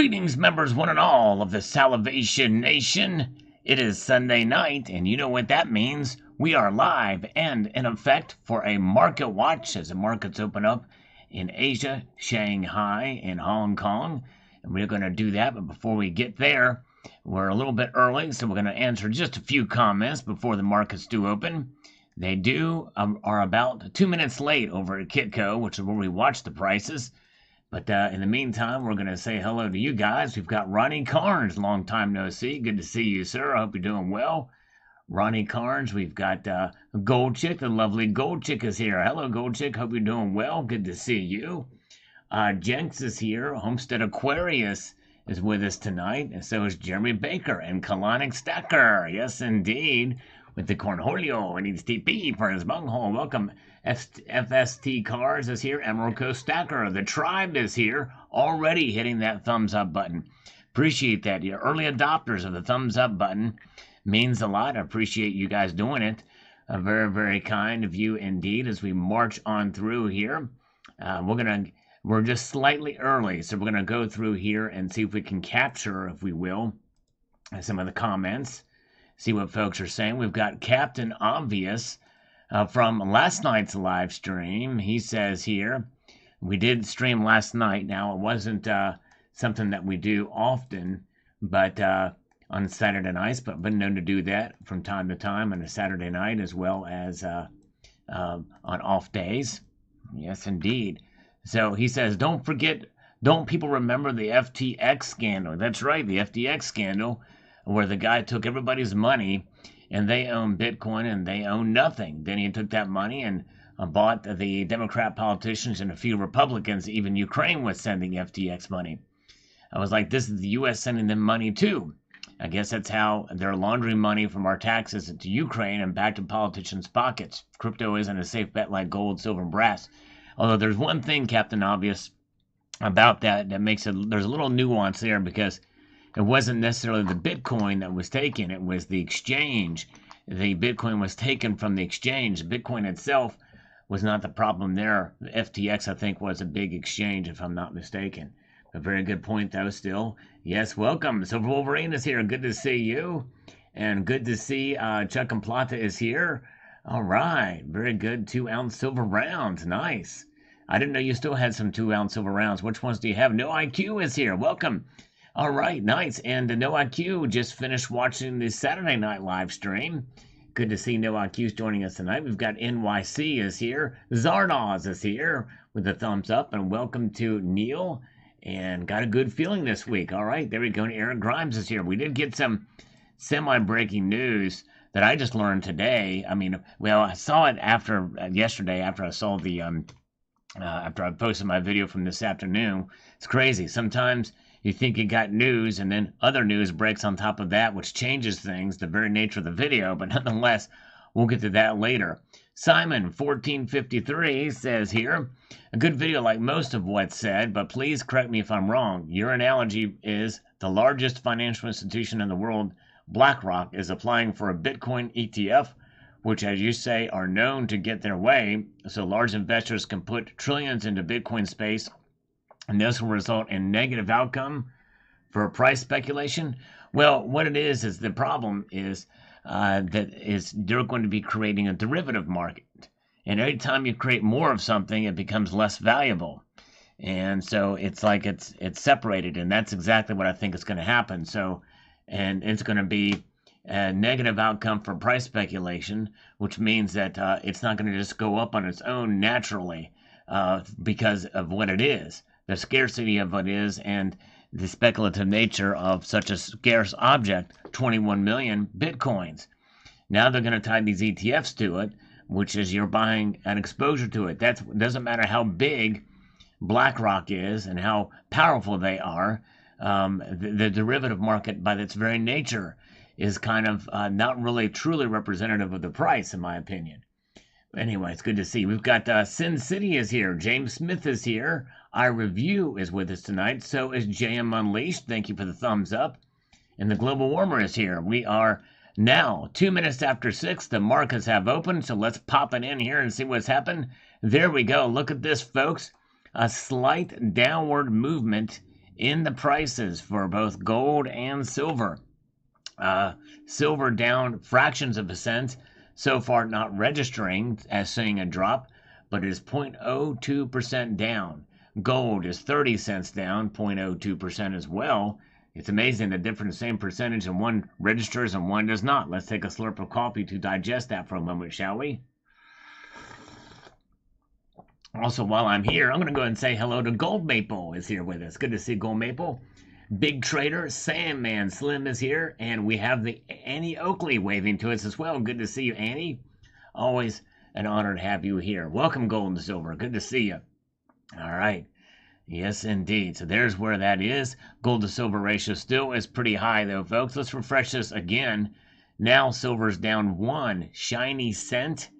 Greetings, members one and all of the Salivation Nation. It is Sunday night, and you know what that means. We are live and in effect for a market watch as the markets open up in Asia, Shanghai, and Hong Kong. And we're going to do that, but before we get there, we're a little bit early, so we're going to answer just a few comments before the markets do open. They are about 2 minutes late over at Kitco, which is where we watch the prices. But in the meantime, we're going to say hello to you guys. We've got Ronnie Carnes, long time no see. Good to see you, sir. I hope you're doing well. Ronnie Carnes, we've got Gold Chick. The lovely Gold Chick is here. Hello, Gold Chick. Hope you're doing well. Good to see you. Jenks is here. Homestead Aquarius is with us tonight. And so is Jeremy Baker and Colonic Stacker. Yes, indeed. With the Cornholio and his TP for his bunghole. Welcome. FST Cars is here. Emerald Coast Stacker. The Tribe is here. Already hitting that thumbs up button. Appreciate that. Your early adopters of the thumbs up button means a lot. I appreciate you guys doing it. Very, very kind of you indeed as we march on through here. We're just slightly early, so we're going to go through here and see if we can capture, if we will, some of the comments. See what folks are saying. We've got Captain Obvious from last night's live stream. He says here, we did stream last night. Now, it wasn't something that we do often, but on Saturday nights, but been known to do that from time to time on a Saturday night as well as on off days. Yes, indeed. So he says, don't people remember the FTX scandal? That's right, the FTX scandal, where the guy took everybody's money and they own Bitcoin and they own nothing. Then he took that money and bought the Democrat politicians and a few Republicans. Even Ukraine was sending FTX money. I was like, this is the U.S. sending them money too. I guess that's how they're laundering money from our taxes to Ukraine and back to politicians' pockets. Crypto isn't a safe bet like gold, silver, and brass. Although there's one thing, Captain Obvious, about that makes it, there's a little nuance there, because it wasn't necessarily the Bitcoin that was taken. It was the exchange. The Bitcoin was taken from the exchange. Bitcoin itself was not the problem there. The FTX, I think, was a big exchange, if I'm not mistaken. A very good point, though, still. Yes, welcome. Silver Wolverine is here. Good to see you. And good to see Chuck and Plata is here. All right. Very good. 2-ounce silver rounds. Nice. I didn't know you still had some 2-ounce silver rounds. Which ones do you have? No IQ is here. Welcome. All right, nice. And No IQ just finished watching the Saturday night live stream. Good to see No IQ's joining us tonight. We've got NYC is here. Zardoz is here with a thumbs up. And welcome to Neil. And got a good feeling this week. All right, there we go. And Eric Grimes is here. We did get some semi-breaking news that I just learned today. I mean, well, I saw it after yesterday after I saw the after I posted my video from this afternoon. It's crazy. Sometimes you think you got news, and then other news breaks on top of that, which changes things, the very nature of the video, but nonetheless, we'll get to that later. Simon1453 says here, a good video like most of what's said, but please correct me if I'm wrong. Your analogy is the largest financial institution in the world, BlackRock, is applying for a Bitcoin ETF, which, as you say, are known to get their way, so large investors can put trillions into Bitcoin space, and this will result in negative outcome for price speculation. Well, what it is the problem is they're going to be creating a derivative market. And every time you create more of something, it becomes less valuable. And so it's like it's separated, and that's exactly what I think is going to happen. So, and it's going to be a negative outcome for price speculation, which means that it's not going to just go up on its own naturally because of what it is. The scarcity of what is and the speculative nature of such a scarce object, 21 million Bitcoins. Now they're going to tie these ETFs to it, which is you're buying an exposure to it. That doesn't matter how big BlackRock is and how powerful they are. The derivative market, by its very nature, is kind of not really truly representative of the price, in my opinion. Anyway, it's good to see. We've got Sin City is here. James Smith is here. iReview is with us tonight. So is JM Unleashed. Thank you for the thumbs up. And the Global Warmer is here. We are now 2 minutes after 6. The markets have opened, so let's pop it in here and see what's happened. There we go. Look at this, folks. A slight downward movement in the prices for both gold and silver. Silver down fractions of a cent, so far not registering as seeing a drop, but it is 0.02% down. Gold is 30 cents down, 0.02% as well. It's amazing the different same percentage, and one registers and one does not. Let's take a slurp of coffee to digest that for a moment, shall we? Also, while I'm here, I'm going to go ahead and say hello to Gold Maple is here with us. Good to see Gold Maple. Big Trader, Sandman Slim is here, and we have the Annie Oakley waving to us as well. Good to see you, Annie. Always an honor to have you here. Welcome, Gold and Silver. Good to see you. All right. Yes, indeed. So there's where that is. Gold to silver ratio still is pretty high, though, folks. Let's refresh this again. Now silver's down 1 shiny cent,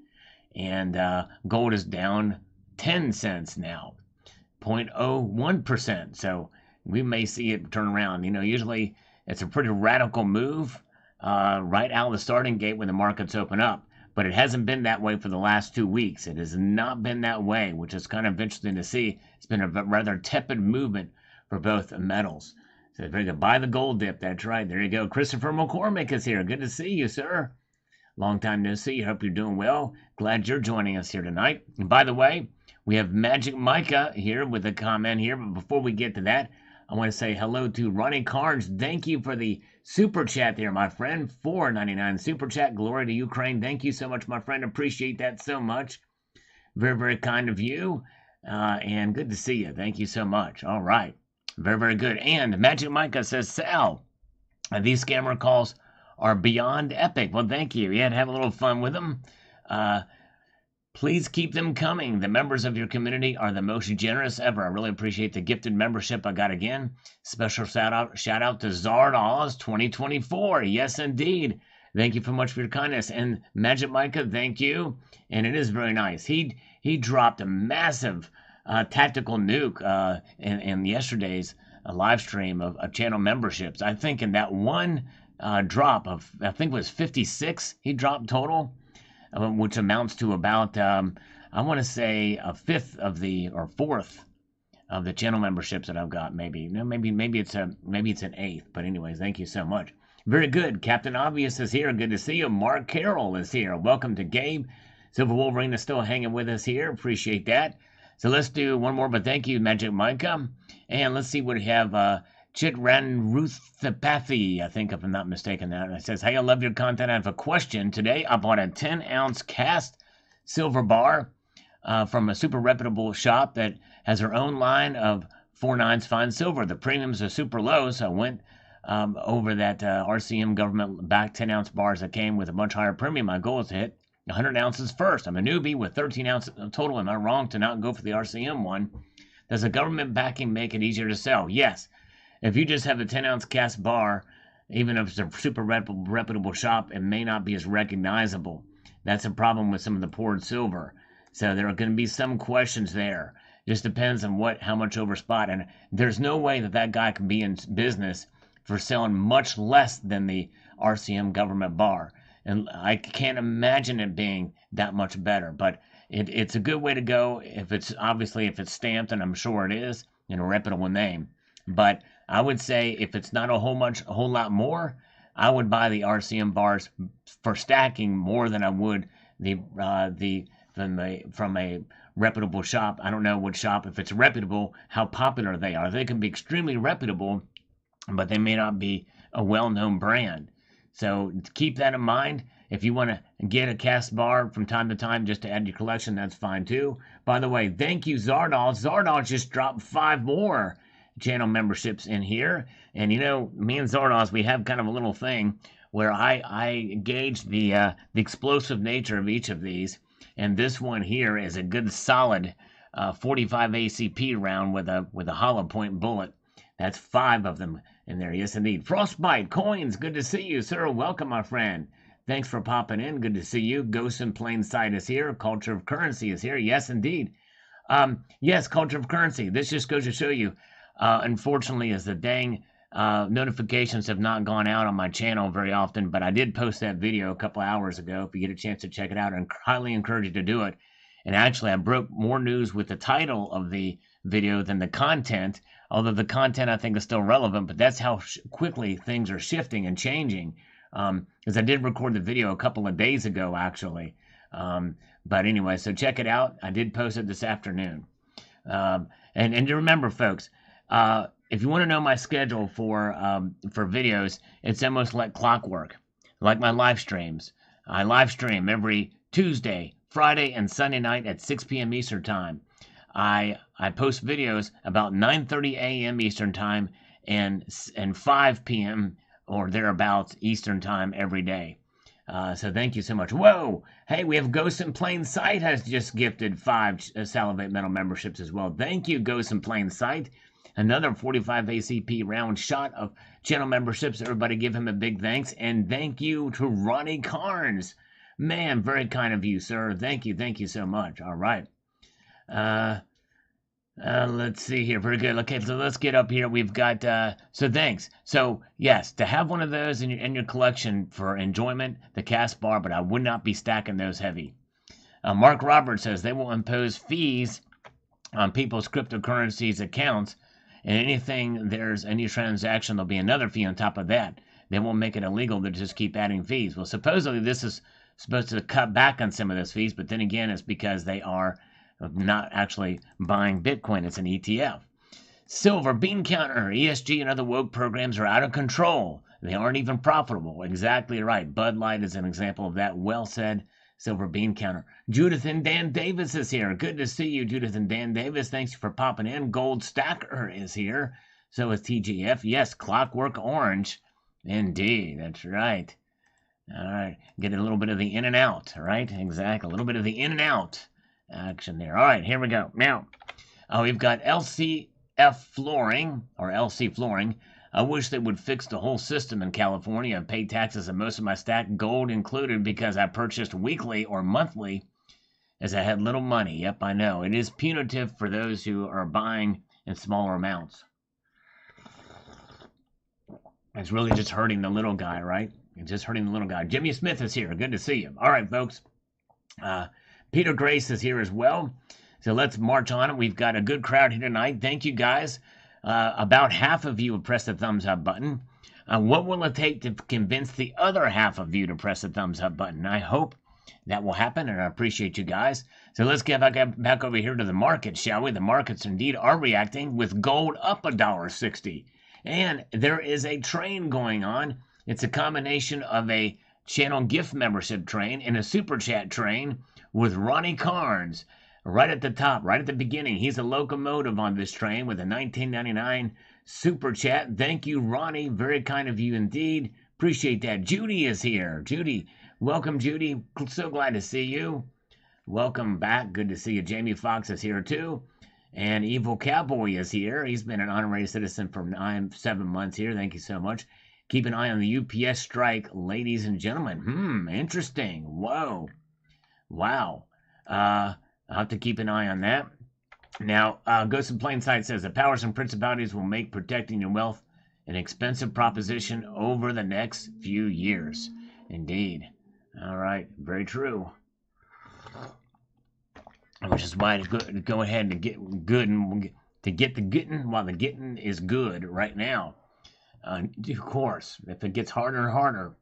and gold is down 10 cents now, 0.01%. So we may see it turn around. You know, usually it's a pretty radical move right out of the starting gate when the markets open up. But it hasn't been that way for the last 2 weeks. It has not been that way, which is kind of interesting to see. It's been a rather tepid movement for both metals. So very good. Buy the gold dip. That's right. There you go. Christopher McCormick is here. Good to see you, sir. Long time no see. Hope you're doing well. Glad you're joining us here tonight. And by the way, we have Magic Micah here with a comment here. But before we get to that, I want to say hello to Ronnie Carnes. Thank you for the super chat there, my friend. $4.99 super chat. Glory to Ukraine. Thank you so much, my friend. Appreciate that so much. Very, very kind of you. And good to see you. Thank you so much. All right. Very, very good. And Magic Micah says, Sal, these scammer calls are beyond epic. Well, thank you. Yeah, have a little fun with them. Please keep them coming. The members of your community are the most generous ever. I really appreciate the gifted membership I got again. Special shout out to Zardoz 2024. Yes, indeed. Thank you so much for your kindness. And Magic Micah, thank you. And it is very nice. He dropped a massive tactical nuke in yesterday's live stream of channel memberships. I think in that one drop of, I think it was 56 he dropped total. Which amounts to about, I want to say a fifth of or fourth of the channel memberships that I've got. Maybe it's an eighth. But anyways, thank you so much. Very good. Captain Obvious is here. Good to see you. Mark Carroll is here. Welcome to Gabe. Silver Wolverine is still hanging with us here. Appreciate that. So let's do one more. But thank you, Magic Micah. And let's see what we have. Chitran Ruthapathy, I think if I'm not mistaken that. It says, hey, I love your content. I have a question. Today I bought a 10-ounce cast silver bar from a super reputable shop that has her own line of 4/9 fine silver. The premiums are super low, so I went over that RCM government-backed 10-ounce bars that came with a much higher premium. My goal is to hit 100 ounces first. I'm a newbie with 13 ounces total. Am I wrong to not go for the RCM one? Does the government backing make it easier to sell? Yes. If you just have a 10-ounce cast bar, even if it's a super reputable shop, it may not be as recognizable. That's a problem with some of the poured silver. So there are going to be some questions there. Just depends on how much over spot. And there's no way that guy can be in business for selling much less than the RCM government bar. And I can't imagine it being that much better. But it's a good way to go if it's stamped, and I'm sure it is, in a reputable name. But I would say if it's not a whole lot more, I would buy the RCM bars for stacking more than I would from a reputable shop. I don't know what shop, if it's reputable, how popular they are. They can be extremely reputable, but they may not be a well-known brand. So keep that in mind. If you want to get a cast bar from time to time just to add to your collection, that's fine too. By the way, thank you, Zardoz. Zardoz just dropped 5 more channel memberships in here. And you know, me and Zardoz, we have kind of a little thing where I gauge the explosive nature of each of these. And this one here is a good solid 45 ACP round with a hollow point bullet. That's 5 of them in there. Yes, indeed. Frostbite Coins, good to see you, sir. Welcome, my friend. Thanks for popping in. Good to see you. Ghost in Plain Sight is here. Culture of Currency is here. Yes, indeed. Yes, Culture of Currency. This just goes to show you, unfortunately, as the dang notifications have not gone out on my channel very often, but I did post that video a couple hours ago. If you get a chance to check it out, I highly encourage you to do it. And actually, I broke more news with the title of the video than the content, although the content I think is still relevant, but that's how quickly things are shifting and changing. Because I did record the video a couple of days ago, actually. But anyway, so check it out. I did post it this afternoon. And to remember, folks, if you want to know my schedule for videos, it's almost like clockwork, like my live streams. I live stream every Tuesday, Friday, and Sunday night at 6 p.m. Eastern Time. I post videos about 9:30 a.m. Eastern Time and 5 p.m. or thereabouts Eastern Time every day. So thank you so much. Whoa! Hey, we have Ghosts in Plain Sight has just gifted 5 Salivate Metal memberships as well. Thank you, Ghosts in Plain Sight. Another 45 ACP round shot of channel memberships. Everybody give him a big thanks. And thank you to Ronnie Carnes. Man, very kind of you, sir. Thank you so much. All right. Let's see here. Very good. Okay, so let's get up here. We've got, so thanks. So, yes, to have one of those in your collection for enjoyment, the cast bar, but I would not be stacking those heavy. Mark Roberts says they will impose fees on people's cryptocurrencies accounts, and anything there's any transaction, there'll be another fee on top of that. They won't make it illegal to just keep adding fees. Well, supposedly this is supposed to cut back on some of those fees, but then again, it's because they are not actually buying Bitcoin. It's an ETF. Silver, Bean Counter, ESG, and other woke programs are out of control. They aren't even profitable. Exactly right. Bud Light is an example of that. Well said, Silver Bean Counter. Judith and Dan Davis is here. Good to see you, Judith and Dan Davis. Thanks for popping in. Gold Stacker is here. So is TGF. Yes, Clockwork Orange. Indeed, that's right. All right. Get a little bit of the in and out, right? Exactly. A little bit of the in and out action there. All right, here we go. Now, we've got LCF Flooring, or LC Flooring. I wish they would fix the whole system in California and pay taxes on most of my stack, gold included, because I purchased weekly or monthly as I had little money. Yep, I know. It is punitive for those who are buying in smaller amounts. It's really just hurting the little guy, right? It's just hurting the little guy. Jimmy Smith is here. Good to see you. All right, folks. Peter Grace is here as well. So let's march on it. We've got a good crowd here tonight. Thank you, guys. About half of you have pressed the thumbs up button. What will it take to convince the other half of you to press the thumbs up button? I hope that will happen, and I appreciate you guys. So let's get back over here to the market, shall we? The markets indeed are reacting with gold up $1.60. And there is a train going on. It's a combination of a channel gift membership train and a super chat train with Ronnie Carnes right at the top, right at the beginning. He's a locomotive on this train with a $19.99 super chat. Thank you, Ronnie. Very kind of you indeed. Appreciate that. Judy is here. Judy, welcome, Judy. So glad to see you. Welcome back. Good to see you. Jamie Foxx is here too. And Evil Cowboy is here. He's been an honorary citizen for 7 months here. Thank you so much. Keep an eye on the UPS strike, ladies and gentlemen. Interesting. Whoa. Wow. I'll have to keep an eye on that. Now, Ghost in Plain Sight says the powers and principalities will make protecting your wealth an expensive proposition over the next few years. Indeed. All right. Very true. Which is why to go ahead and get good and to get the getting while the getting is good right now. Of course, if it gets harder and harder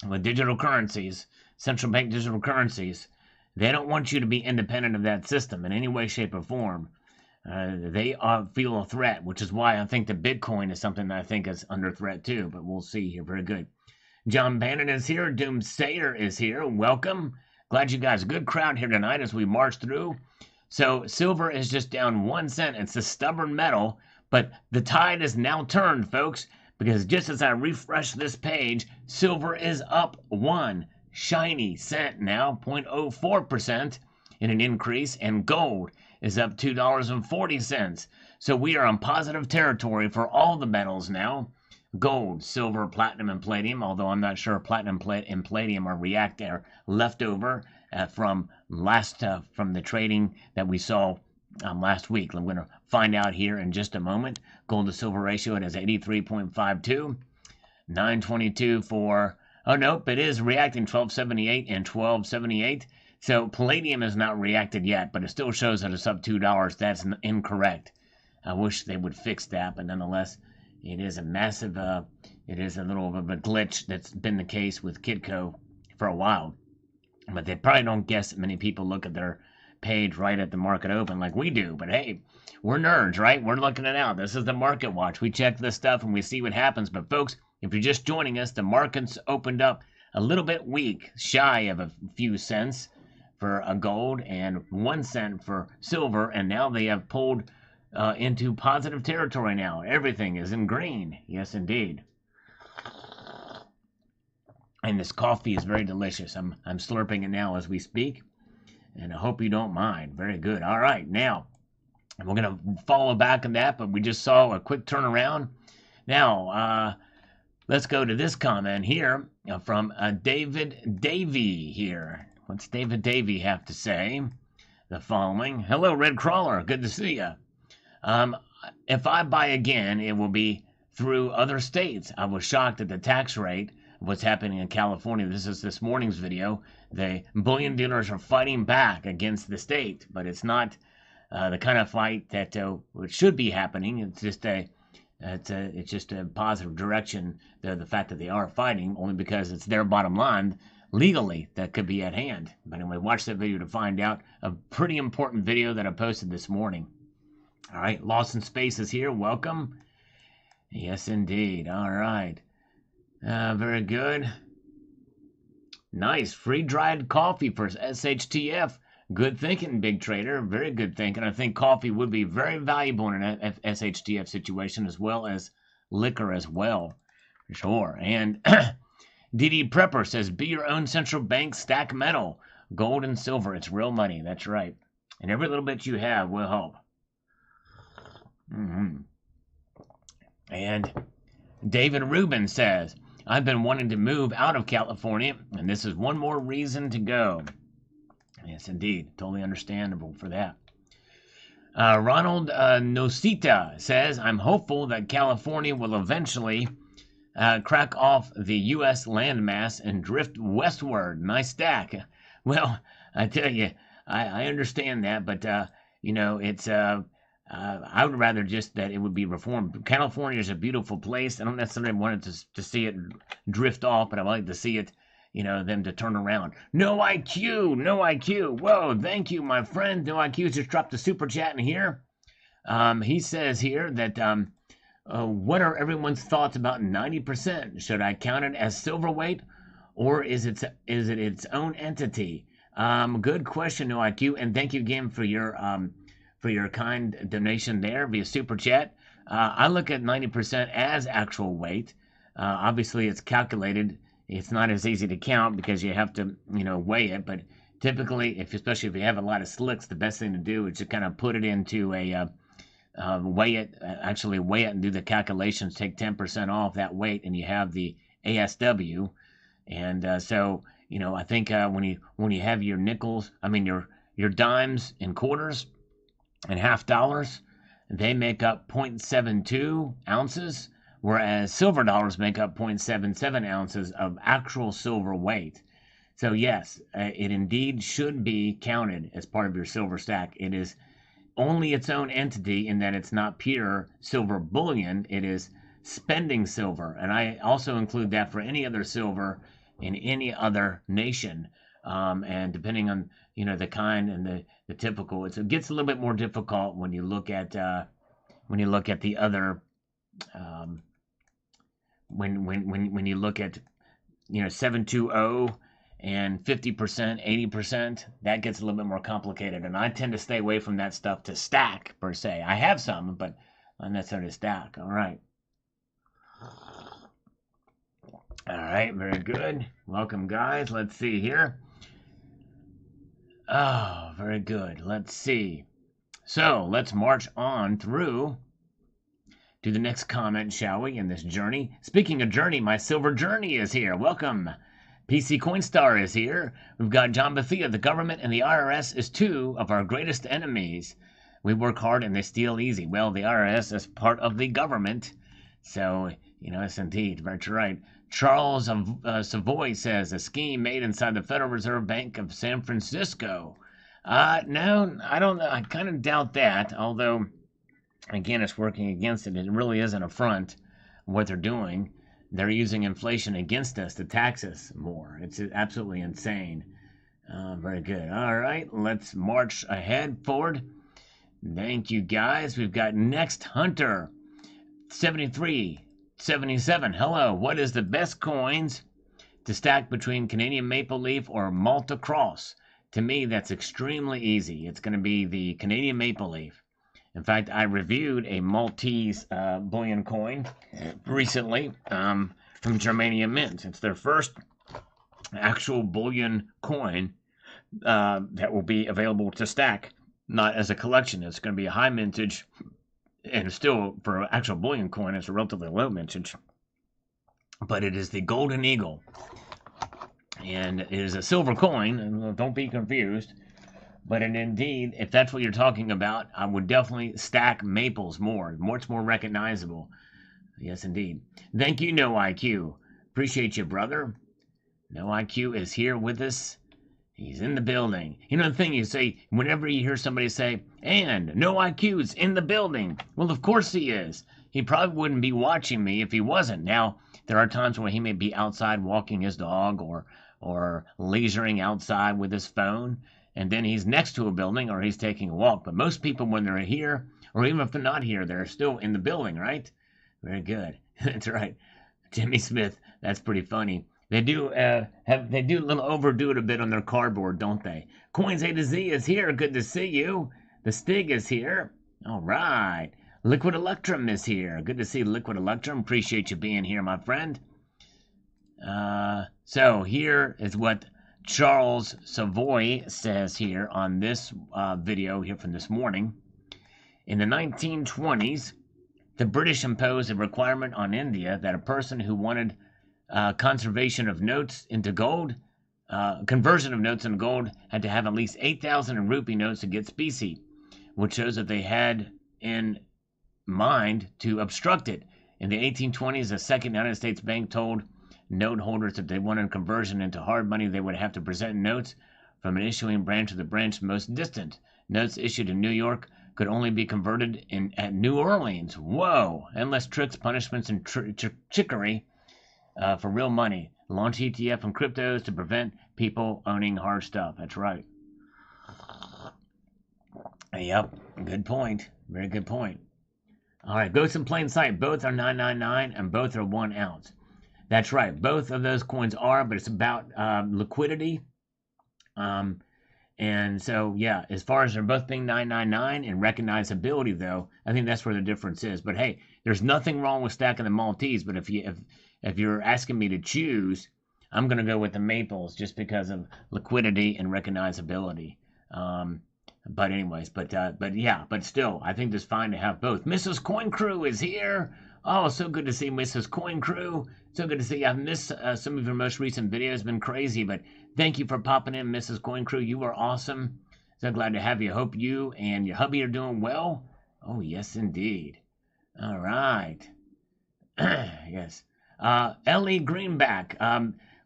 with digital currencies, central bank digital currencies, they don't want you to be independent of that system in any way, shape, or form. They feel a threat, which is why I think the Bitcoin is something that I think is under threat too, but we'll see here. Very good. John Bannon is here. Doomsayer is here. Welcome. Glad you guys, good crowd here tonight as we march through. So silver is just down 1 cent. It's a stubborn metal, but the tide is now turned, folks, because just as I refresh this page, silver is up 1 shiny cent now, 0.04% in an increase, and gold is up $2.40. So we are in positive territory for all the metals now. Gold, silver, platinum, and palladium, although I'm not sure platinum and palladium are leftover from the trading that we saw last week. I'm going to find out here in just a moment. Gold to silver ratio, it is 83.52. 922 for, oh nope, it is reacting 1278 and 1278. So palladium has not reacted yet, but it still shows that it's up $2. That's incorrect. I wish they would fix that, but nonetheless, it is a massive, it is a little of a glitch that's been the case with Kitco for a while. But they probably don't guess that many people look at their page right at the market open like we do. But hey, we're nerds, right? We're looking it out. This is the Market Watch. We check this stuff and we see what happens. But folks, if you're just joining us, the markets opened up a little bit weak, shy of a few cents for a gold and 1 cent for silver. And now they have pulled into positive territory now. Everything is in green. Yes, indeed. And this coffee is very delicious. I'm slurping it now as we speak. And I hope you don't mind. Very good. All right, now, we're going to follow back on that, but we just saw a quick turnaround. Now, let's go to this comment here from David Davey here. What's David Davey have to say? The following. Hello, Red Crawler. Good to see you. If I buy again, it will be through other states. I was shocked at the tax rate of what's happening in California. This is this morning's video. The bullion dealers are fighting back against the state, but it's not the kind of fight that should be happening. It's just a positive direction. The fact that they are fighting, only because it's their bottom line legally that could be at hand. But anyway, watch that video to find out. A pretty important video that I posted this morning. All right, Lost in Space is here. Welcome. Yes, indeed. All right. Very good. Nice. Free-dried coffee for SHTF. Good thinking, big trader. Very good thinking. I think coffee would be very valuable in an SHTF situation, as well as liquor as well. For sure. And DD Prepper says, be your own central bank, stack metal. Gold and silver. It's real money. That's right. And every little bit you have will help. And David Rubin says, I've been wanting to move out of California, and this is one more reason to go. Yes, indeed. Totally understandable for that. Ronald Nosita says, I'm hopeful that California will eventually crack off the U.S. landmass and drift westward. Nice stack. Well, I tell you, I understand that, but, it's... I would rather just that it would be reformed. California is a beautiful place. I don't necessarily want it to see it drift off, but I like to see it, them to turn around. No IQ, no IQ. Whoa, thank you, my friend. No IQ just dropped a super chat in here. He says here that, what are everyone's thoughts about 90%? Should I count it as silver weight, or is it its own entity? Good question, No IQ, and thank you again for your kind donation there via Super Chat. I look at 90% as actual weight. Obviously, it's calculated. It's not as easy to count because you have to, weigh it. But typically, especially if you have a lot of slicks, the best thing to do is to kind of put it into a weigh it and do the calculations. Take 10% off that weight, and you have the ASW. And so, I think when you have your nickels, your dimes and quarters and half dollars, they make up 0.72 ounces, whereas silver dollars make up 0.77 ounces of actual silver weight. So yes, it indeed should be counted as part of your silver stack. It is only its own entity in that it's not pure silver bullion. It is spending silver, and I also include that for any other silver in any other nation. And depending on the kind and the typical, it gets a little bit more difficult when you look at the other when you look at 720 and 50%, 80%. That gets a little bit more complicated, and I tend to stay away from that stuff to stack per se. I have some, but not necessarily stack. All right, very good. Welcome, guys. Let's see here. Oh, very good. Let's see. So let's march on through to the next comment, shall we, in this journey. Speaking of journey, my silver journey is here. Welcome. PC Coinstar is here. We've got John Bethia. The government and the IRS is two of our greatest enemies. We work hard and they steal easy. Well, the IRS is part of the government. So, yes, indeed. Very right. Charles Savoy says a scheme made inside the Federal Reserve Bank of San Francisco. No, I don't know. I kind of doubt that. Although, again, it's working against it. It really is an affront what they're doing. They're using inflation against us to tax us more. It's absolutely insane. Very good. All right, let's march ahead forward. Thank you, guys. We've got next Hunter 7377. Hello. What is the best coins to stack between Canadian Maple Leaf or Malta Cross? To me, that's extremely easy. It's going to be the Canadian Maple Leaf. In fact, I reviewed a Maltese bullion coin recently from Germanium Mint. It's their first actual bullion coin that will be available to stack, not as a collection. It's going to be a high mintage, and still, for actual bullion coin, it's a relatively low mintage. But it is the Golden Eagle, and it is a silver coin, and don't be confused. But indeed, if that's what you're talking about, I would definitely stack maples more. It's more recognizable. Yes, indeed. Thank you, No IQ. Appreciate you, brother. No IQ is here with us. He's in the building. You know the thing you say, whenever you hear somebody say, and No IQ's in the building. Well, of course he is. He probably wouldn't be watching me if he wasn't. Now, there are times where he may be outside walking his dog or leisuring outside with his phone. And then he's next to a building or he's taking a walk. But most people, when they're here, or even if they're not here, they're still in the building, right? Very good. That's right. Jimmy Smith, that's pretty funny. They do a little overdo it a bit on their cardboard, don't they? Coins A to Z is here. Good to see you. The Stig is here. All right. Liquid Electrum is here. Good to see Liquid Electrum. Appreciate you being here, my friend. So here is what Charles Savoy says here on this video here from this morning. In the 1920s, the British imposed a requirement on India that a person who wanted conversion of notes into gold had to have at least 8,000 in rupee notes to get specie, which shows that they had in mind to obstruct it. In the 1820s, a second United States bank told note holders if they wanted conversion into hard money, they would have to present notes from an issuing branch to the branch most distant. Notes issued in New York could only be converted at New Orleans. Whoa! Endless tricks, punishments, and trickery for real money. Launch ETF and cryptos to prevent people owning hard stuff. That's right. Yep, good point. Very good point. All right, Ghosts in Plain Sight. Both are 999 and both are 1 ounce. That's right. Both of those coins are, but it's about liquidity. And so, yeah, as far as they're both being 999 and recognizability, though, I think that's where the difference is. But hey, there's nothing wrong with stacking the Maltese. But if you're asking me to choose, I'm going to go with the maples just because of liquidity and recognizability. But anyways, but yeah, but still, I think it's fine to have both. Mrs. Coin Crew is here. Oh, so good to see Mrs. Coin Crew. So good to see you. I've missed some of your most recent videos. It's been crazy, but thank you for popping in, Mrs. Coin Crew. You are awesome. So glad to have you. Hope you and your hubby are doing well. Oh, yes, indeed. All right. Yes. Ellie Greenback.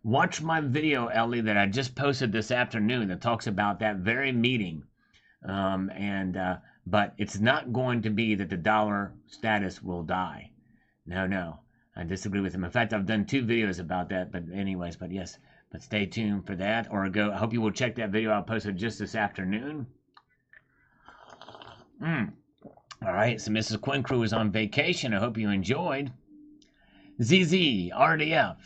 Watch my video, Ellie, that I just posted this afternoon that talks about that very meeting. But it's not going to be that the dollar status will die. No. I disagree with him. In fact, I've done 2 videos about that, but anyways, but yes, but stay tuned for that, or I hope you will check that video I posted just this afternoon. All right, so Mrs. Quinn Crew is on vacation. I hope you enjoyed. ZZ, RDF.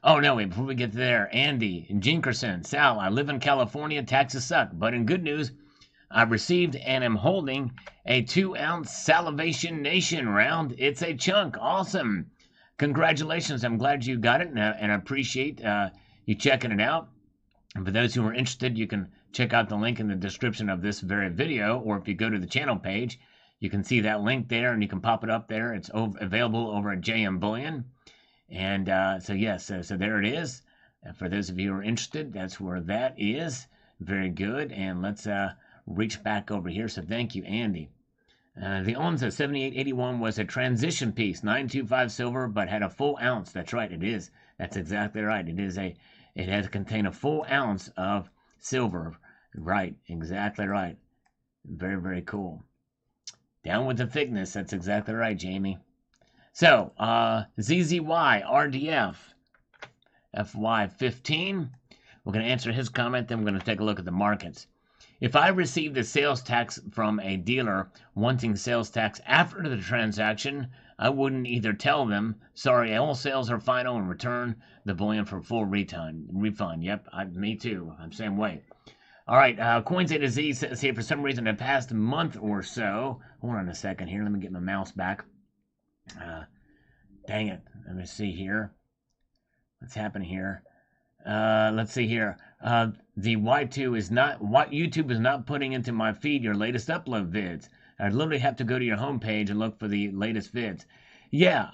Oh, no, wait, before we get there, Andy, Jinkerson, Sal, I live in California, taxes suck, but in good news, I received and am holding a 2-ounce Salivation Nation round. It's a chunk. Awesome. Congratulations. I'm glad you got it, and I appreciate you checking it out. And for those who are interested, you can check out the link in the description of this very video, or if you go to the channel page, you can see that link there, and you can pop it up there. It's available over at JM Bullion. And so, yes, so there it is. For those of you who are interested, that's where that is. Very good. And let's reach back over here. So thank you, Andy. The owns at 78.81 was a transition piece, 925 silver, but had a full ounce. That's right, it is. That's exactly right. It has contained a full ounce of silver. Right, exactly right. Very, very cool. Down with the thickness. That's exactly right, Jamie. So, ZZY, RDF, FY15. We're going to answer his comment, then we're going to take a look at the markets. If I received a sales tax from a dealer wanting sales tax after the transaction, I wouldn't either tell them, sorry, all sales are final, and return the bullion for full refund. Yep, me too. I'm the same way. All right, Coins A to Z says here, for some reason, the past month or so. Hold on a second here. Let me get my mouse back. Dang it. Let me see here. What's happening here? Let's see here. The Y2 is not, what YouTube is not putting into my feed your latest upload vids. I literally have to go to your homepage and look for the latest vids. Yeah,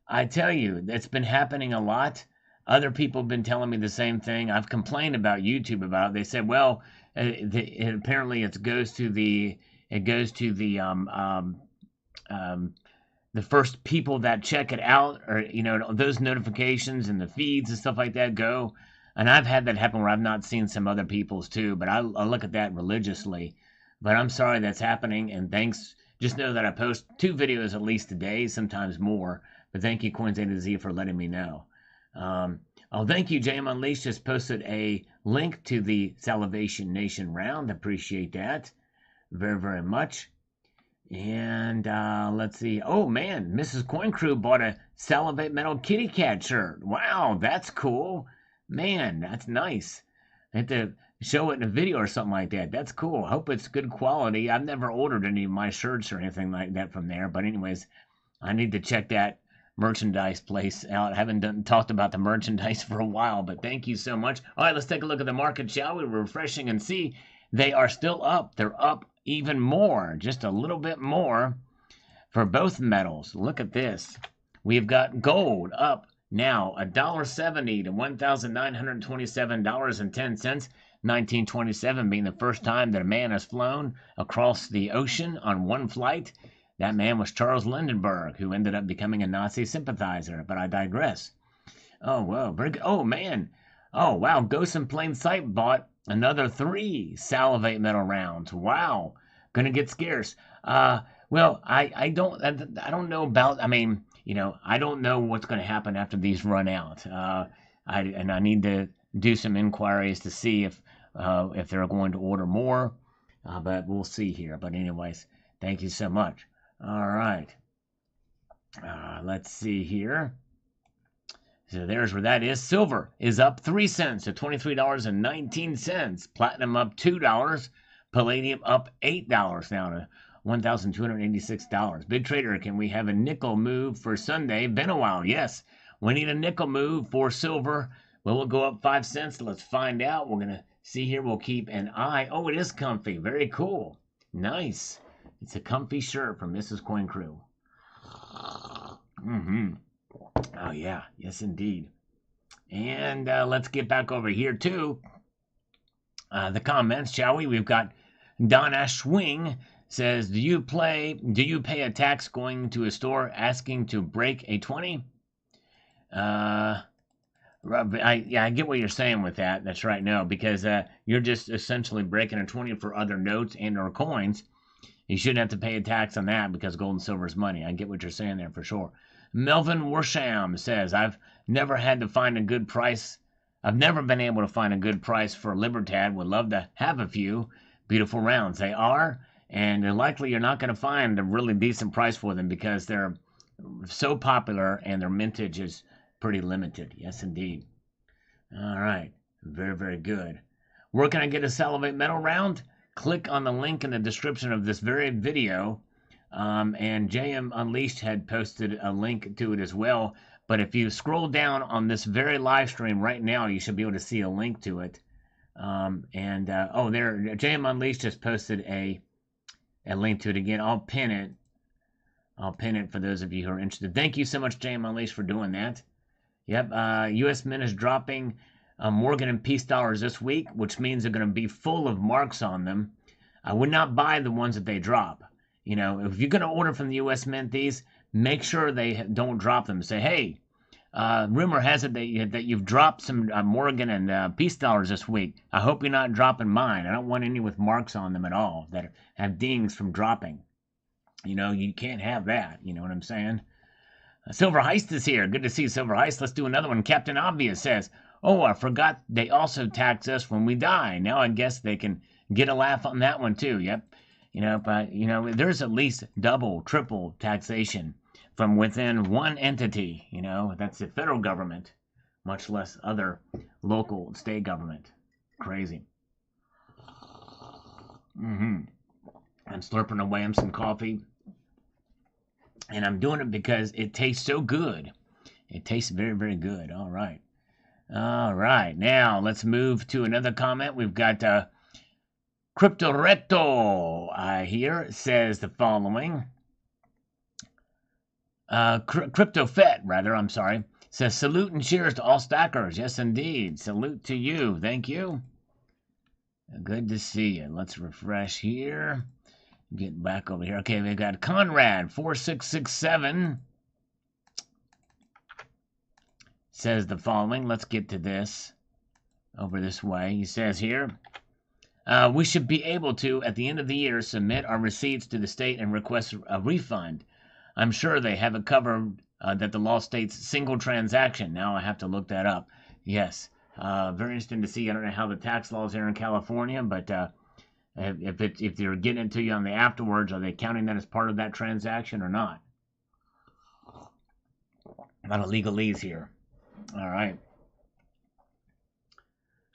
I tell you, it's been happening a lot. Other people have been telling me the same thing. I've complained about YouTube about it. They said, well, apparently it goes to the first people that check it out, or those notifications and the feeds and stuff like that go. And I've had that happen where I've not seen some other people's too, but I look at that religiously. But I'm sorry that's happening, and thanks. Just know that I post 2 videos at least a day, sometimes more. But thank you, Coins A to Z, for letting me know. Thank you, JM Unleashed just posted a link to the Salivation Nation round. Appreciate that very, very much. And let's see. Oh, man, Mrs. Coin Crew bought a Salivate Metal Kitty Cat shirt. Wow, that's cool. Man, that's nice. I have to show it in a video or something like that. That's cool. I hope it's good quality. I've never ordered any of my shirts or anything like that from there. But anyways, I need to check that merchandise place out. I haven't talked about the merchandise for a while, but thank you so much. All right, let's take a look at the market, shall we? We're refreshing and see they are still up. They're up even more, just a little bit more for both metals. Look at this. We've got gold up now $1.70 to $1,927.10. 1927 being the first time that a man has flown across the ocean on one flight. That man was Charles Lindbergh, who ended up becoming a Nazi sympathizer, but I digress. Oh, whoa, very good. Oh, man. Oh, wow, Ghost in Plain Sight bought another 3 Salivate Metal rounds. Wow, gonna get scarce. Well, I don't know about, I don't know what's going to happen after these run out. I need to do some inquiries to see if they're going to order more, but we'll see here. But anyways, thank you so much. All right. Let's see here. So there's where that is. Silver is up 3 cents to $23.19. Platinum up $2. Palladium up $8 now to $1,286. Big Trader, can we have a nickel move for Sunday? Been a while. Yes, we need a nickel move for silver. Will it go up 5 cents? Let's find out. We're going to see here. We'll keep an eye. Oh, it is comfy. Very cool. Nice. It's a comfy shirt from Mrs. Coin Crew. Oh, yeah. Yes, indeed. And let's get back over here to the comments, shall we? We've got Donna Schwing says, do you pay a tax going to a store asking to break a 20? I get what you're saying with that. That's right, no, because you're just essentially breaking a 20 for other notes and or coins. You shouldn't have to pay a tax on that because gold and silver is money. I get what you're saying there for sure. Melvin Worsham says, I've never been able to find a good price for Libertad. Would love to have a few beautiful rounds. They are, and likely you're not going to find a really decent price for them because they're so popular and their mintage is pretty limited. Yes, indeed. All right. Very, very good. Where can I get a Salivate Metal round? Click on the link in the description of this very video. And JM Unleashed had posted a link to it as well. But if you scroll down on this very live stream right now, you should be able to see a link to it. There, JM Unleashed just posted a link to it again. I'll pin it for those of you who are interested. Thank you so much, JM Unleashed, for doing that. Yep, U.S. Mint is dropping Morgan and Peace dollars this week, which means they're going to be full of marks on them. I would not buy the ones that they drop. You know, if you're going to order from the U.S. Mint these, make sure they don't drop them. Say, hey, rumor has it that you've dropped some Morgan and Peace dollars this week. I hope you're not dropping mine. I don't want any with marks on them at all that have dings from dropping. You know, you can't have that. You know what I'm saying? Silver Heist is here. Good to see Silver Heist. Let's do another one. Captain Obvious says, oh, I forgot they also tax us when we die. Now I guess they can get a laugh on that one too. Yep. You know, but, you know, there's at least double, triple taxation from within one entity. You know, that's the federal government, much less other local state government. Crazy. I'm slurping away on some coffee. And I'm doing it because it tastes so good. It tastes very, very good. All right. All right. Now, let's move to another comment. We've got Crypto Recto here says the following. Crypto Fet, rather, I'm sorry. Says, salute and cheers to all stackers. Yes, indeed. Salute to you. Thank you. Good to see you. Let's refresh here. Get back over here. Okay, we've got Conrad 4667 says the following. Let's get to this over this way. He says here, we should be able to, at the end of the year, submit our receipts to the state and request a refund. I'm sure they have it covered that the law states single transaction. Now I have to look that up. Yes, very interesting to see. I don't know how the tax laws are in California, but if they're getting it to you on the afterwards, are they counting that as part of that transaction or not? A lot of legalese here. All right.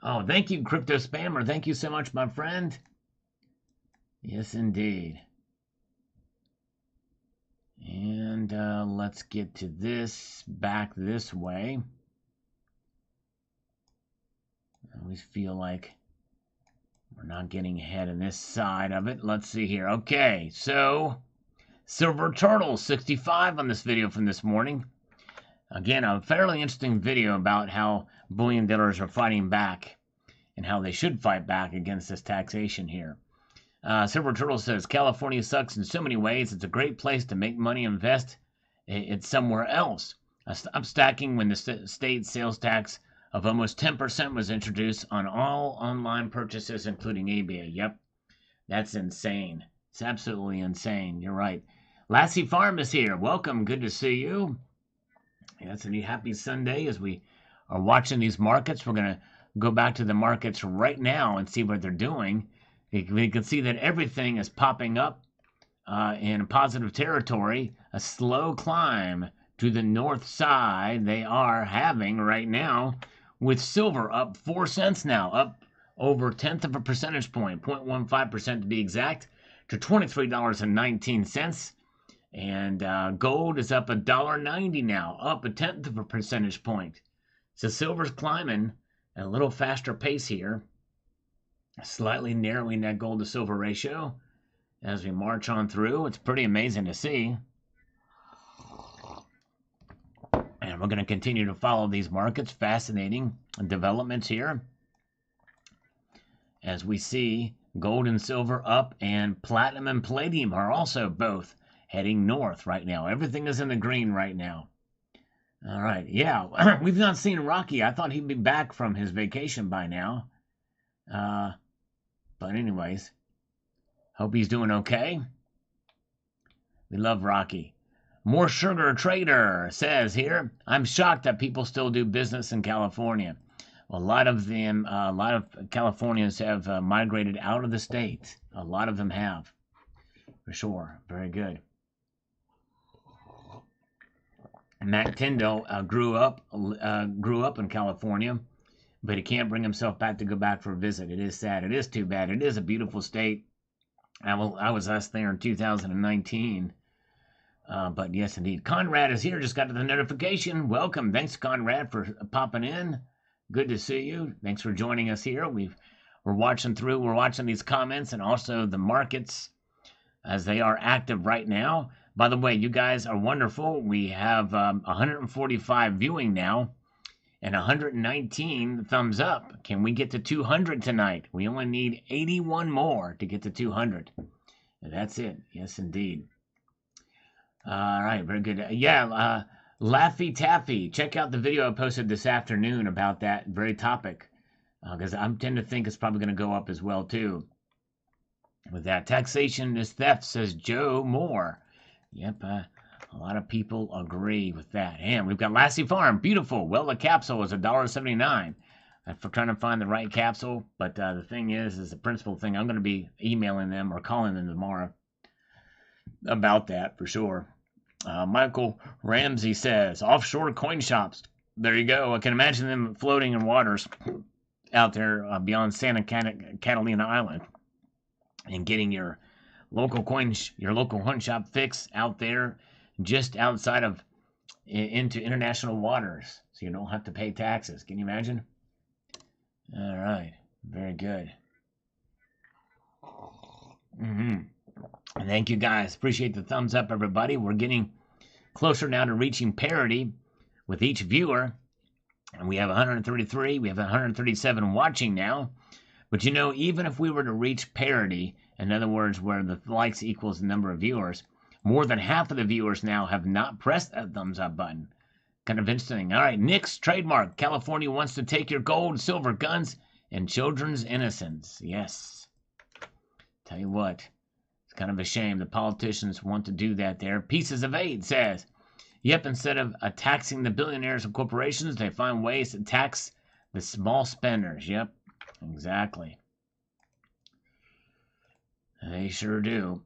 Oh, thank you, Crypto Spammer. Thank you so much, my friend. Yes, indeed. And let's get to this back this way. I always feel like we're not getting ahead on this side of it. Let's see here. Okay, so Silver Turtle 65 on this video from this morning. Again, a fairly interesting video about how bullion dealers are fighting back and how they should fight back against this taxation here. Silver Turtle says, California sucks in so many ways. It's a great place to make money, invest. It's somewhere else. I'm stacking when the state sales tax of almost 10% was introduced on all online purchases, including eBay. Yep, that's insane. It's absolutely insane. You're right. Lassie Farm is here. Welcome. Good to see you. Yeah, it's a happy Sunday as we are watching these markets. We're going to go back to the markets right now and see what they're doing. We can see that everything is popping up in positive territory. A slow climb to the north side they are having right now, with silver up 4 cents now, up over 1/10 of a percentage point, 0.15% to be exact, to $23.19. And gold is up $1.90 now, up 1/10 of a percentage point. So silver's climbing at a little faster pace here, slightly narrowing that gold to silver ratio as we march on through. It's pretty amazing to see. And we're going to continue to follow these markets. Fascinating developments here as we see gold and silver up, and platinum and palladium are also both heading north right now. Everything is in the green right now. All right. Yeah, we've not seen Rocky. I thought he'd be back from his vacation by now. But anyways, hope he's doing okay. We love Rocky. More Sugar Trader says here, I'm shocked that people still do business in California. Well, a lot of Californians have migrated out of the state. A lot of them have, for sure. Very good. Matt Tyndall grew up in California, but he can't bring himself back to go back for a visit. It is sad. It is too bad. It is a beautiful state. I was last there in 2019. But yes, indeed. Conrad is here. Just got the notification. Welcome. Thanks, Conrad, for popping in. Good to see you. Thanks for joining us here. We're watching through. We're watching these comments and also the markets as they are active right now. By the way, you guys are wonderful. We have 145 viewing now and 119 thumbs up. Can we get to 200 tonight? We only need 81 more to get to 200. That's it. Yes, indeed. All right, very good. Yeah, Laffy Taffy. Check out the video I posted this afternoon about that very topic, because I tend to think it's probably going to go up as well too. With that, taxation is theft, says Joe Moore. Yep, a lot of people agree with that. And we've got Lassie Farm, beautiful. Well, the capsule is $1.79. For trying to find the right capsule, but the thing is the principal thing. I'm going to be emailing them or calling them tomorrow about that for sure. Michael Ramsey says offshore coin shops. There you go. I can imagine them floating in waters out there beyond Santa Catalina Island, and getting your local coin shop fix out there, just outside of into international waters, so you don't have to pay taxes. Can you imagine? All right, very good. Thank you guys. Appreciate the thumbs up, everybody. We're getting closer now to reaching parity with each viewer. And we have 133. We have 137 watching now. But you know, even if we were to reach parity, in other words, where the likes equals the number of viewers, more than half of the viewers now have not pressed that thumbs up button. Kind of interesting. All right, Nick's trademark. California wants to take your gold, silver, guns, and children's innocence. Yes. Tell you what. It's kind of a shame the politicians want to do that there. Pieces of Eight says, yep, instead of taxing the billionaires and corporations, they find ways to tax the small spenders. Yep, exactly. They sure do.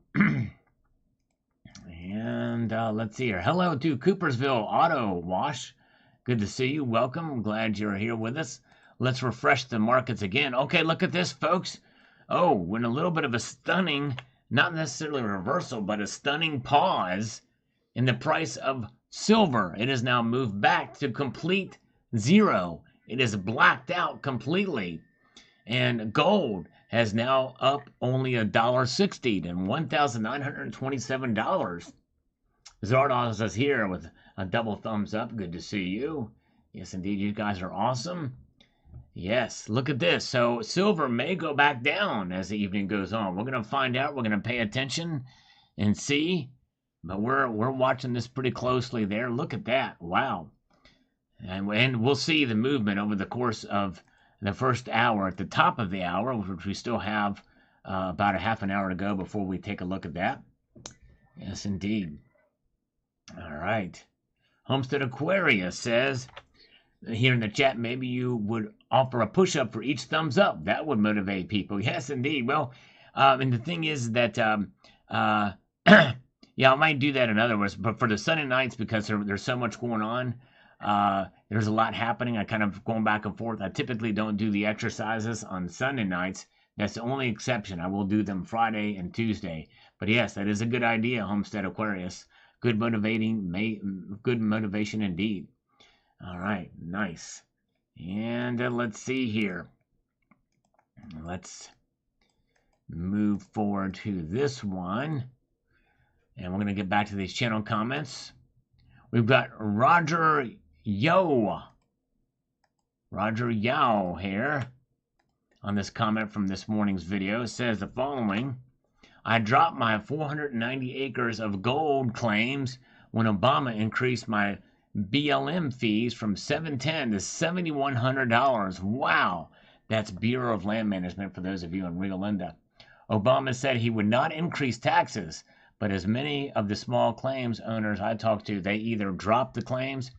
And let's see here. Hello to Coopersville Auto Wash. Good to see you. Welcome. I'm glad you're here with us. Let's refresh the markets again. Okay, look at this, folks. Oh, we're in a little bit of a stunning, not necessarily a reversal, but a stunning pause in the price of silver. It has now moved back to complete zero. It is blacked out completely. And gold has now up only $1.60 to $1,927. Zardoz is here with a double thumbs up. Good to see you. Yes, indeed, you guys are awesome. Yes, look at this. So silver may go back down as the evening goes on. We're going to find out. We're going to pay attention and see. But we're watching this pretty closely there. Look at that. Wow. And we'll see the movement over the course of the first hour. At the top of the hour, which we still have about a half an hour to go before we take a look at that. Yes, indeed. All right. Homestead Aquarius says here in the chat, maybe you would offer a push-up for each thumbs up. That would motivate people. Yes, indeed. Well, and the thing is that, yeah, I might do that in other words, but for the Sunday nights, because there's so much going on, there's a lot happening. I kind of going back and forth. I typically don't do the exercises on Sunday nights. That's the only exception. I will do them Friday and Tuesday. But yes, that is a good idea, Homestead Aquarius. Good motivation indeed. All right, nice. And let's see here. Let's move forward to this one. And we're going to get back to these channel comments. We've got Roger Yo here on this comment from this morning's video. It says the following. I dropped my 490 acres of gold claims when Obama increased my BLM fees from $710 to $7,100. Wow. That's Bureau of Land Management for those of you in Rio Linda. Obama said he would not increase taxes, but as many of the small claims owners I talked to, they either drop the claims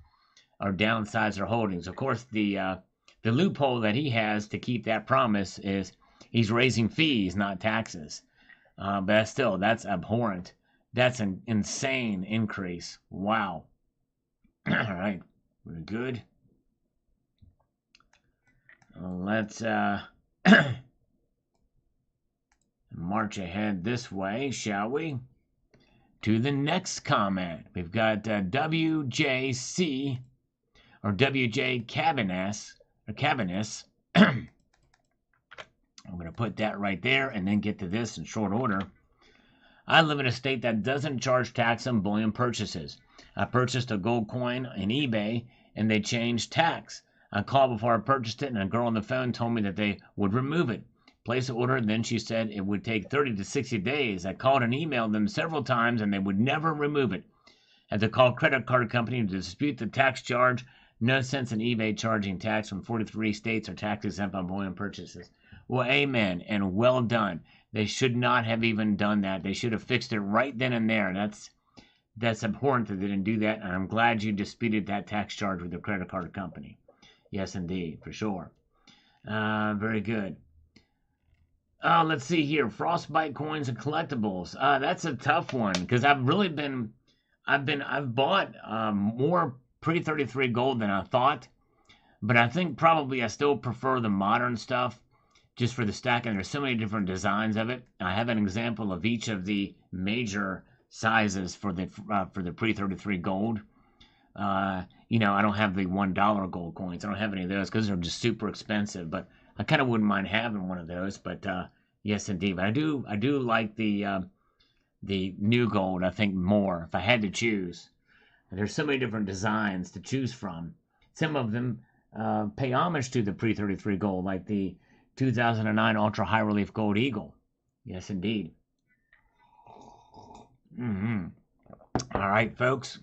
or downsize their holdings. Of course, the loophole that he has to keep that promise is he's raising fees, not taxes. But still, that's abhorrent. That's an insane increase. Wow. All right, we're good. Let's march ahead this way, shall we? To the next comment. We've got WJC or WJ Cabanas. I'm going to put that right there and then get to this in short order. I live in a state that doesn't charge tax on bullion purchases. I purchased a gold coin on eBay and they changed tax. I called before I purchased it and a girl on the phone told me that they would remove it. place an order. Then she said it would take 30 to 60 days. I called and emailed them several times, and they would never remove it. Had to call credit card company to dispute the tax charge. No sense in eBay charging tax when 43 states are tax exempt on bullion purchases. Well, amen, and well done. They should not have even done that. They should have fixed it right then and there. That's important that they didn't do that, and I'm glad you disputed that tax charge with the credit card company. Yes, indeed, for sure. Very good. Let's see here. Frostbite coins and collectibles. That's a tough one because I've bought more pre-33 gold than I thought, but I think probably I still prefer the modern stuff just for the stacking. There's so many different designs of it. I have an example of each of the major sizes for the pre-33 gold. I don't have the $1 gold coins. I don't have any of those because they're just super expensive. But I kind of wouldn't mind having one of those. But yes, indeed. But I do like the new gold. I think more if I had to choose. There's so many different designs to choose from. Some of them pay homage to the pre-33 gold, like the 2009 Ultra High Relief Gold Eagle. Yes, indeed. All right, folks.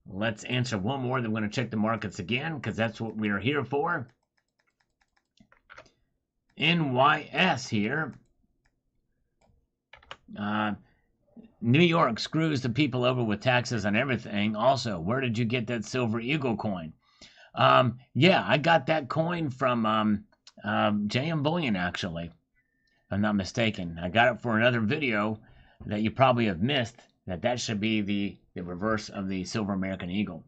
Let's answer one more. Then we're going to check the markets again because that's what we are here for. NYS here. New York screws the people over with taxes on everything. Also, where did you get that Silver Eagle coin? Yeah, I got that coin from JM Bullion, actually, if I'm not mistaken. I got it for another video that you probably have missed. That should be the reverse of the Silver American Eagle.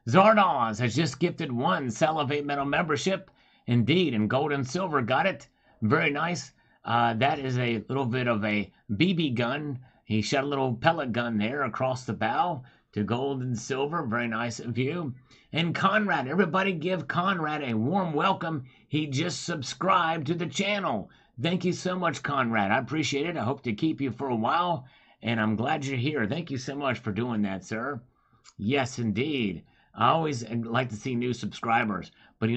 Zardoz has just gifted one Salivate Metal membership. Indeed, and gold and silver got it. Very nice. That is a little bit of a BB gun. He shot a little pellet gun there across the bow to gold and silver. Very nice of you. And Conrad, everybody give Conrad a warm welcome. He just subscribed to the channel. Thank you so much, Conrad. I appreciate it. I hope to keep you for a while, and I'm glad you're here. Thank you so much for doing that, sir. Yes, indeed. I always like to see new subscribers, but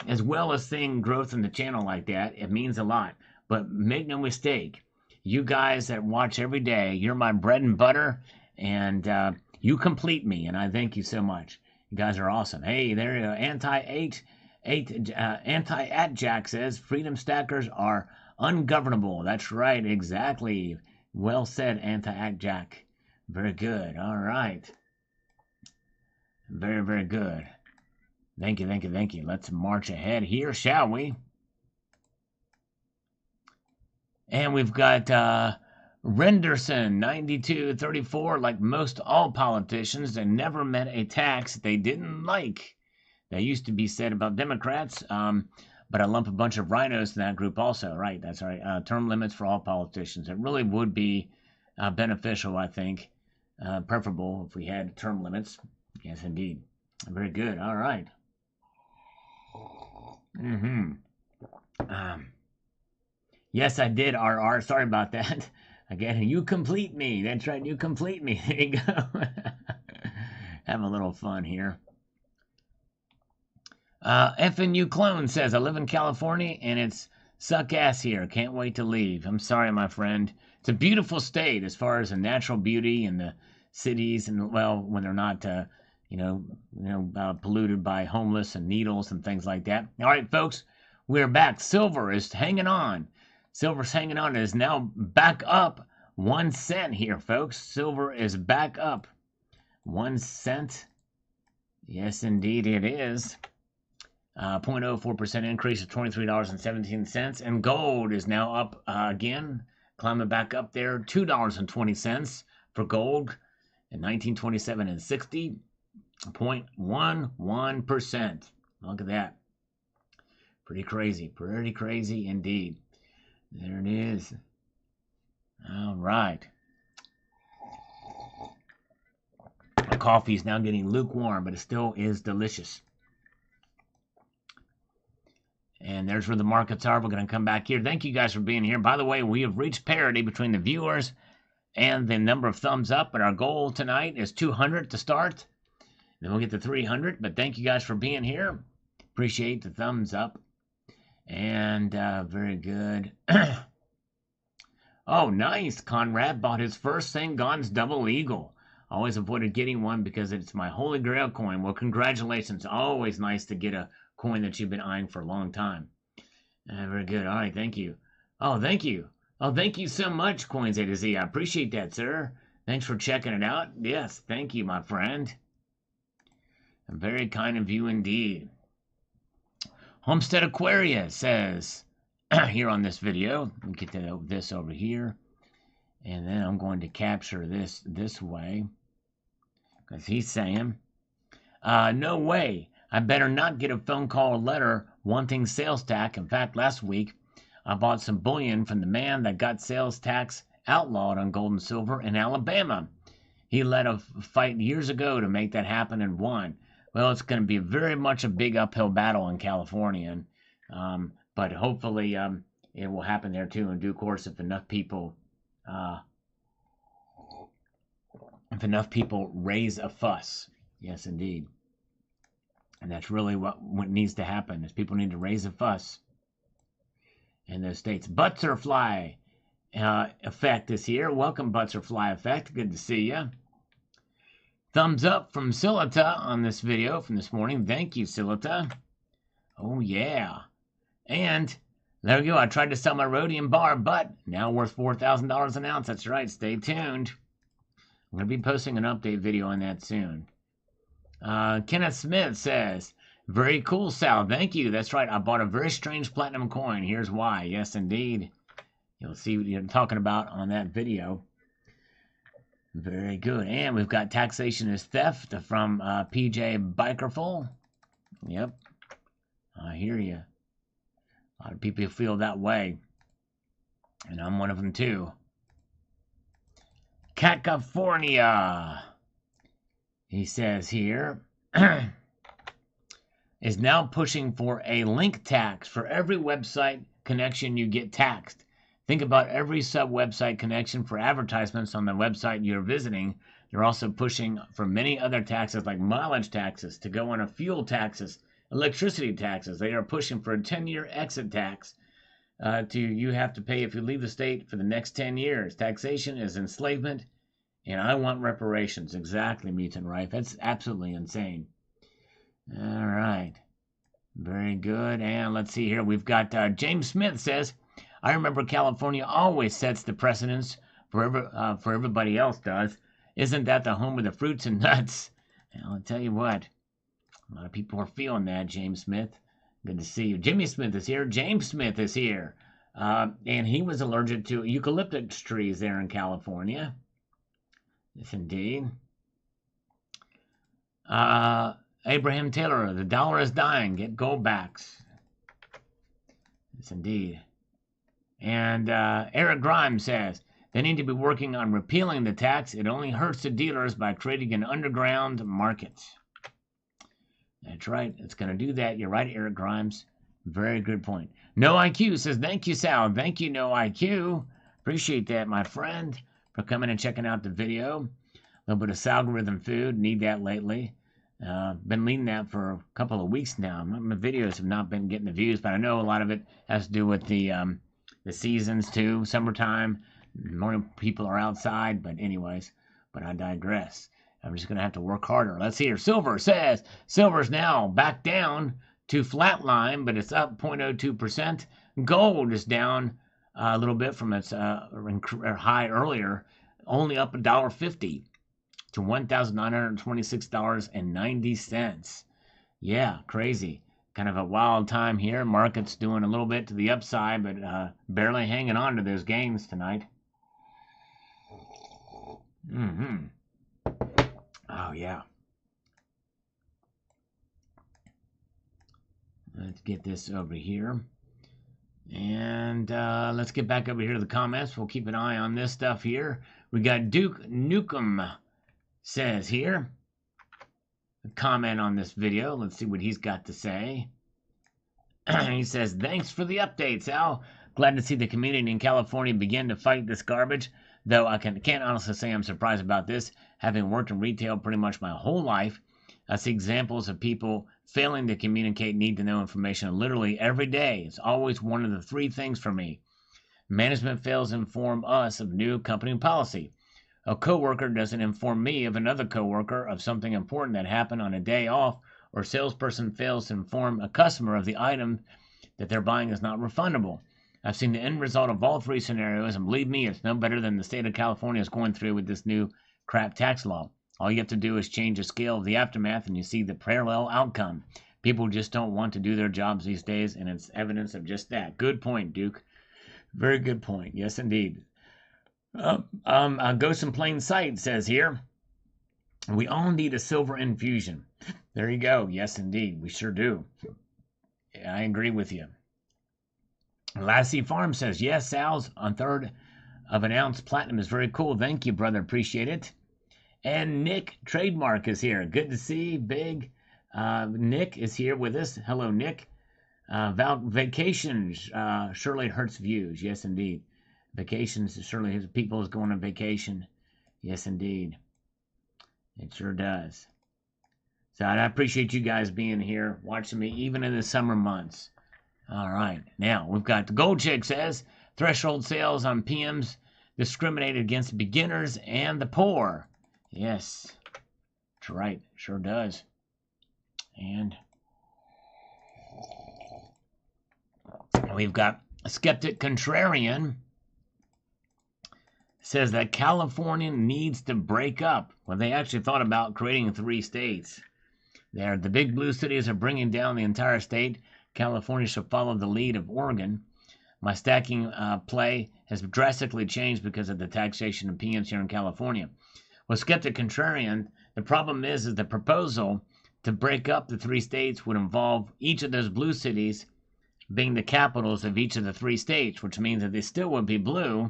as well as seeing growth in the channel like that, it means a lot. But make no mistake, you guys that watch every day, you're my bread and butter, and you complete me, and I thank you so much. You guys are awesome. Hey, there you go. Anti-At-Jack says, freedom stackers are ungovernable. That's right, exactly. Well said, Anti-At-Jack. Very good. All right. Very, very good. Thank you, thank you, thank you. Let's march ahead here, shall we? And we've got Renderson, 9234, like most all politicians, they never met a tax they didn't like. That used to be said about Democrats, but I lump a bunch of rhinos in that group also. Right, that's right. Term limits for all politicians. It really would be beneficial, I think. Preferable if we had term limits. Yes, indeed. Very good. All right. Yes, I did, RR. Sorry about that. Again, you complete me. That's right, you complete me. There you go. Have a little fun here. FNU Clone says, I live in California and it's suck ass here. Can't wait to leave. I'm sorry, my friend. It's a beautiful state as far as the natural beauty and the cities, and well, when they're not, polluted by homeless and needles and things like that. All right, folks, we're back. Silver is hanging on. Silver's hanging on. It is now back up 1 cent here, folks. Silver is back up 1 cent. Yes, indeed, it is. 0.04% increase of $23.17. And gold is now up again, climbing back up there. $2.20 for gold in 1927 and 60. 0.11%. Look at that. Pretty crazy indeed. There it is. All right. The coffee is now getting lukewarm, but it still is delicious. And there's where the markets are. We're going to come back here. Thank you guys for being here. By the way, we have reached parity between the viewers and the number of thumbs up. But our goal tonight is 200 to start. Then we'll get to 300. But thank you guys for being here. Appreciate the thumbs up. And very good. Oh, nice. Conrad bought his first St. Gaudens double eagle. Always avoided getting one because it's my holy grail coin. Well, congratulations. Always nice to get a coin that you've been eyeing for a long time. Very good. All right, thank you. Oh, thank you. Oh, thank you so much, Coins A to Z. I appreciate that, sir. Thanks for checking it out. Yes, thank you, my friend. Very kind of you indeed. Homestead Aquaria says here on this video, let me get this over here, and then I'm going to capture this way, because he's saying, no way, I better not get a phone call or letter wanting sales tax. In fact, last week, I bought some bullion from the man that got sales tax outlawed on gold and silver in Alabama. He led a fight years ago to make that happen and won. Well, it's going to be very much a big uphill battle in California, but hopefully it will happen there too in due course if enough people raise a fuss. Yes, indeed. And that's really what needs to happen is people need to raise a fuss in those states. Butterfly Effect is here. Welcome, Butterfly Effect. Good to see you. Thumbs up from Silita on this video from this morning. Thank you, Silita. Oh, yeah. And there we go. I tried to sell my rhodium bar, but now worth $4,000 an ounce. That's right. Stay tuned. I'm going to be posting an update video on that soon. Kenneth Smith says, very cool, Sal. Thank you. That's right. I bought a very strange platinum coin. Here's why. Yes, indeed. You'll see what you're talking about on that video. Very good. And we've got Taxation is Theft from PJ Bikerful. Yep. I hear you. A lot of people feel that way. And I'm one of them too. California, he says here, is now pushing for a link tax for every website connection you get taxed. Think about every sub-website connection for advertisements on the website you're visiting. They're also pushing for many other taxes like mileage taxes to go on a fuel taxes, electricity taxes. They are pushing for a 10-year exit tax you have to pay if you leave the state for the next 10 years. Taxation is enslavement, and I want reparations. Exactly, Mutant Rife. That's absolutely insane. All right. Very good. And let's see here. We've got James Smith says, I remember California always sets the precedence for everybody else does. Isn't that the home of the fruits and nuts? And I'll tell you what, a lot of people are feeling that, James Smith. Good to see you. Jimmy Smith is here. James Smith is here. And he was allergic to eucalyptus trees there in California. Yes, indeed. Abraham Taylor, the dollar is dying. Get gold backs. Yes, indeed. And Eric Grimes says, they need to be working on repealing the tax. It only hurts the dealers by creating an underground market. That's right. It's going to do that. You're right, Eric Grimes. Very good point. No IQ says, thank you, Sal. Thank you, No IQ. Appreciate that, my friend, for coming and checking out the video. A little bit of Salgorithm food. Need that lately. Been leading that for a couple of weeks now. My videos have not been getting the views, but I know a lot of it has to do with the seasons too. Summertime, more people are outside, but anyways, but I digress. I'm just going to have to work harder. Let's see here. Silver says, silver's now back down to flatline, but it's up 0.02%. Gold is down a little bit from its high earlier, only up $1.50 to $1,926.90. Yeah, crazy. Kind of a wild time here. Market's doing a little bit to the upside, but barely hanging on to those gains tonight. Oh, yeah. Let's get this over here. And let's get back over here to the comments. We'll keep an eye on this stuff here. We got Duke Nukem says here. A comment on this video. Let's see what he's got to say. He says, thanks for the updates, Al. Glad to see the community in California begin to fight this garbage. Though I can't honestly say I'm surprised about this. Having worked in retail pretty much my whole life, I see examples of people failing to communicate need-to-know information literally every day. It's always one of the three things for me. Management fails to inform us of new company policy. A coworker doesn't inform me of another coworker of something important that happened on a day off, or a salesperson fails to inform a customer of the item that they're buying is not refundable. I've seen the end result of all three scenarios, and believe me, it's no better than the state of California is going through with this new crap tax law. All you have to do is change the scale of the aftermath, and you see the parallel outcome. People just don't want to do their jobs these days, and it's evidence of just that. Good point, Duke. Very good point. Yes, indeed. Ghost in Plain Sight says here, we all need a silver infusion. There you go. Yes, indeed. We sure do. I agree with you. Lassie Farm says, yes, Sal's on third of an ounce platinum is very cool. Thank you, brother. Appreciate it. And Nick Trademark is here. Good to see. Big. Nick is here with us. Hello, Nick. Vacations surely hurts views. Yes, indeed. Vacations surely his people is going on vacation. Yes, indeed. It sure does. So I appreciate you guys being here, watching me, even in the summer months. All right. Now, we've got the Gold Chick says, threshold sales on PMs discriminate against beginners and the poor. Yes. That's right. Sure does. And we've got a Skeptic Contrarian says that California needs to break up. Well, they actually thought about creating 3 states. There, the big blue cities are bringing down the entire state. California should follow the lead of Oregon. My stacking play has drastically changed because of the taxation of PMs here in California. Well, Skeptic Contrarian, the problem is the proposal to break up the 3 states would involve each of those blue cities being the capitals of each of the 3 states, which means that they still would be blue.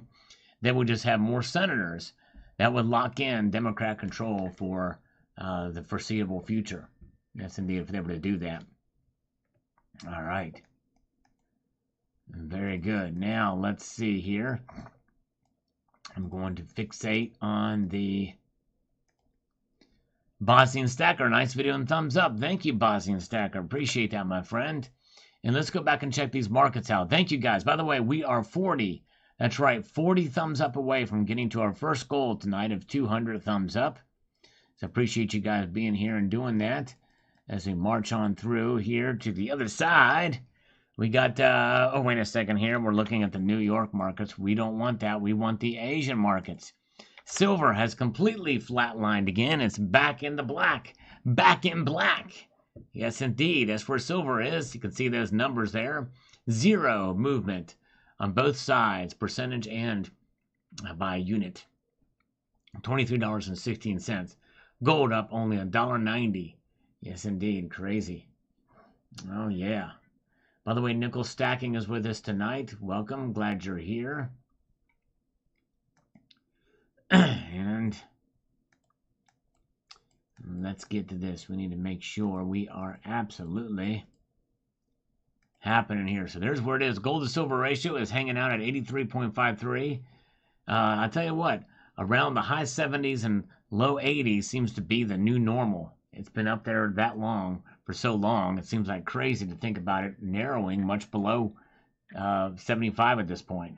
They would just have more senators. That would lock in Democrat control for the foreseeable future. Yes, indeed, if they were to do that. All right. Very good. Now, let's see here. I'm going to fixate on the Bosnian Stacker. Nice video and thumbs up. Thank you, Bosnian Stacker. Appreciate that, my friend. And let's go back and check these markets out. Thank you, guys. By the way, we are 40. That's right, 40 thumbs up away from getting to our first goal tonight of 200 thumbs up. So appreciate you guys being here and doing that as we march on through here to the other side. We got, oh, wait a second here. We're looking at the New York markets. We don't want that. We want the Asian markets. Silver has completely flatlined again. It's back in the black. Back in black. Yes, indeed. That's where silver is. You can see those numbers there. 0 movement on both sides, percentage and by unit. $23.16. Gold up only $1.90. Yes, indeed. Crazy. Oh, yeah. By the way, Nickel Stacking is with us tonight. Welcome. Glad you're here. And let's get to this. We need to make sure we are absolutely happening here. So there's where it is. Gold to silver ratio is hanging out at 83.53. I tell you what, around the high 70s and low 80s seems to be the new normal. It's been up there that long, for so long. It seems like crazy to think about it narrowing much below 75 at this point.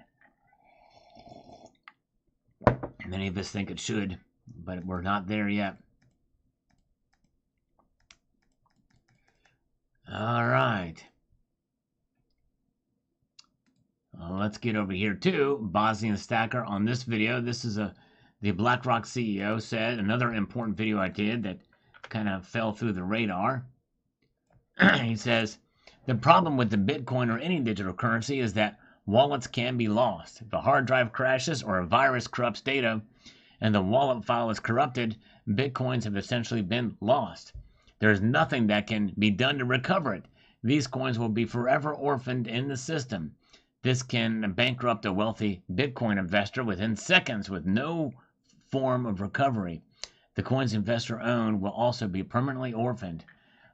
Many of us think it should, but we're not there yet. All right. Let's get over here to Bosnian Stacker on this video. This is the BlackRock CEO said, another important video I did that kind of fell through the radar. He says, the problem with the Bitcoin or any digital currency is that wallets can be lost. If a hard drive crashes or a virus corrupts data and the wallet file is corrupted, Bitcoins have essentially been lost. There is nothing that can be done to recover it. These coins will be forever orphaned in the system. This can bankrupt a wealthy Bitcoin investor within seconds with no form of recovery. The coins investor owned will also be permanently orphaned.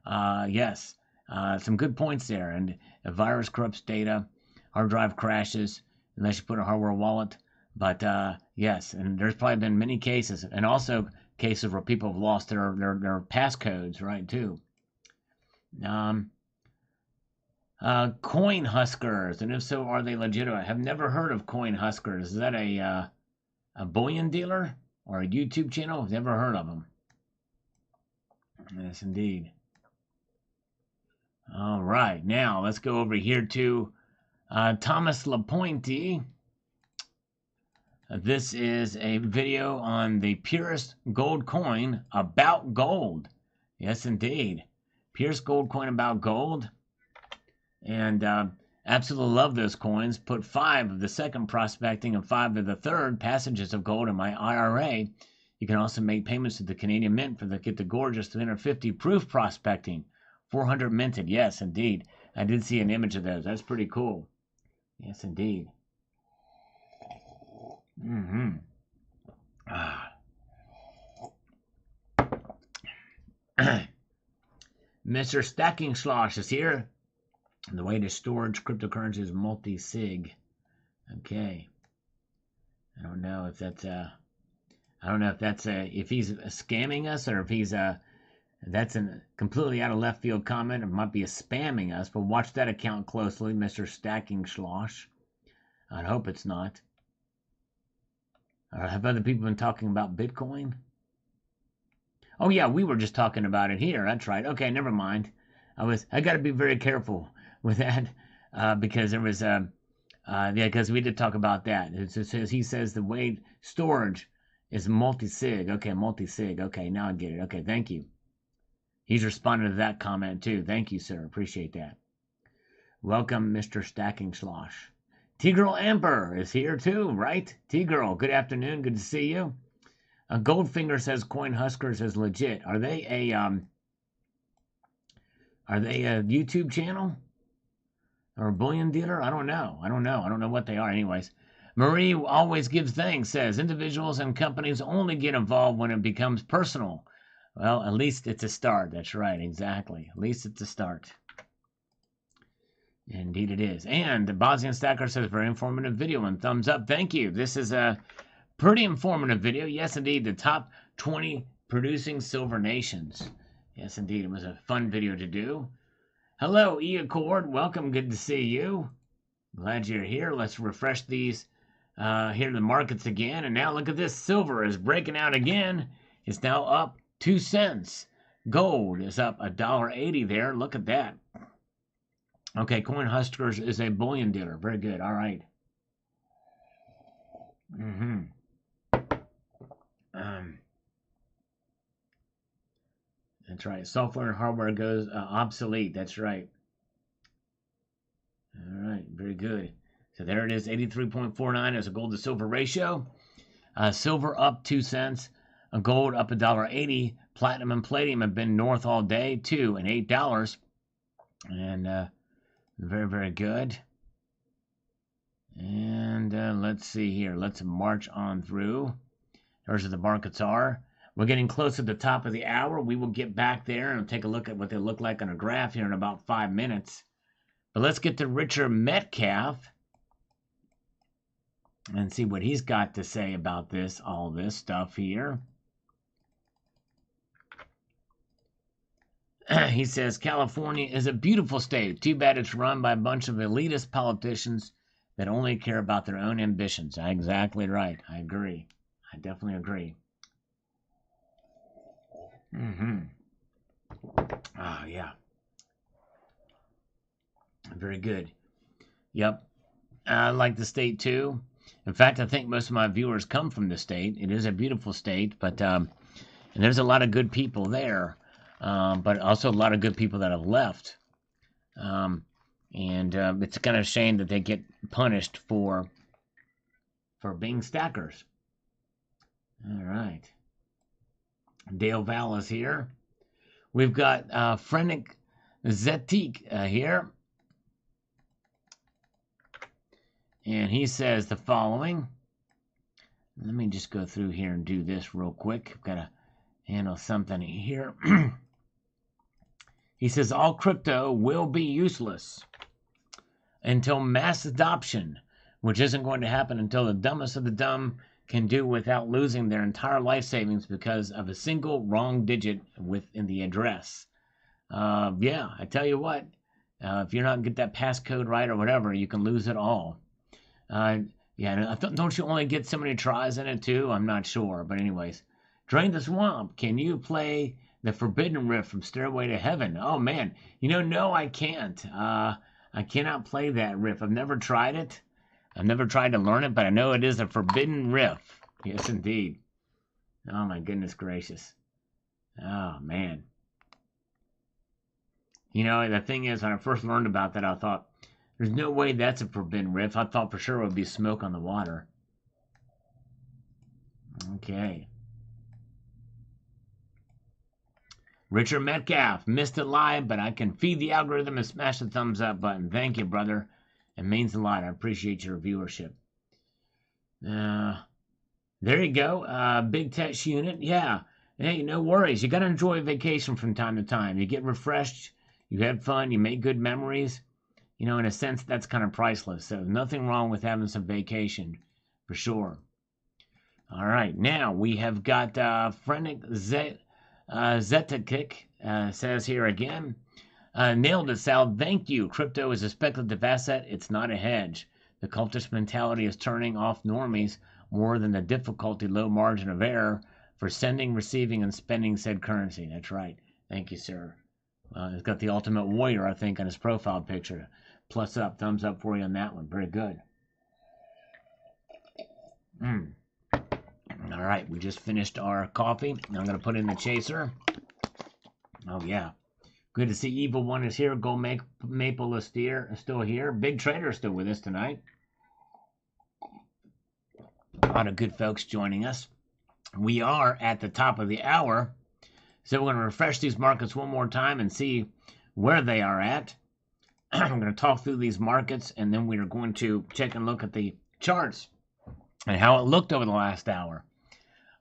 Yes, some good points there. And a virus corrupts data, hard drive crashes, unless you put a hardware wallet. But yes, and there's probably been many cases, and also cases where people have lost their passcodes, right, too. Um, Coin Huskers, and if so, are they legitimate? I have never heard of Coin Huskers. Is that a bullion dealer or a YouTube channel? I've never heard of them. Yes, indeed. All right, now let's go over here to Thomas Lapointe. This is a video on the purest gold coin about gold. Yes, indeed. Purest gold coin about gold. And absolutely love those coins. Put 5 of the second prospecting and 5 of the third passages of gold in my IRA. You can also make payments to the Canadian Mint for get the gorgeous 350 proof prospecting. 400 minted. Yes, indeed. I did see an image of those. That's pretty cool. Yes, indeed. Mr. Stacking Slosh is here. The way to storage cryptocurrency is multi-sig. Okay. I don't know if that's if he's scamming us or if he's that's a completely out of left field comment. It might be a spamming us, but watch that account closely, Mr. Stacking Slosh. I hope it's not. Have other people been talking about Bitcoin? Oh yeah, we were just talking about it here. That's right. Okay, never mind. I got to be very careful with that because there was because we did talk about that. It says he says the way storage is multi-sig. Okay, multi-sig. Okay, now I get it. Okay, thank you. He's responded to that comment too. Thank you, sir. Appreciate that. Welcome, Mr. Stacking Slosh. T-Girl Amber is here too, right? T-Girl, good afternoon. Good to see you. Goldfinger says Coin Huskers is legit. Are they a YouTube channel or a bullion dealer? I don't know. I don't know what they are. Anyways, Marie always gives thanks. Says individuals and companies only get involved when it becomes personal. Well, at least it's a start. That's right. Exactly. At least it's a start. Indeed it is. And the Bosnian Stacker says very informative video and thumbs up. Thank you. This is a pretty informative video. Yes, indeed. The top 20 producing silver nations. Yes, indeed. It was a fun video to do. Hello, E Accord. Welcome. Good to see you. Glad you're here. Let's refresh these here in the markets again. And now look at this. Silver is breaking out again. It's now up 2 cents. Gold is up $1.80 there. Look at that. Okay, Coin Huskers is a bullion dealer. Very good. All right. That's right. Software and hardware goes obsolete. That's right. All right. Very good. So there it is. 83.49 is a gold to silver ratio. Silver up 2 cents. Gold up $1.80. Platinum and palladium have been north all day, $2 and $8. And very, very good. And let's see here. Let's march on through. There's where the markets are. We're getting close to the top of the hour. We will get back there and take a look at what they look like on a graph here in about 5 minutes. But let's get to Richard Metcalf and see what he's got to say about this, all this stuff here. He says, California is a beautiful state. Too bad it's run by a bunch of elitist politicians that only care about their own ambitions. Exactly right. I agree. I definitely agree. Oh, yeah. Very good. Yep. I like the state, too. In fact, I think most of my viewers come from the state. It is a beautiful state, but and there's a lot of good people there. But also a lot of good people that have left. It's kind of a shame that they get punished for being stackers. All right. Dale Val is here. We've got Frenik Zetik here. And he says the following. Let me just go through here and do this real quick. I've got to handle something here. He says all crypto will be useless until mass adoption, which isn't going to happen until the dumbest of the dumb can do without losing their entire life savings because of a single wrong digit within the address. Yeah, I tell you what, if you're not get that passcode right or whatever, you can lose it all. Uh, yeah, don't you only get so many tries in it too? I'm not sure, but anyways, Drain the Swamp. Can you play the Forbidden Rift from Stairway to Heaven? Oh man, no, I can't. I cannot play that riff. I've never tried it. I've never tried to learn it, but I know it is a forbidden riff. Yes, indeed. Oh my goodness gracious. Oh man. The thing is, when I first learned about that, I thought, there's no way that's a forbidden riff. I thought for sure it would be smoke on the water. Okay. Richard Metcalf, missed it live, but I can feed the algorithm and smash the thumbs up button. Thank you, brother. It means a lot. I appreciate your viewership. There you go. Big text unit. Yeah. Hey, no worries. You got to enjoy a vacation from time to time. You get refreshed. You have fun. You make good memories. In a sense, that's kind of priceless. So nothing wrong with having some vacation, for sure. All right. Now we have got Frenik Zetakik says here again. Nailed it, Sal. Thank you. Crypto is a speculative asset. It's not a hedge. The cultist mentality is turning off normies more than the difficulty low margin of error for sending, receiving, and spending said currency. That's right. Thank you, sir. He's got the ultimate warrior, I think, on his profile picture. Plus up, thumbs up for you on that one. Very good. All right, we just finished our coffee. Now I'm going to put in the chaser. Oh, yeah. Good to see Evil One is here. Gold Maple is still here. Big Trader is still with us tonight. A lot of good folks joining us. We are at the top of the hour. So we're going to refresh these markets one more time and see where they are at. I'm going to talk through these markets, and then we are going to check and look at the charts and how it looked over the last hour.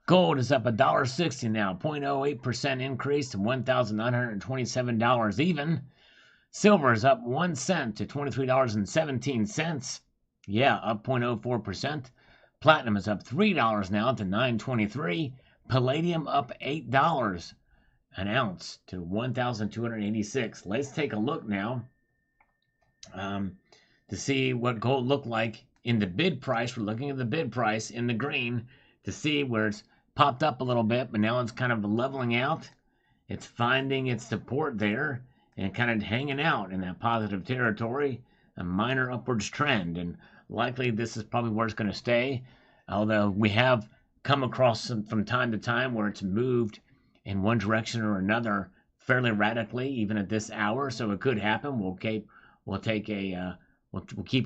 Gold is up $1.60 now, 0.08% increase to $1,927 even. Silver is up 1 cent to $23.17. Yeah, up 0.04%. Platinum is up $3 now to $9.23. Palladium up $8 an ounce to $1,286. Let's take a look now to see what gold looked like in the bid price. We're looking at the bid price in the green to see where it's popped up a little bit, but now it's kind of leveling out. It's finding its support there and kind of hanging out in that positive territory, a minor upwards trend, and likely this is probably where it's going to stay, although we have come across from time to time where it's moved in one direction or another fairly radically, even at this hour, so it could happen. We'll keep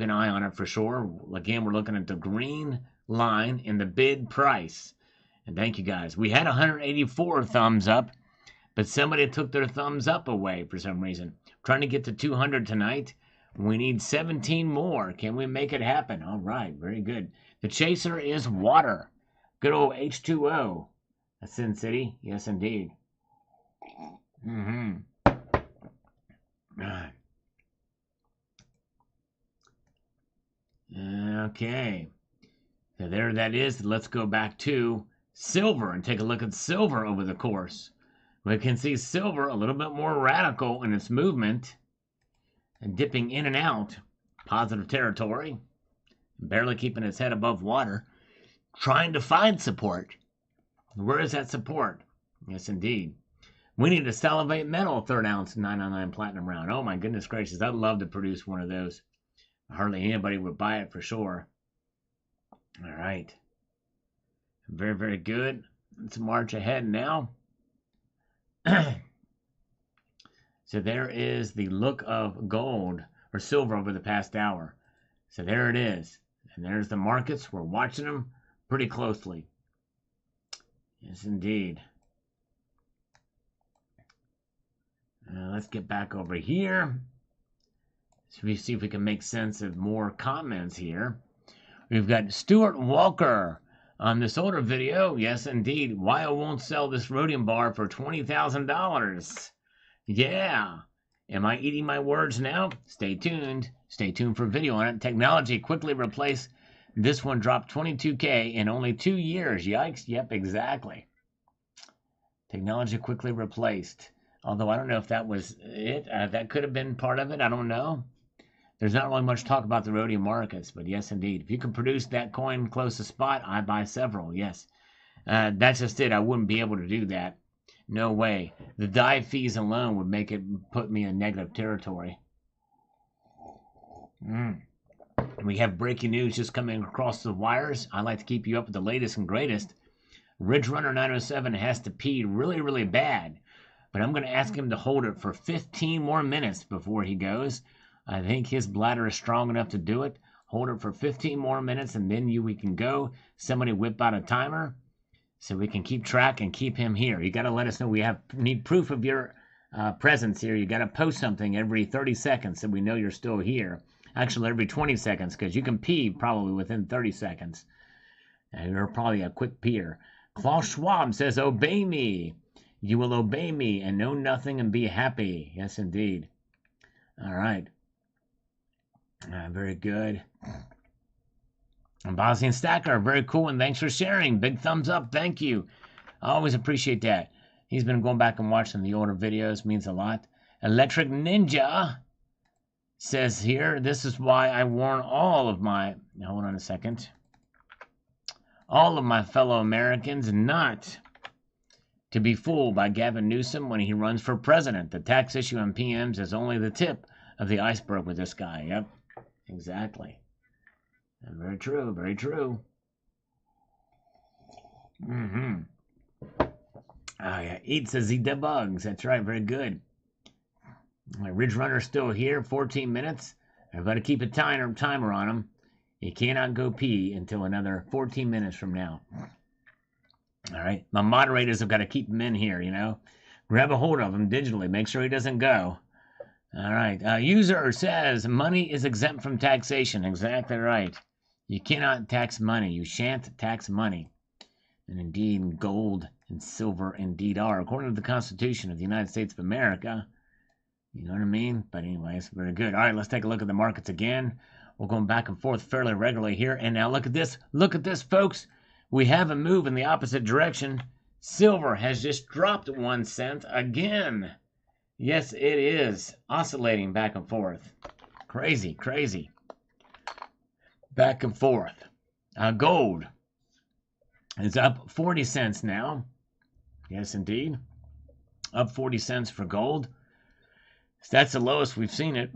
an eye on it for sure. Again, we're looking at the green line in the bid price. And thank you guys. We had 184 thumbs up, but somebody took their thumbs up away for some reason. Trying to get to 200 tonight. We need 17 more. Can we make it happen? All right, very good. The chaser is water. Good old H2O. That's Sin City. Yes, indeed. Okay. So there that is. Let's go back to silver and take a look at silver over the course. We can see silver a little bit more radical in its movement and dipping in and out. Positive territory. Barely keeping its head above water. Trying to find support. Where is that support? Yes, indeed. We need a Salivate Metal 3rd ounce 999 platinum round. Oh my goodness gracious. I'd love to produce one of those. Hardly anybody would buy it for sure. All right. Very, very good. Let's march ahead now. So there is the look of gold or silver over the past hour. So there it is. And there's the markets. We're watching them pretty closely. Yes, indeed. Let's get back over here. So we see if we can make sense of more comments here. We've got Stuart Walker on this older video. Yes, indeed. Why I won't sell this rhodium bar for $20,000. Yeah. Am I eating my words now? Stay tuned. Stay tuned for a video on it. Technology quickly replaced. This one dropped 22K in only 2 years. Yikes. Yep, exactly. Technology quickly replaced. Although I don't know if that was it. That could have been part of it. I don't know. There's not really much talk about the rhodium markets, but yes, indeed. If you can produce that coin close to spot, I buy several, yes. That's just it. I wouldn't be able to do that. No way. The dive fees alone would make it put me in negative territory. We have breaking news just coming across the wires. I like to keep you up with the latest and greatest. Ridge Runner 907 has to pee really, really bad. But I'm going to ask him to hold it for 15 more minutes before he goes. I think his bladder is strong enough to do it. Hold it for 15 more minutes, and then we can go. Somebody whip out a timer so we can keep track and keep him here. You got to let us know. We need proof of your presence here. You got to post something every 30 seconds so we know you're still here. Actually, every 20 seconds, because you can pee probably within 30 seconds. And you're probably a quick peer. Klaus Schwab says, obey me. You will obey me and know nothing and be happy. Yes, indeed. All right. Very good. And Bosnian Stacker, very cool, and thanks for sharing. Big thumbs up. Thank you. I always appreciate that. He's been going back and watching the older videos. Means a lot. Electric Ninja says here, this is why I warn all of my... Hold on a second. All of my fellow Americans not to be fooled by Gavin Newsom when he runs for president. The tax issue on PMs is only the tip of the iceberg with this guy. Yep, exactly. Very true, very true. Oh, yeah, eats as he debugs. That's right, very good. My Ridge Runner's still here, 14 minutes. I've got to keep a timer on him. He cannot go pee until another 14 minutes from now. All right. My moderators have got to keep him in here, you know. Grab a hold of him digitally. Make sure he doesn't go. All right. User says money is exempt from taxation. Exactly right. You cannot tax money. You shan't tax money. And indeed, gold and silver indeed are. According to the Constitution of the United States of America. You know what I mean? But anyways, very good. All right, let's take a look at the markets again. We're going back and forth fairly regularly here. And now look at this. Look at this, folks. We have a move in the opposite direction. Silver has just dropped 1 cent again. Yes, it is oscillating back and forth. Crazy, crazy. Back and forth. Gold is up 40 cents now. Yes, indeed. Up 40 cents for gold. That's the lowest we've seen it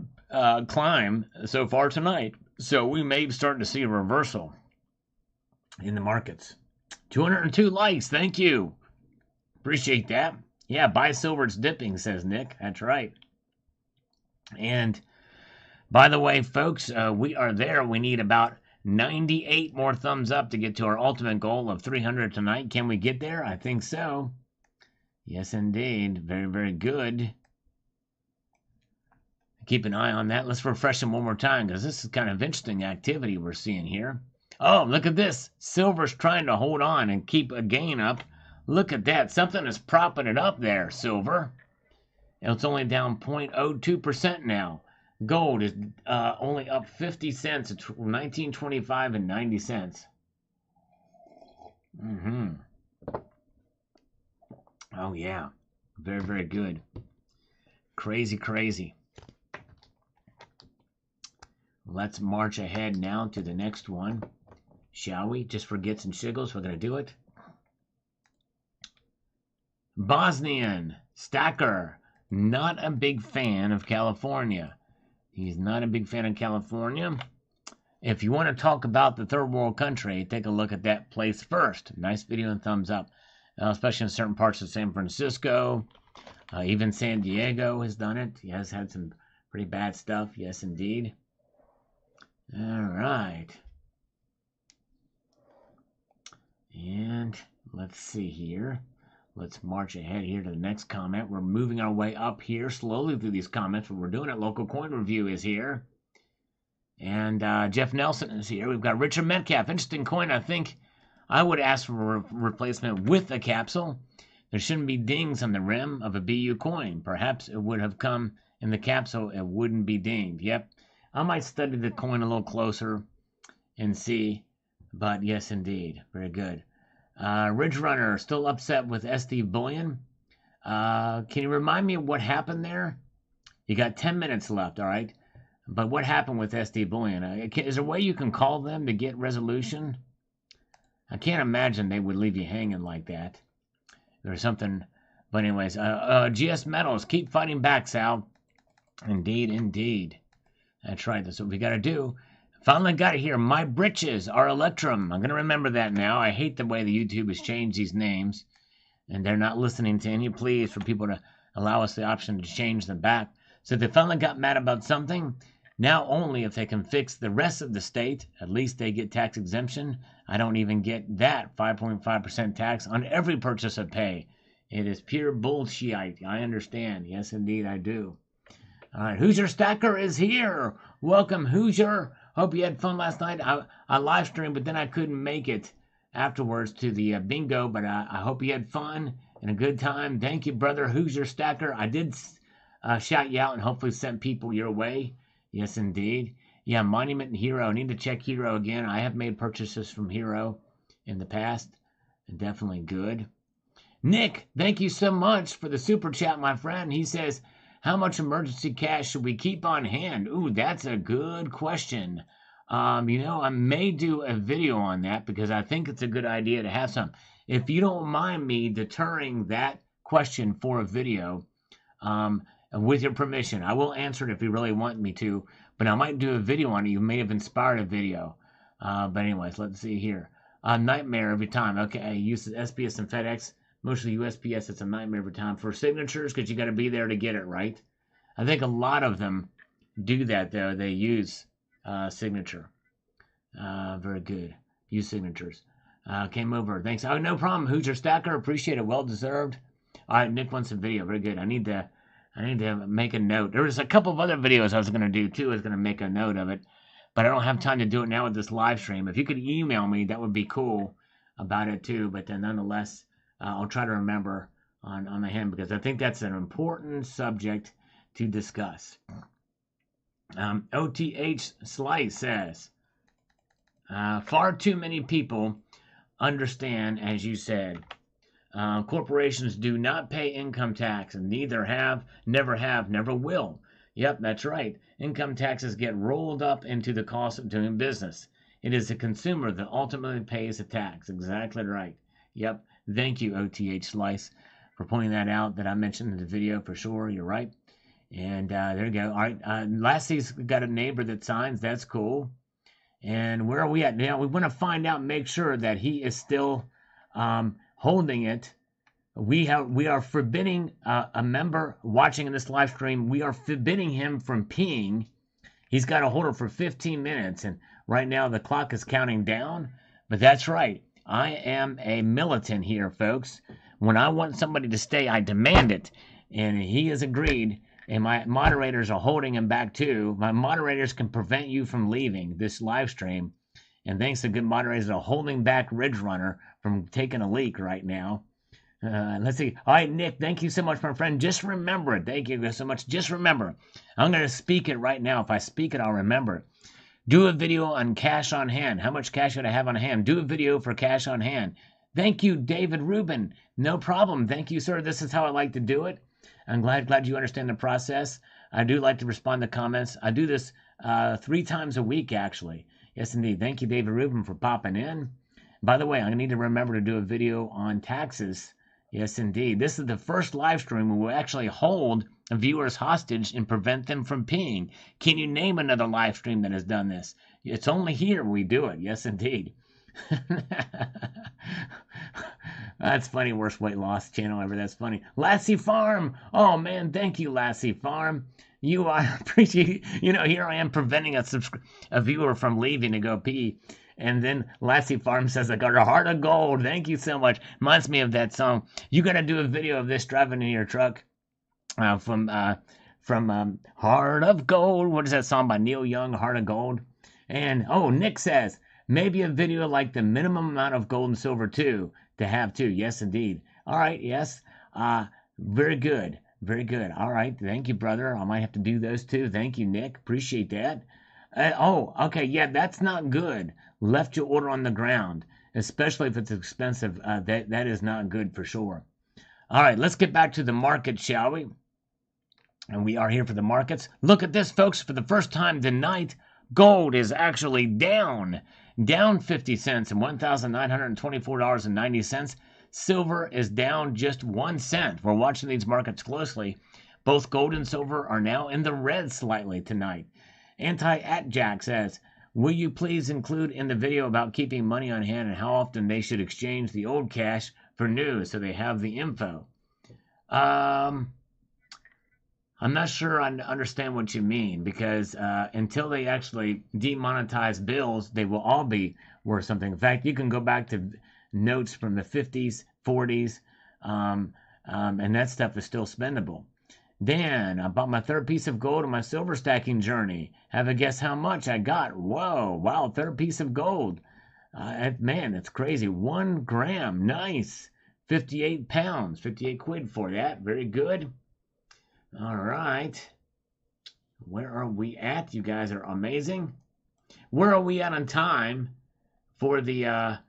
climb so far tonight. So we may be starting to see a reversal in the markets. 202 likes. Thank you. Appreciate that. Yeah, buy silver. It's dipping, says Nick. That's right. And by the way, folks, we are there. We need about 98 more thumbs up to get to our ultimate goal of 300 tonight. Can we get there? I think so. Yes, indeed. Very, very good. Keep an eye on that. Let's refresh them one more time because this is kind of interesting activity we're seeing here. Oh, look at this. Silver's trying to hold on and keep a gain up. Look at that. Something is propping it up there, silver. It's only down 0.02% now. Gold is only up 50 cents. It's 19.25 and 90 cents. Oh, yeah. Very, very good. Crazy, crazy. Let's march ahead now to the next one, shall we? Just for gits and shiggles, we're going to do it. Bosnian Stacker, not a big fan of California. He's not a big fan of California. If you want to talk about the third world country, take a look at that place first. Nice video and thumbs up, especially in certain parts of San Francisco. Even San Diego has done it. He has had some pretty bad stuff. Yes, indeed. All right. And let's see here. Let's march ahead here to the next comment. We're moving our way up here slowly through these comments, but we're doing it. Local Coin Review is here. And Jeff Nelson is here. We've got Richard Metcalf. Interesting coin. I think I would ask for a replacement with a capsule. There shouldn't be dings on the rim of a BU coin. Perhaps it would have come in the capsule. It wouldn't be dinged. Yep. I might study the coin a little closer and see. But yes, indeed. Very good. Ridge Runner still upset with SD Bullion. Can you remind me of what happened there? You got 10 minutes left, all right? But what happened with SD Bullion? Is there a way you can call them to get resolution? I can't imagine they would leave you hanging like that. There's something. But anyways, GS Metals, keep fighting back, Sal. Indeed, indeed. That's right. That's what we got to do. Finally got it here. My britches are Electrum. I'm going to remember that now. I hate the way the YouTube has changed these names. And they're not listening to any pleas for people to allow us the option to change them back. So they finally got mad about something. Now only if they can fix the rest of the state, at least they get tax exemption. I don't even get that 5.5% tax on every purchase I pay. It is pure bullshit. I understand. Yes, indeed, I do. All right, Hoosier Stacker is here. Welcome, Hoosier. Hope you had fun last night. I live streamed, but then I couldn't make it afterwards to the bingo, but I hope you had fun and a good time. Thank you, brother Hoosier Stacker. I did shout you out and hopefully send people your way. Yes, indeed. Yeah, Monument and Hero. I need to check Hero again. I have made purchases from Hero in the past. And definitely good. Nick, thank you so much for the super chat, my friend. He says, how much emergency cash should we keep on hand? Ooh, that's a good question. I may do a video on that because I think it's a good idea to have some. If you don't mind me deterring that question for a video, with your permission, I will answer it if you really want me to, but I might do a video on it. You may have inspired a video. But anyways, let's see here. Nightmare every time. Okay, I use SPS and FedEx. Mostly USPS, it's a nightmare every time. For signatures, because you got to be there to get it, right? I think a lot of them do that, though. They use signature. Very good. Use signatures. Came over. Thanks. Oh, no problem. Hoosier Stacker. Appreciate it. Well deserved. All right, Nick wants a video. Very good. I need to make a note. There was a couple of other videos I was going to do, too. I was going to make a note of it. But I don't have time to do it now with this live stream. If you could email me, that would be cool about it, too. But then nonetheless, I'll try to remember on the hand because I think that's an important subject to discuss. OTH Slice says, far too many people understand, as you said, corporations do not pay income tax and never have, never will. Yep, that's right. Income taxes get rolled up into the cost of doing business. It is the consumer that ultimately pays the tax. Exactly right. Yep. Thank you, OTH Slice, for pointing that out that I mentioned in the video for sure. You're right. And there you go. All right. Lassie's got a neighbor that signs. That's cool. And where are we at now? We want to find out and make sure that he is still holding it. We are forbidding a member watching in this live stream. We are forbidding him from peeing. He's got to hold it for 15 minutes. And right now the clock is counting down. But that's right. I am a militant here, folks. When I want somebody to stay, I demand it. And he has agreed. And my moderators are holding him back too. My moderators can prevent you from leaving this live stream. And thanks to good moderators are holding back Ridge Runner from taking a leak right now. Let's see. All right, Nick, thank you so much, my friend. Just remember it. Thank you so much. Just remember. I'm going to speak it right now. If I speak it, I'll remember it. Do a video on cash on hand. How much cash should I have on hand? Do a video for cash on hand. Thank you, David Rubin. No problem. Thank you, sir. This is how I like to do it. I'm glad you understand the process. I do like to respond to comments. I do this 3 times a week, actually. Yes, indeed. Thank you, David Rubin, for popping in. By the way, I need to remember to do a video on taxes. Yes, indeed. This is the first live stream where we'll actually hold viewers hostage and prevent them from peeing. Can you name another live stream that has done this? It's only here we do it. Yes, indeed. That's funny. Worst weight loss channel ever. That's funny. Lassie Farm. Oh, man. Thank you, Lassie Farm. You are appreciate. Here I am preventing a viewer from leaving to go pee. And then Lassie Farm says, I got a heart of gold. Thank you so much. Reminds me of that song. You got to do a video of this driving in your truck from Heart of Gold. What is that song by Neil Young, Heart of Gold? And, Nick says, maybe a video like the minimum amount of gold and silver, too, to have, too. Yes, indeed. All right, yes. Very good. Very good. All right. Thank you, brother. I might have to do those, too. Thank you, Nick. Appreciate that. Okay. Yeah, that's not good. Left your order on the ground, especially if it's expensive. That is not good for sure. All right, let's get back to the market, shall we? And we are here for the markets. Look at this, folks. For the first time tonight, gold is actually down 50 cents and $1,924.90. Silver is down just 1 cent. We're watching these markets closely. Both gold and silver are now in the red slightly tonight. Anti-Atjack says, will you please include in the video about keeping money on hand and how often they should exchange the old cash for new so they have the info? I'm not sure I understand what you mean, because until they actually demonetize bills, they will all be worth something. In fact, you can go back to notes from the 50s, 40s, and that stuff is still spendable. Dan, I bought my third piece of gold on my silver stacking journey. Have a guess how much I got? Whoa, wow, third piece of gold. Man, that's crazy. 1 gram, nice. 58 pounds, 58 quid for that. Very good. All right. Where are we at? You guys are amazing. Where are we at on time for the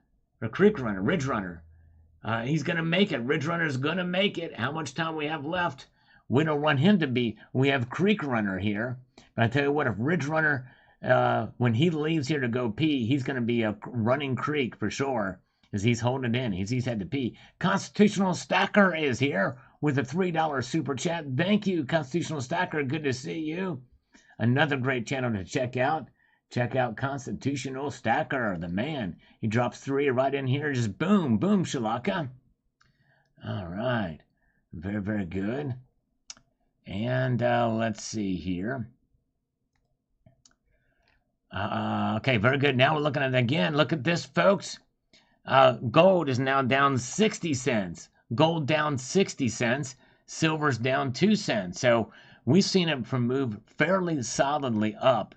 Creek Runner, Ridge Runner? He's going to make it. Ridge Runner's going to make it. How much time we have left? We don't want him to be. We have Creek Runner here. But I tell you what, if Ridge Runner, when he leaves here to go pee, he's going to be a running creek for sure, as he's holding it in. He's had to pee. Constitutional Stacker is here with a $3 super chat. Thank you, Constitutional Stacker. Good to see you. Another great channel to check out. Check out Constitutional Stacker, the man. He drops 3 right in here. Just boom, boom, shalaka. All right. Very, very good. And let's see here. Okay, very good. Now we're looking at it again. Look at this, folks. Gold is now down 60 cents. Gold down 60 cents. Silver's down 2 cents. So we've seen it from move fairly solidly up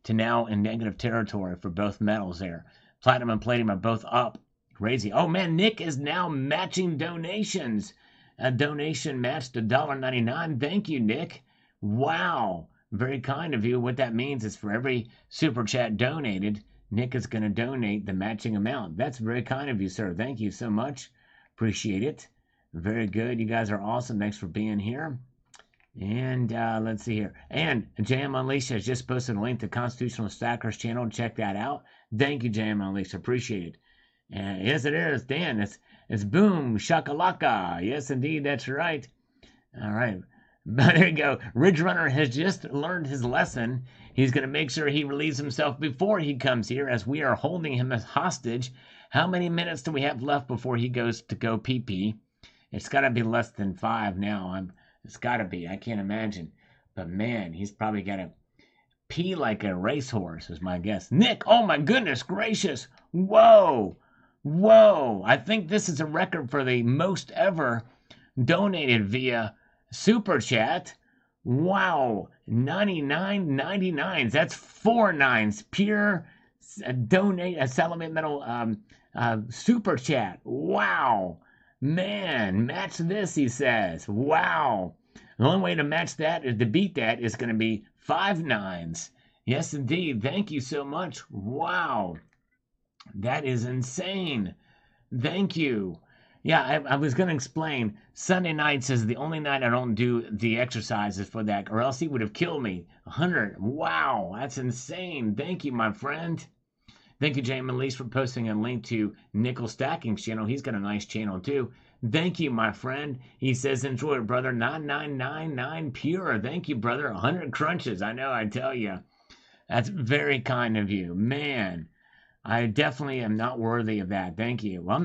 to now in negative territory for both metals there. Platinum and palladium are both up. Crazy. Oh, man, Nick is now matching donations. A donation matched $1.99. Thank you, Nick. Wow. Very kind of you. What that means is for every super chat donated, Nick is going to donate the matching amount. That's very kind of you, sir. Thank you so much. Appreciate it. Very good. You guys are awesome. Thanks for being here. And let's see here. And JM Unleashed has just posted a link to Constitutional Stacker's channel. Check that out. Thank you, JM Unleashed. Appreciate it. And yes, it is. Dan, it's boom, shakalaka. Yes, indeed. That's right. All right. But there you go. Ridge Runner has just learned his lesson. He's going to make sure he relieves himself before he comes here, as we are holding him as hostage. How many minutes do we have left before he goes to go pee-pee? It's got to be less than 5 now. It's got to be. I can't imagine. But, man, he's probably got to pee like a racehorse, is my guess. Nick, oh, my goodness gracious. Whoa. Whoa. I think this is a record for the most ever donated via Super Chat. Wow. 99.99. That's 4 nines. Pure donate, Salamander Metal Super Chat. Wow. Man, match this, he says. Wow. The only way to match that is to beat that is going to be 5 nines. Yes, indeed. Thank you so much. Wow. That is insane. Thank you. Yeah, I was going to explain. Sunday nights is the only night I don't do the exercises for that, or else he would have killed me. 100. Wow, that's insane. Thank you, my friend. Thank you, Jamin Lease, for posting a link to Nickel Stacking's channel. He's got a nice channel, too. Thank you, my friend. He says, enjoy it, brother. 9999 pure. Thank you, brother. 100 crunches. I know, I tell you. That's very kind of you. Man, I definitely am not worthy of that. Thank you. Well, I'm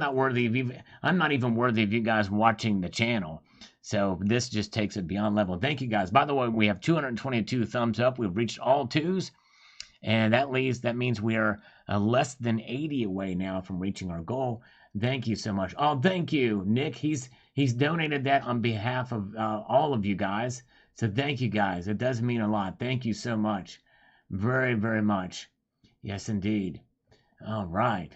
not even worthy of you guys watching the channel. So this just takes it beyond level. Thank you, guys. By the way, we have 222 thumbs up. We've reached all 2s. And that means we are less than 80 away now from reaching our goal. Thank you so much. Oh, thank you, Nick. He's donated that on behalf of all of you guys. So thank you, guys. It does mean a lot. Thank you so much. Very, very much. Yes, indeed. All right.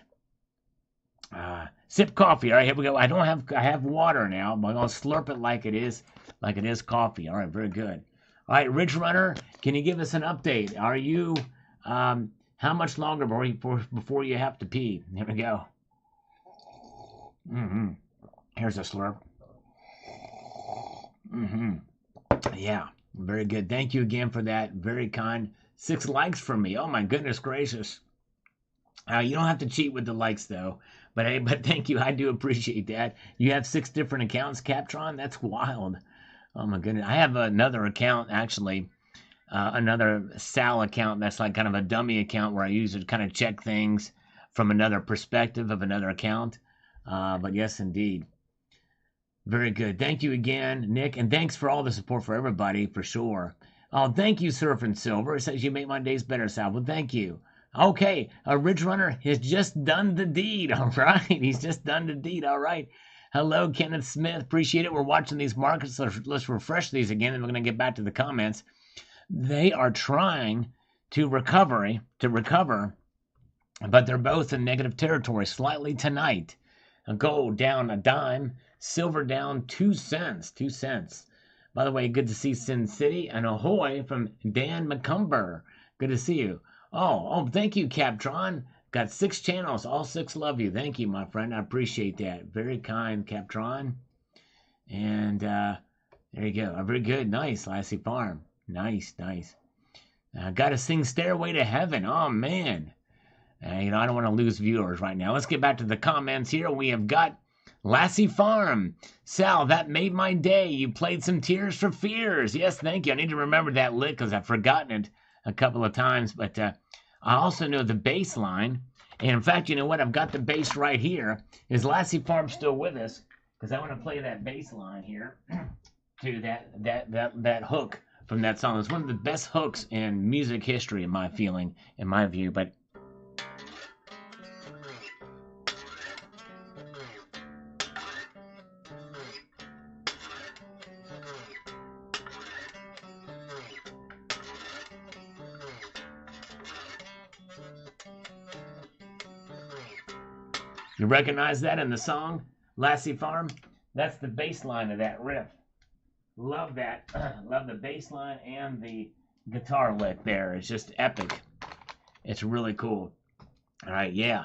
Sip coffee. All right, here we go. I have water now, but I'm going to slurp it like it is coffee. All right, very good. All right, Ridge Runner, can you give us an update? Are you... how much longer before you have to pee? Here we go. Here's a slurp. Mm-hmm. Yeah, very good. Thank you again for that. Very kind. 6 likes from me. Oh my goodness gracious. You don't have to cheat with the likes though. But hey, but thank you. I do appreciate that. You have 6 different accounts, Captron. That's wild. Oh my goodness. I have another account actually, another Sal account that's like kind of a dummy account where I use it to kind of check things from another perspective of another account. But yes, indeed. Very good. Thank you again, Nick, and thanks for all the support for everybody, for sure. Oh, thank you, Surf and Silver. It says you make my days better, Sal. Well, thank you. Okay, a Ridge Runner has just done the deed. All right, he's just done the deed. All right. Hello, Kenneth Smith. Appreciate it. We're watching these markets. Let's refresh these again, and we're going to get back to the comments. They are trying to recover, but they're both in negative territory slightly tonight. Gold down a dime, silver down 2 cents. 2 cents. By the way, good to see Sin City and ahoy from Dan McCumber. Good to see you. Oh, thank you, Captron. Got 6 channels. All 6 love you. Thank you, my friend. I appreciate that. Very kind, Captron. And there you go. Very good. Nice, Lassie Farm. Nice, nice. Got to sing Stairway to Heaven. Oh, man. I don't want to lose viewers right now. Let's get back to the comments here. We have got Lassie Farm. Sal, that made my day. You played some Tears for Fears. Yes, thank you. I need to remember that lick because I've forgotten it a couple of times. But I also know the bass line. And in fact, you know what? I've got the bass right here. Is Lassie Farm still with us? Because I want to play that bass line here to that hook from that song. It's one of the best hooks in music history, in my view. But you recognize that in the song, Lassie Farm? That's the bass line of that riff. Love that. Love the bass line and the guitar lick there. It's just epic. It's really cool. All right, yeah.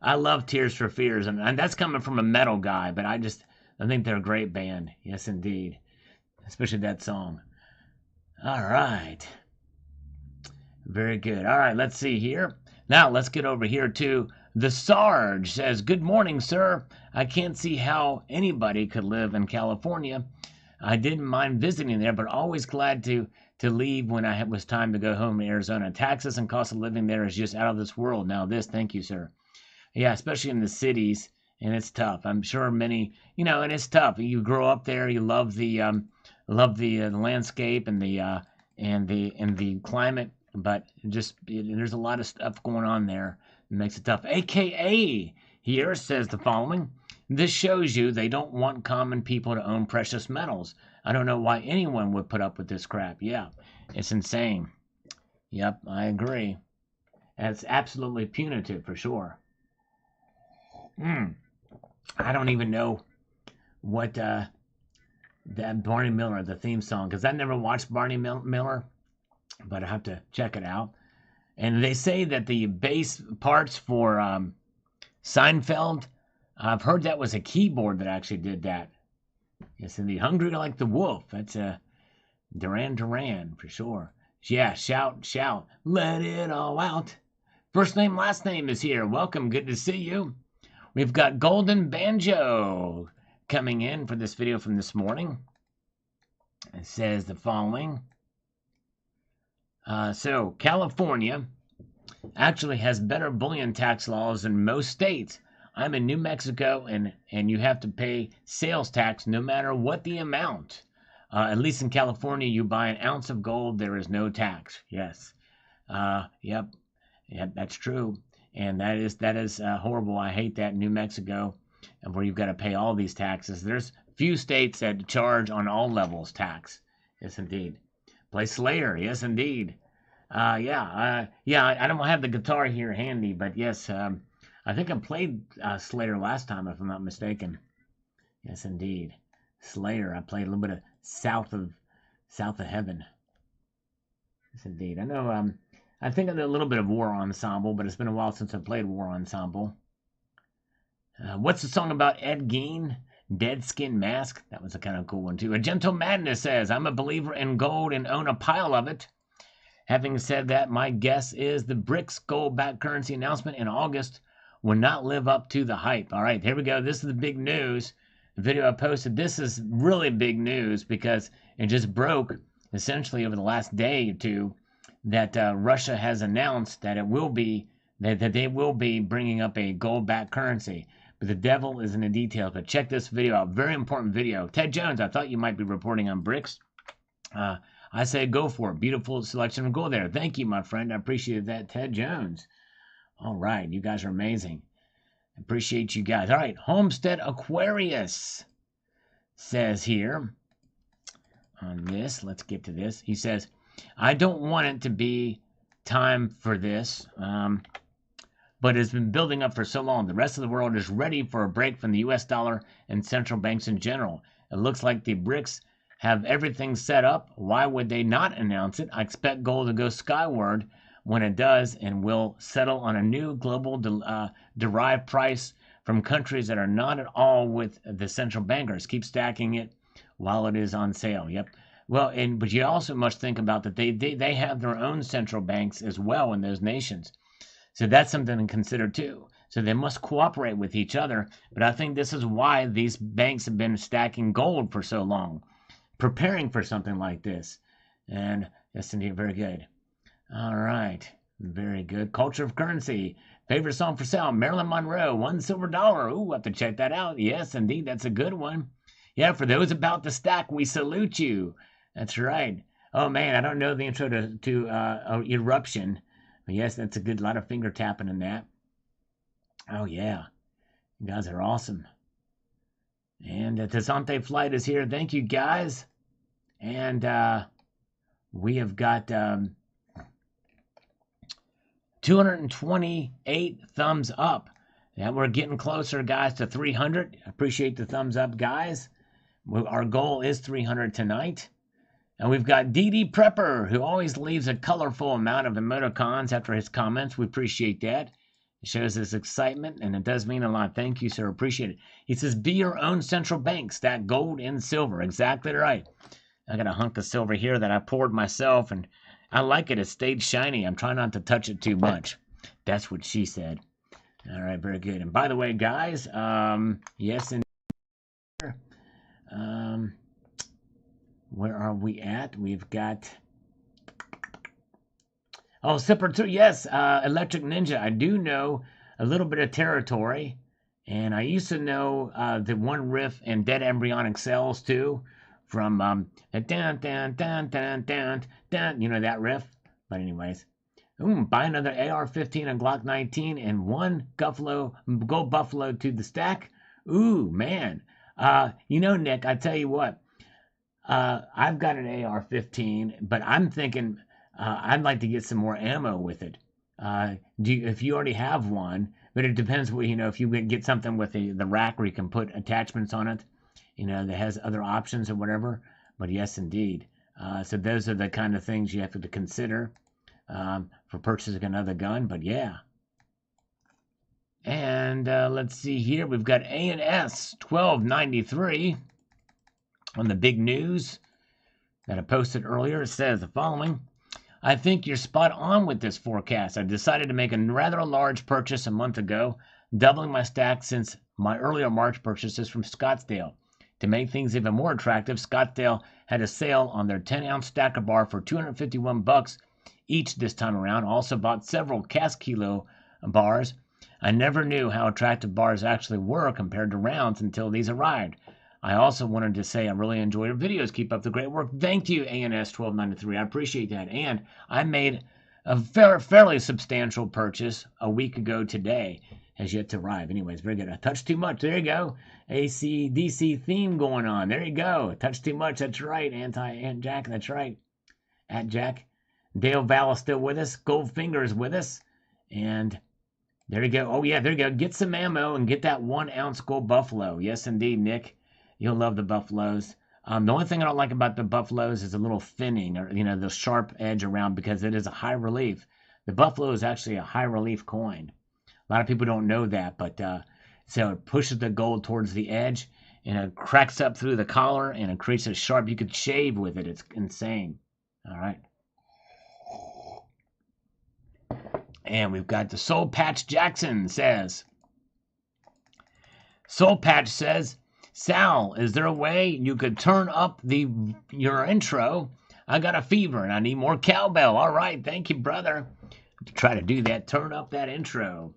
I love Tears for Fears, and that's coming from a metal guy, but I think they're a great band. Yes, indeed. Especially that song. All right. Very good. All right, let's see here. Now, let's get over here to the Sarge. Says, good morning, sir. I can't see how anybody could live in California. I didn't mind visiting there, but always glad to leave when it was time to go home to Arizona. Taxes and cost of living there is just out of this world. Now this, thank you, sir. Yeah, especially in the cities, and it's tough. I'm sure many, and it's tough. You grow up there, you love the landscape and the climate, but there's a lot of stuff going on there that makes it tough. AKA here says the following. This shows you they don't want common people to own precious metals. I don't know why anyone would put up with this crap. Yeah, it's insane. Yep, I agree. It's absolutely punitive for sure. I don't even know what that Barney Miller, the theme song, because I never watched Barney Miller, but I have to check it out. And they say that the bass parts for Seinfeld, I've heard that was a keyboard that actually did that. Yes, indeed. Hungry Like the Wolf. That's Duran Duran for sure. Yeah, shout. Let it all out. First name, last name is here. Welcome. Good to see you. We've got Golden Banjo coming in for this video from this morning. It says the following. So, California actually has better bullion tax laws than most states. I'm in New Mexico, and you have to pay sales tax no matter what the amount. At least in California, you buy an ounce of gold, there is no tax. Yes. Yep, that's true. And that is horrible. I hate that in New Mexico, where you've got to pay all these taxes. There's few states that charge on all levels tax. Yes, indeed. Play Slayer. Yes, indeed. I don't have the guitar here handy, but yes, I think I played Slayer last time, if I'm not mistaken. Yes, indeed. Slayer. I played a little bit of South of Heaven. Yes, indeed. I know. I think I did a little bit of War Ensemble, but it's been a while since I played War Ensemble. What's the song about Ed Gein? Dead Skin Mask, that was a kind of cool one too. A Gentle Madness says, I'm a believer in gold and own a pile of it. Having said that, my guess is the BRICS gold-backed currency announcement in August will not live up to the hype. All right, here we go. This is the big news. The video I posted, this is really big news because it just broke essentially over the last day or two that Russia has announced that it will be that they will be bringing up a gold-backed currency. But the devil is in the details. But check this video out. Very important video. Ted Jones, I thought you might be reporting on BRICS. I say go for it. Beautiful selection of gold there. Thank you, my friend. I appreciate that, Ted Jones. All right, you guys are amazing. I appreciate you guys. All right, Homestead Aquarius says here on this. Let's get to this. He says, I don't want it to be time for this, but it's been building up for so long. The rest of the world is ready for a break from the U.S. dollar and central banks in general. It looks like the BRICS have everything set up. Why would they not announce it? I expect gold to go skyward when it does and will settle on a new global derived price from countries that are not at all with the central bankers. Keep stacking it while it is on sale. Yep. Well, but you also must think about that they have their own central banks as well in those nations. So that's something to consider too. So they must cooperate with each other. But I think this is why these banks have been stacking gold for so long, preparing for something like this. And yes, indeed, very good. All right, very good. Culture of Currency. Favorite song for sale, Marilyn Monroe, $1 silver. Ooh, I have to check that out. Yes, indeed, that's a good one. Yeah, for those about to stack, we salute you. That's right. Oh, man, I don't know the intro to Eruption. But yes, that's a good lot of finger tapping in that. Oh, yeah. You guys are awesome. And Tasante Flight is here. Thank you, guys. And we have got 228 thumbs up. And we're getting closer, guys, to 300. Appreciate the thumbs up, guys. Our goal is 300 tonight. And we've got DD Prepper, who always leaves a colorful amount of emoticons after his comments. We appreciate that. It shows his excitement, and it does mean a lot. Thank you, sir. Appreciate it. He says, be your own central bank. Stack gold and silver. Exactly right. I got a hunk of silver here that I poured myself, and I like it. It stayed shiny. I'm trying not to touch it too much. That's what she said. All right, very good. And by the way, guys, yes, and where are we at? We've got... Oh, Sipper 2, yes, Electric Ninja. I do know a little bit of territory, and I used to know the one riff in Dead Embryonic Cells, too, from dun, dun, dun, dun, dun, dun, you know that riff? But anyways, buy another AR-15 and Glock 19 and one Gold Buffalo to the stack. Ooh, man. You know, Nick, I tell you what, I've got an AR-15, but I'm thinking I'd like to get some more ammo with it. If you already have one, but it depends what, if you get something with the rack where you can put attachments on it, that has other options or whatever. But yes, indeed. So those are the kind of things you have to consider for purchasing another gun. But yeah. And let's see here. We've got A&S 1293 on the big news that I posted earlier. It says the following. I think you're spot on with this forecast. I decided to make a rather large purchase a month ago, doubling my stack since my earlier March purchases from Scottsdale. To make things even more attractive, Scottsdale had a sale on their 10-ounce stacker bar for $251 each this time around. Also bought several cast kilo bars. I never knew how attractive bars actually were compared to rounds until these arrived. I also wanted to say I really enjoy your videos. Keep up the great work. Thank you, ANS 1293. I appreciate that. And I made a fairly substantial purchase a week ago today. Has yet to arrive. Anyways, very good. I touched too much. There you go. AC/DC theme going on. There you go. Touched too much. That's right. Ant Jack. That's right. At Jack. Dale Val is still with us. Goldfinger is with us. And there you go. Oh, yeah. There you go. Get some ammo and get that 1-ounce Gold Buffalo. Yes, indeed, Nick. You'll love the Buffaloes. The only thing I don't like about the Buffaloes is a little thinning or, the sharp edge around because it is a high relief. The Buffalo is actually a high relief coin. A lot of people don't know that, but so it pushes the gold towards the edge, and it cracks up through the collar, and it creates a sharp. You could shave with it. It's insane. All right. And we've got the Soul Patch Jackson says. Soul Patch says, Sal, is there a way you could turn up your intro? I got a fever and I need more cowbell. All right, thank you, brother. Try to do that. Turn up that intro.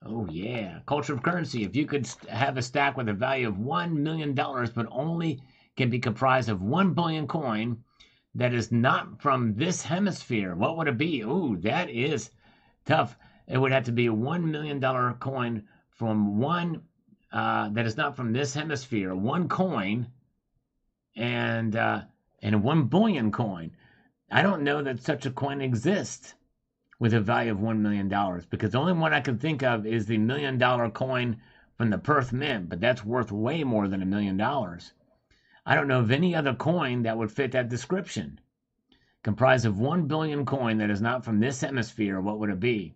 Oh, yeah. Culture of Currency. If you could have a stack with a value of $1 million, but only can be comprised of 1 billion coin that is not from this hemisphere, what would it be? Ooh, that is tough. It would have to be a $1 million coin from one that is not from this hemisphere. One coin and 1 billion coin. I don't know that such a coin exists with a value of $1 million, because the only one I can think of is the $1 million coin from the Perth Mint, but that's worth way more than $1 million. I don't know of any other coin that would fit that description. Comprised of 1 billion coin that is not from this hemisphere, what would it be?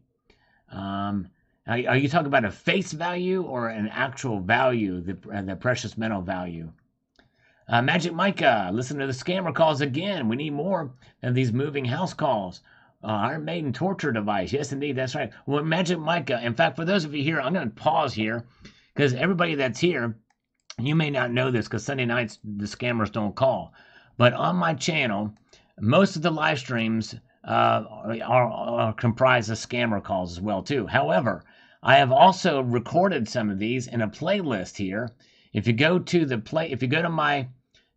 Are you talking about a face value or an actual value, the precious metal value? Magic Micah, listen to the scammer calls again. We need more of these moving house calls. Iron Maiden torture device. Yes, indeed, that's right. Well, Magic Micah, in fact, for those of you here, I'm going to pause here, because everybody that's here, you may not know this, because Sunday nights, the scammers don't call. But on my channel, most of the live streams are comprised of scammer calls as well, too. However, I have also recorded some of these in a playlist here. If you go to my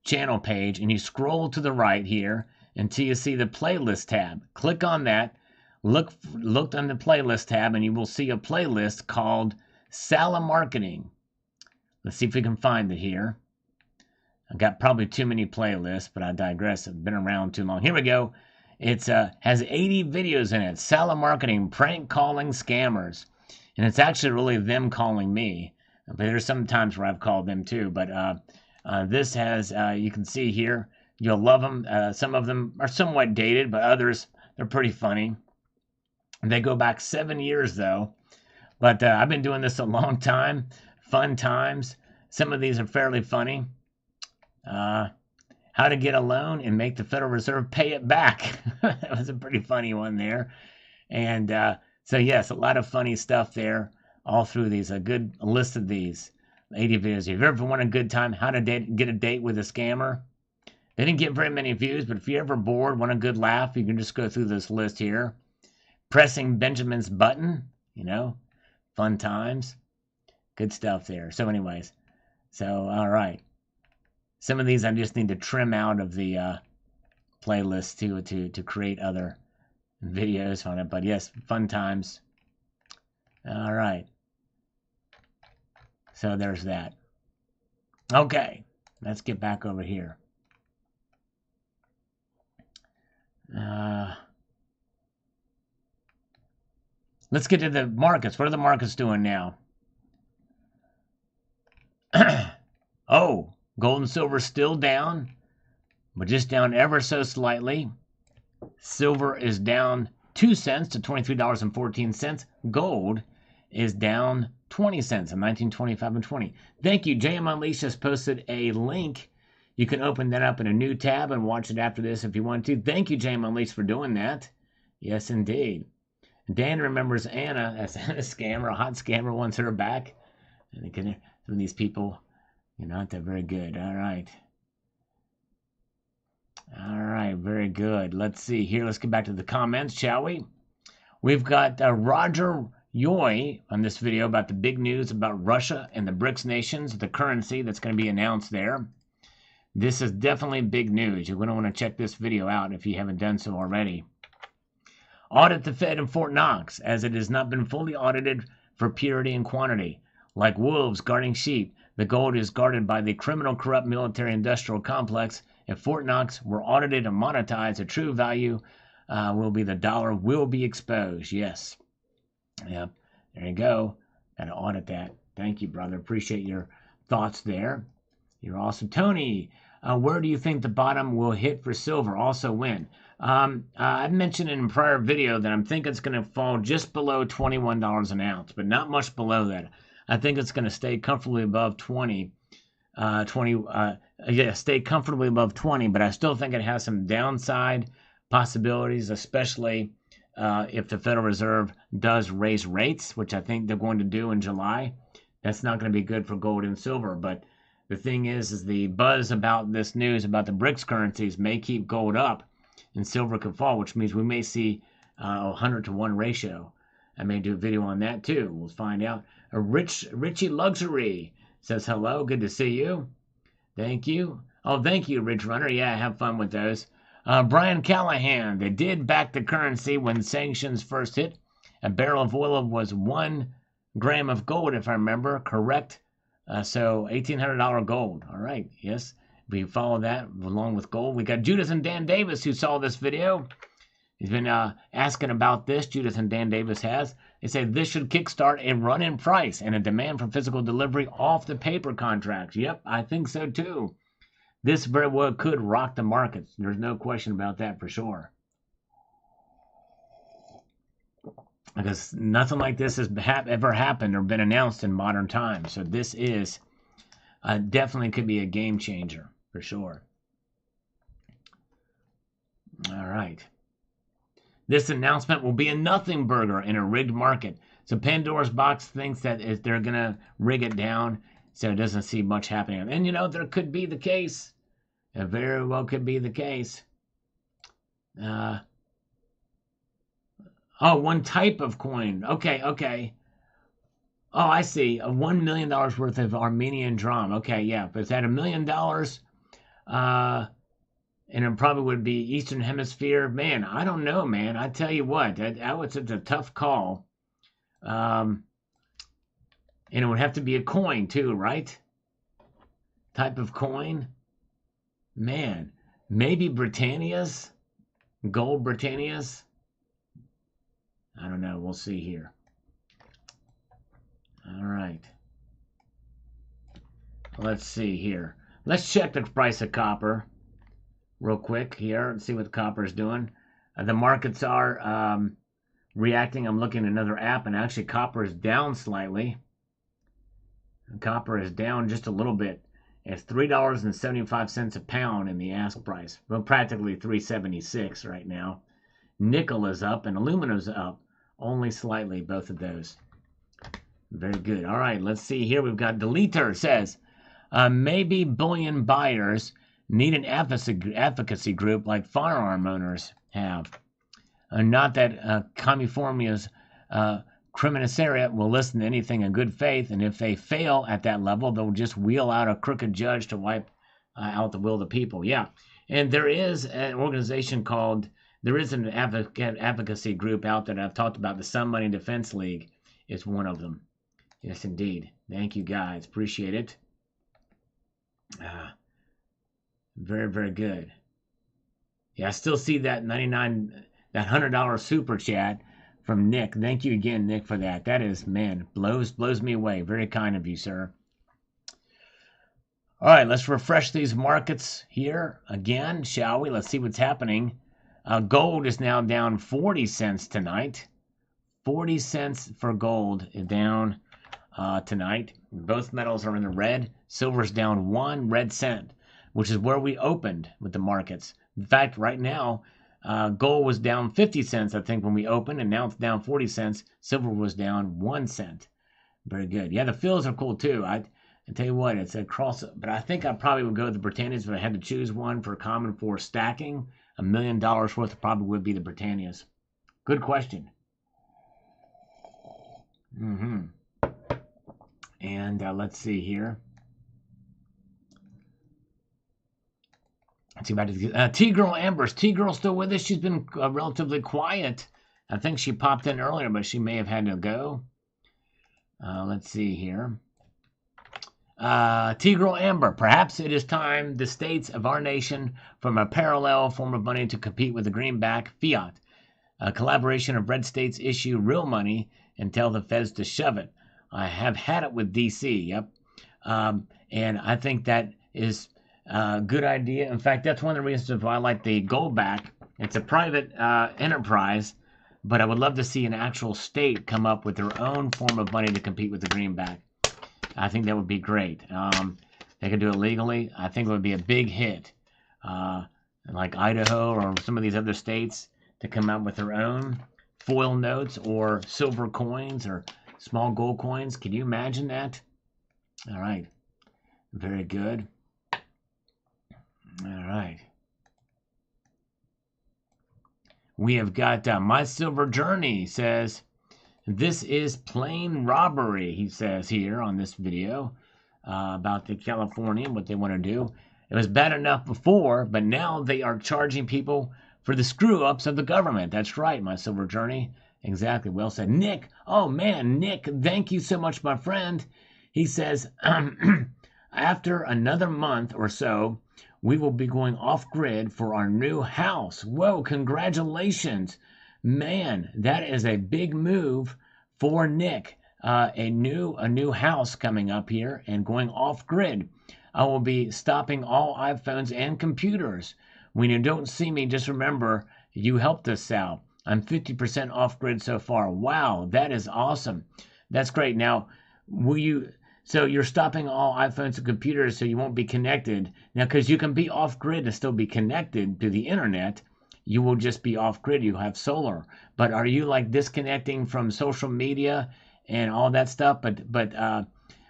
channel page and you scroll to the right here, until you see the playlist tab. Click on that, look on the playlist tab, and you will see a playlist called Sala Marketing. Let's see if we can find it here. I've got probably too many playlists, but I digress. I've been around too long. Here we go. It has 80 videos in it. Sala Marketing, prank calling scammers. And it's actually really them calling me. But there's some times where I've called them too. But this has, you can see here, you'll love them. Some of them are somewhat dated, but others, they're pretty funny. They go back 7 years, though. But I've been doing this a long time. Fun times. Some of these are fairly funny. How to get a loan and make the Federal Reserve pay it back. That was a pretty funny one there. And so, yes, a lot of funny stuff there all through these. A good list of these 80 videos. If you ever want a good time, how to get a date with a scammer. They didn't get very many views, but if you're ever bored, want a good laugh, you can just go through this list here. Pressing Benjamin's button, fun times. Good stuff there. So anyways, all right. Some of these I just need to trim out of the playlist to create other videos on it. But yes, fun times. All right. So there's that. Okay, let's get back over here. Let's get to the markets. What are the markets doing now? Oh, gold and silver still down, but just down ever so slightly. Silver is down 2 cents to $23.14. Gold is down 20 cents at $19.25 and 20. Thank you. JM Unleashed has posted a link. You can open that up in a new tab and watch it after this if you want to. Thank you, JM Unleashed, for doing that. Yes, indeed. Dan remembers Anna as a scammer, a hot scammer, wants her back. And again, some of these people, not that very good. All right. All right, very good. Let's see here. Let's get back to the comments, shall we? We've got Roger Yoy on this video about the big news about Russia and the BRICS nations, the currency that's going to be announced there. This is definitely big news. You're going to want to check this video out if you haven't done so already. Audit the Fed in Fort Knox, as it has not been fully audited for purity and quantity. Like wolves guarding sheep, the gold is guarded by the criminal, corrupt military-industrial complex. If Fort Knox were audited and monetized, the true value will be the dollar will be exposed. Yes. Yep. There you go. Got to audit that. Thank you, brother. Appreciate your thoughts there. You're awesome. Tony, where do you think the bottom will hit for silver? Also when? I mentioned in a prior video that I'm thinking it's going to fall just below $21 an ounce, but not much below that. I think it's going to stay comfortably above 20 Yeah, stay comfortably above 20, but I still think it has some downside possibilities, especially if the Federal Reserve does raise rates, which I think they're going to do in July. That's not going to be good for gold and silver. But the thing is the buzz about this news about the BRICS currencies may keep gold up and silver could fall, which means we may see a 100-to-1 ratio. I may do a video on that too. We'll find out. Richie Luxury says hello. Good to see you. Thank you. Oh, thank you, Rich Runner. Yeah, have fun with those. Brian Callahan. They did back the currency when sanctions first hit. A barrel of oil was 1 gram of gold, if I remember correct. So $1,800 gold. All right. Yes. We follow that along with gold. We got Judith and Dan Davis who saw this video. He's been asking about this. Judith and Dan Davis has. They say this should kickstart a run in price and a demand for physical delivery off the paper contracts. Yep, I think so too. This very well could rock the markets. There's no question about that for sure. Because nothing like this has ever happened or been announced in modern times. So this is definitely could be a game changer for sure. All right. This announcement will be a nothing burger in a rigged market. So Pandora's box thinks that they're going to rig it down so it doesn't see much happening. And, you know, there could be the case. It very well could be the case. One type of coin. Okay. Oh, I see. $1 million worth of Armenian dram. Okay, yeah. But is that $1 million? And it probably would be Eastern Hemisphere. Man, I don't know, man. I tell you what, that was such a tough call. And it would have to be a coin too, right? Type of coin. Man, maybe Britannia's? Gold Britannia's? I don't know. We'll see here. All right. Let's see here. Let's check the price of copper real quick here and see what the copper is doing. The markets are reacting. I'm looking at another app, and actually copper is down slightly. Copper is down just a little bit. It's $3.75 a pound in the ask price. Well, practically $3.76 right now. Nickel is up and aluminum's up only slightly, both of those. Very good. All right, let's see here. We've got Deleter says, maybe bullion buyers need an advocacy group like firearm owners have. Not that California's criminalisariat will listen to anything in good faith, and if they fail at that level, they'll just wheel out a crooked judge to wipe out the will of the people. Yeah, and there is an organization called, there is an advocacy group out there that I've talked about, the Sun Money Defense League is one of them. Yes, indeed. Thank you, guys. Appreciate it. Very, very good. Yeah, I still see that that $100 super chat from Nick. Thank you again, Nick, for that. That is, man, blows me away. Very kind of you, sir. All right, let's refresh these markets here again, shall we? Let's see what's happening. Gold is now down 40 cents tonight. 40 cents for gold is down tonight. Both metals are in the red. Silver's down 1 red cent, which is where we opened with the markets. In fact, right now, gold was down 50 cents, I think, when we opened, and now it's down 40 cents. Silver was down 1 cent. Very good. Yeah, the fills are cool, too. I tell you what, it's a cross, but I think I probably would go with the Britannias if I had to choose one for common for stacking. $1 million worth probably would be the Britannias. Good question. And let's see here. Let's see about T-Girl Amber's. T-Girl still with us. She's been relatively quiet. I think she popped in earlier, but she may have had to go. Let's see here. T-Girl Amber. Perhaps it is time the states of our nation from a parallel form of money to compete with the greenback fiat. A collaboration of red states issue real money and tell the feds to shove it. I have had it with DC. Yep. And I think that is a good idea. In fact, that's one of the reasons why I like the Goldback. It's a private enterprise, but I would love to see an actual state come up with their own form of money to compete with the greenback. I think that would be great. they could do it legally, I think it would be a big hit. Like Idaho or some of these other states to come out with their own foil notes or silver coins or small gold coins. Can you imagine that? All right. Very good. All right. We have got My Silver Journey says, this is plain robbery, he says here on this video about the California, what they want to do. It was bad enough before, but now they are charging people for the screw-ups of the government. That's right, My Silver Journey. Exactly. Well said. Nick. Oh, man, Nick, thank you so much, my friend. He says, after another month or so, we will be going off-grid for our new house. Whoa, congratulations. Man, that is a big move for Nick. A new house coming up here and going off-grid. I will be stopping all iPhones and computers. When you don't see me, just remember you helped us out. I'm 50% off-grid so far. Wow, that is awesome. That's great. Now, so you're stopping all iPhones and computers so you won't be connected. Now, because you can be off-grid and still be connected to the internet, you will just be off-grid. You have solar. But are you like disconnecting from social media and all that stuff?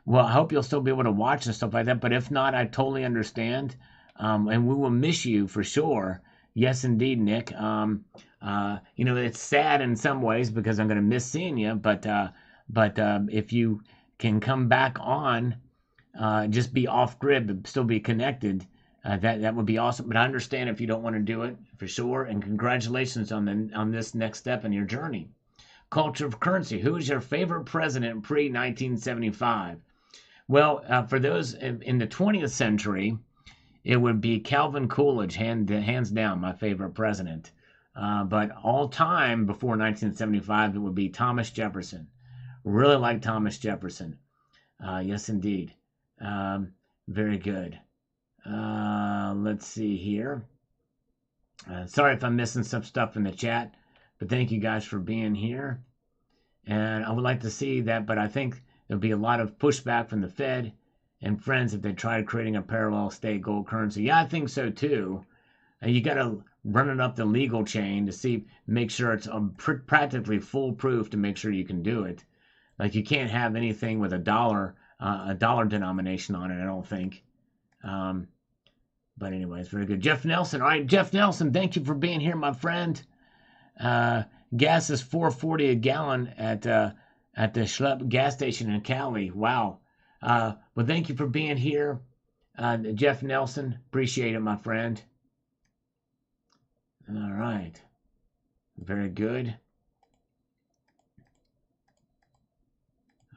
Well, I hope you'll still be able to watch and stuff like that. But if not, I totally understand. And we will miss you for sure. Yes, indeed, Nick. It's sad in some ways because I'm going to miss seeing you. But if you can come back on, just be off grid but still be connected, that would be awesome. But I understand if you don't want to do it for sure. And congratulations on this next step in your journey. Culture of currency. Who is your favorite president pre-1975? Well, for those in the 20th century, it would be Calvin Coolidge, hands down, my favorite president. But all time before 1975, it would be Thomas Jefferson. Really like Thomas Jefferson. Yes, indeed. Very good. Let's see here. Sorry if I'm missing some stuff in the chat, but thank you guys for being here. And I would like to see that, but I think there'll be a lot of pushback from the Fed and friends if they try creating a parallel state gold currency. Yeah, I think so too. You got to run it up the legal chain to make sure it's practically foolproof to make sure you can do it. Like you can't have anything with a dollar denomination on it, I don't think. But anyways, very good. Jeff Nelson. All right, Jeff Nelson, thank you for being here, my friend. Gas is $4.40 a gallon at the Schlepp gas station in Cali. Wow. Well, thank you for being here, Jeff Nelson. Appreciate it, my friend. All right. Very good.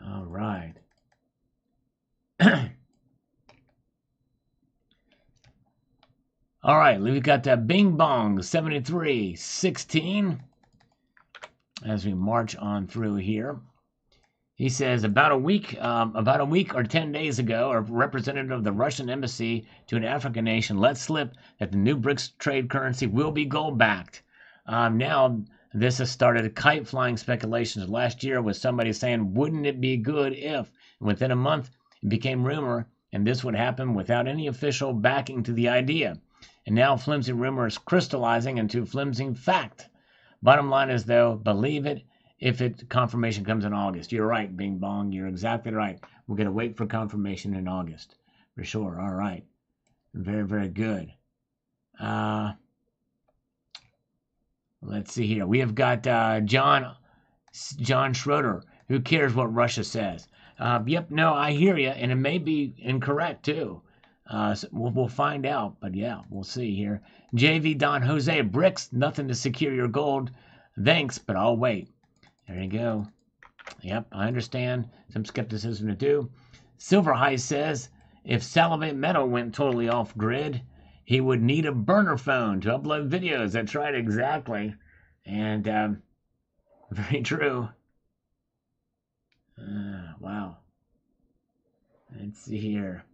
All right. All right, we've got Bing Bong 7316 as we march on through here. He says about a week or 10 days ago, a representative of the Russian embassy to an African nation let slip that the new BRICS trade currency will be gold-backed. Now, this has started kite-flying speculations last year with somebody saying, wouldn't it be good if, and within a month, it became rumor, and this would happen without any official backing to the idea. And now flimsy rumor is crystallizing into flimsy fact. Bottom line is, though, believe it if confirmation comes in August. You're right, Bing Bong. You're exactly right. We're going to wait for confirmation in August. For sure. All right. Very, very good. Let's see here. We have got John Schroeder. Who cares what Russia says? Yep, no, I hear you, and it may be incorrect, too. So we'll find out, but yeah, we'll see here. JV Don Jose, BRICS, nothing to secure your gold. Thanks, but I'll wait. There you go. Yep, I understand. Some skepticism to do. Silver High says, if Salivate Metal went totally off grid, he would need a burner phone to upload videos. That's right, exactly. And very true. Wow. Let's see here.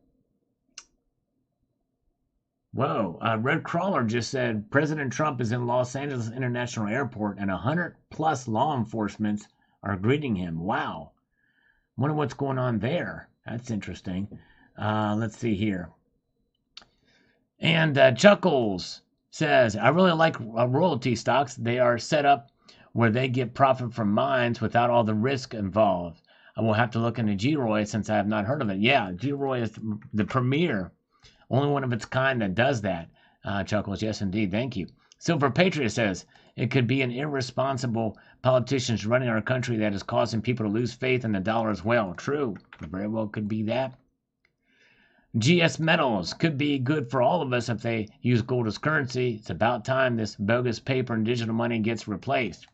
Whoa, Red Crawler just said President Trump is in Los Angeles International Airport and 100+ law enforcement are greeting him. Wow. Wonder what's going on there. That's interesting. Let's see here. And Chuckles says, I really like royalty stocks. They are set up where they get profit from mines without all the risk involved. I will have to look into G-Roy since I have not heard of it. Yeah, G-Roy is the premier, only one of its kind that does that. Chuckles, yes, indeed. Thank you. Silver Patriot says, it could be an irresponsible politicians running our country that is causing people to lose faith in the dollar as well. True. Very well could be that. GS Metals could be good for all of us if they use gold as currency. It's about time this bogus paper and digital money gets replaced.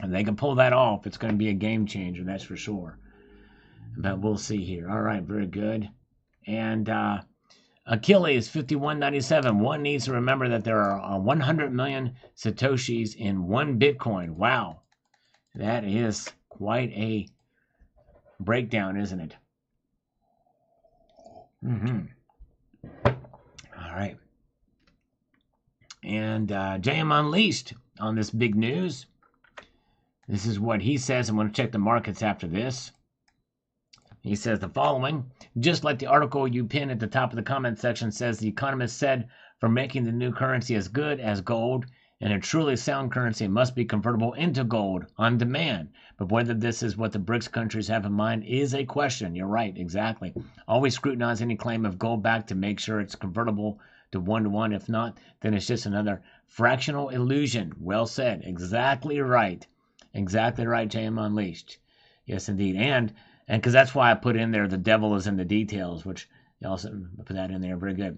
And they can pull that off. It's going to be a game changer, that's for sure. But we'll see here. All right, very good. And Achilles 5197. One needs to remember that there are 100 million Satoshis in one Bitcoin. Wow. That is quite a breakdown, isn't it? All right. And JM Unleashed on this big news. This is what he says. I'm going to check the markets after this. He says the following. Just like the article you pin at the top of the comment section says, the economist said, for making the new currency as good as gold and a truly sound currency must be convertible into gold on demand. But whether this is what the BRICS countries have in mind is a question. You're right, exactly. Always scrutinize any claim of gold back to make sure it's convertible to one-to-one. If not, then it's just another fractional illusion. Well said. Exactly right. Exactly right, JM Unleashed. Yes, indeed. And because that's why I put in there the devil is in the details, which you also put that in there. Very good.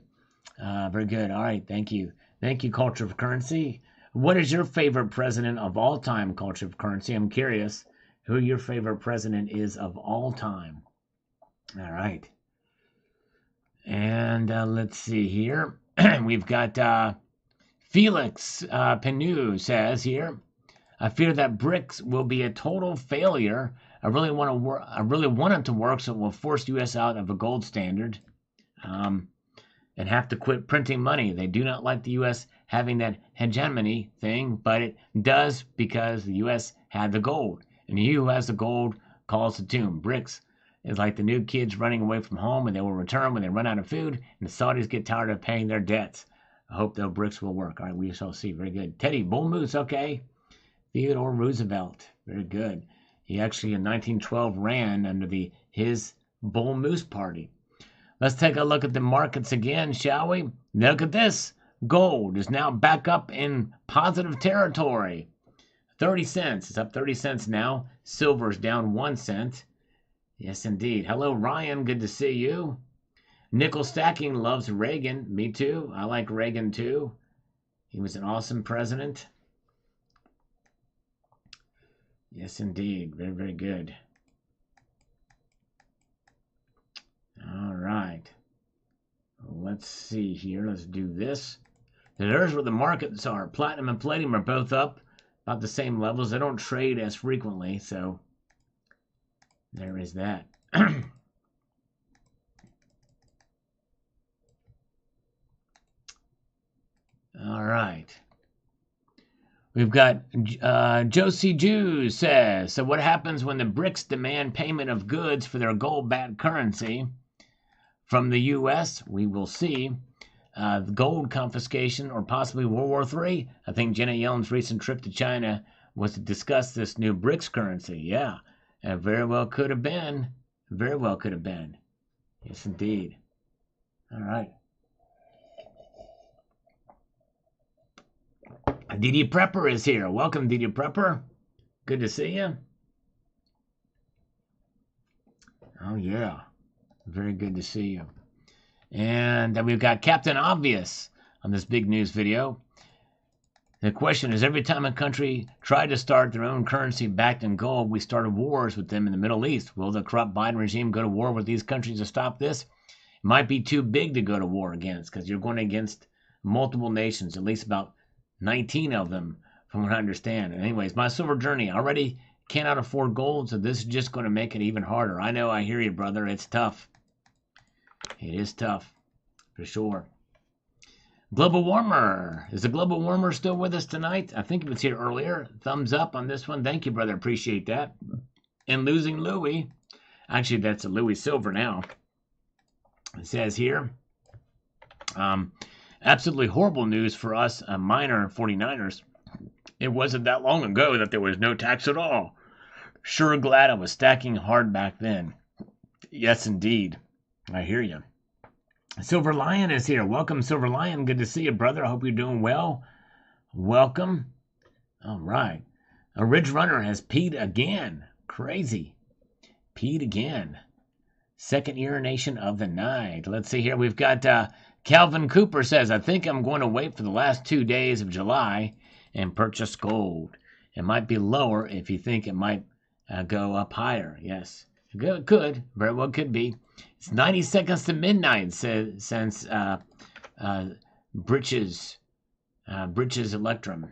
Very good. All right. Thank you. Thank you, Culture of Currency. What is your favorite president of all time, Culture of Currency? I'm curious who your favorite president is of all time. All right. And let's see here. We've got Felix Penu says here, I fear that BRICS will be a total failure. I really want it to work, so it will force U.S. out of a gold standard and have to quit printing money. They do not like the U.S. having that hegemony thing, but it does because the U.S. had the gold. And he who has the gold calls the tune. BRICS is like the new kids running away from home, and they will return when they run out of food, and the Saudis get tired of paying their debts. I hope the BRICS will work. All right, we shall see. Very good. Teddy, Bull Moose, okay. Theodore Roosevelt, very good. He actually in 1912 ran under his Bull Moose Party. Let's take a look at the markets again, shall we? Look at this. Gold is now back up in positive territory. 30 cents. It's up 30 cents now. Silver's down 1 cent. Yes, indeed. Hello, Ryan. Good to see you. Nickel Stacking loves Reagan. Me too. I like Reagan too. He was an awesome president. Yes, indeed. Very, very good. All right. Let's see here. Let's do this. There's where the markets are. Platinum and palladium are both up about the same levels. They don't trade as frequently, so there is that. All right. We've got Josie Jew says, so what happens when the BRICS demand payment of goods for their gold-backed currency from the U.S.? We will see. Gold confiscation or possibly World War III. I think Janet Yellen's recent trip to China was to discuss this new BRICS currency. Yeah, it very well could have been. Very well could have been. Yes, indeed. All right. DD Prepper is here. Welcome, DD Prepper. Good to see you. Oh, yeah. Very good to see you. And we've got Captain Obvious on this big news video. The question is, every time a country tried to start their own currency backed in gold, we started wars with them in the Middle East. Will the corrupt Biden regime go to war with these countries to stop this? It might be too big to go to war against because you're going against multiple nations, at least about 19 of them, from what I understand. Anyways, my silver journey. I already cannot afford gold, so this is just going to make it even harder. I know, I hear you, brother. It's tough. It is tough, for sure. Global Warmer. Is the Global Warmer still with us tonight? I think it was here earlier. Thumbs up on this one. Thank you, brother. Appreciate that. And losing Louis. Actually, that's a Louis Silver now. It says here, absolutely horrible news for us minor 49ers. It wasn't that long ago that there was no tax at all. Sure glad I was stacking hard back then. Yes, indeed. I hear you. Silver Lion is here. Welcome, Silver Lion. Good to see you, brother. I hope you're doing well. Welcome. All right. A Ridge Runner has peed again. Crazy. Peed again. Second urination of the night. Let's see here. We've got Calvin Cooper says, I think I'm going to wait for the last 2 days of July and purchase gold. It might be lower if you think it might go up higher. Yes. Good. Could. Very well could be. It's 90 seconds to midnight since Britches Electrum.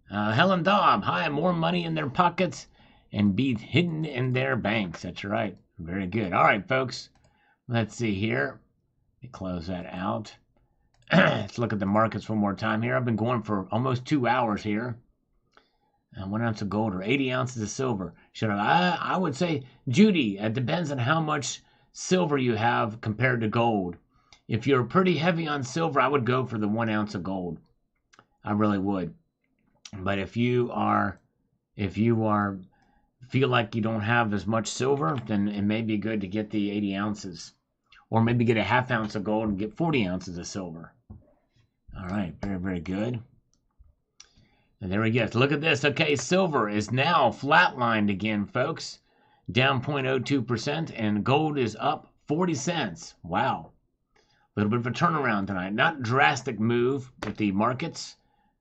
Helen Dobb, hi, more money in their pockets and be hidden in their banks. That's right. Very good. All right, folks. Let's see here. Let me close that out. Let's look at the markets one more time here. I've been going for almost 2 hours here. 1 ounce of gold or 80 ounces of silver. Should I would say, Judy, it depends on how much silver you have compared to gold. If you're pretty heavy on silver, I would go for the 1 ounce of gold. I really would. But if you feel like you don't have as much silver, then it may be good to get the 80 ounces. Or maybe get a half ounce of gold and get 40 ounces of silver. All right, very, very good. And there we go. So look at this. Okay, silver is now flatlined again, folks. Down 0.02%, and gold is up 40 cents. Wow. A little bit of a turnaround tonight. Not drastic move with the markets,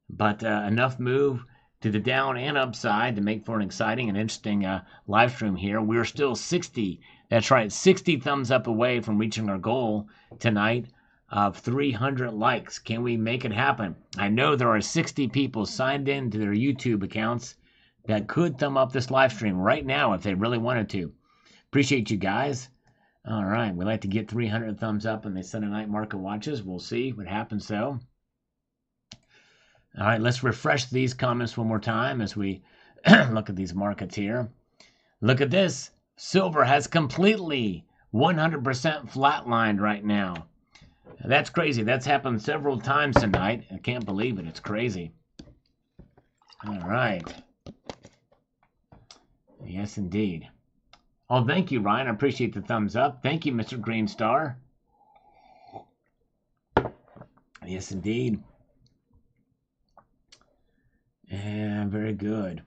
but enough move to the down and upside to make for an exciting and interesting live stream here. We're still 60. That's right, 60 thumbs up away from reaching our goal tonight of 300 likes. Can we make it happen? I know there are 60 people signed in to their YouTube accounts that could thumb up this live stream right now if they really wanted to. Appreciate you guys. All right, we like to get 300 thumbs up in the Sunday night market watches. We'll see what happens though. All right, let's refresh these comments one more time as we look at these markets here. Look at this. Silver has completely 100% flatlined right now. That's crazy. That's happened several times tonight. I can't believe it. It's crazy. All right. Yes, indeed. Oh, thank you, Ryan. I appreciate the thumbs up. Thank you, Mr. Green Star. Yes, indeed. And very good.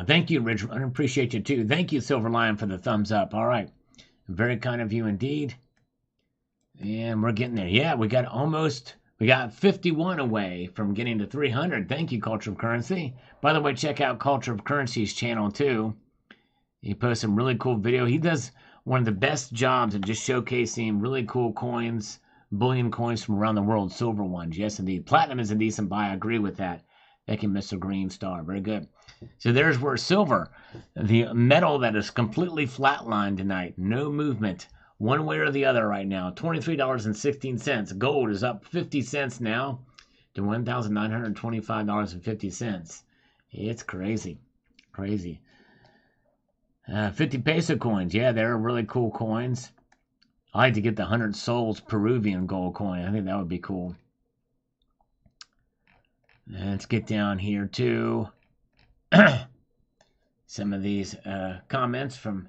Thank you, Rich. I appreciate you, too. Thank you, Silver Lion, for the thumbs up. All right. Very kind of you indeed. And we're getting there. Yeah, we got 51 away from getting to 300. Thank you, Culture of Currency. By the way, check out Culture of Currency's channel, too. He posts some really cool video. He does one of the best jobs at just showcasing really cool coins, bullion coins from around the world, silver ones. Yes, indeed. Platinum is a decent buy. I agree with that. Thank you, Mr. Green Star. Very good. So there's where silver, the metal that is completely flatlined tonight. No movement one way or the other right now. $23.16. Gold is up 50 cents now to $1,925.50. It's crazy. Crazy. 50 peso coins. Yeah, they're really cool coins. I like to get the 100 souls Peruvian gold coin. I think that would be cool. Let's get down here to some of these comments from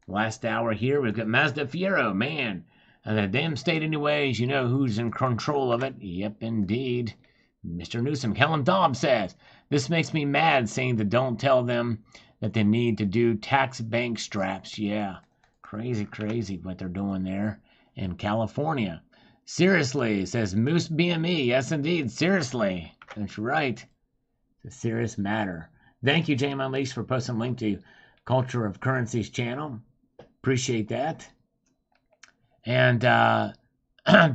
last hour here. We've got Mazda Fiero. Man, the damn state anyways. You know who's in control of it. Yep, indeed. Mr. Newsom. Helen Dobbs says, this makes me mad saying that don't tell them that they need to do tax bank straps. Yeah, crazy, crazy what they're doing there in California. Seriously, says Moose BME. Yes, indeed. Seriously. That's right. It's a serious matter. Thank you, James Unleashed, for posting a link to Culture of Currency's channel. Appreciate that. And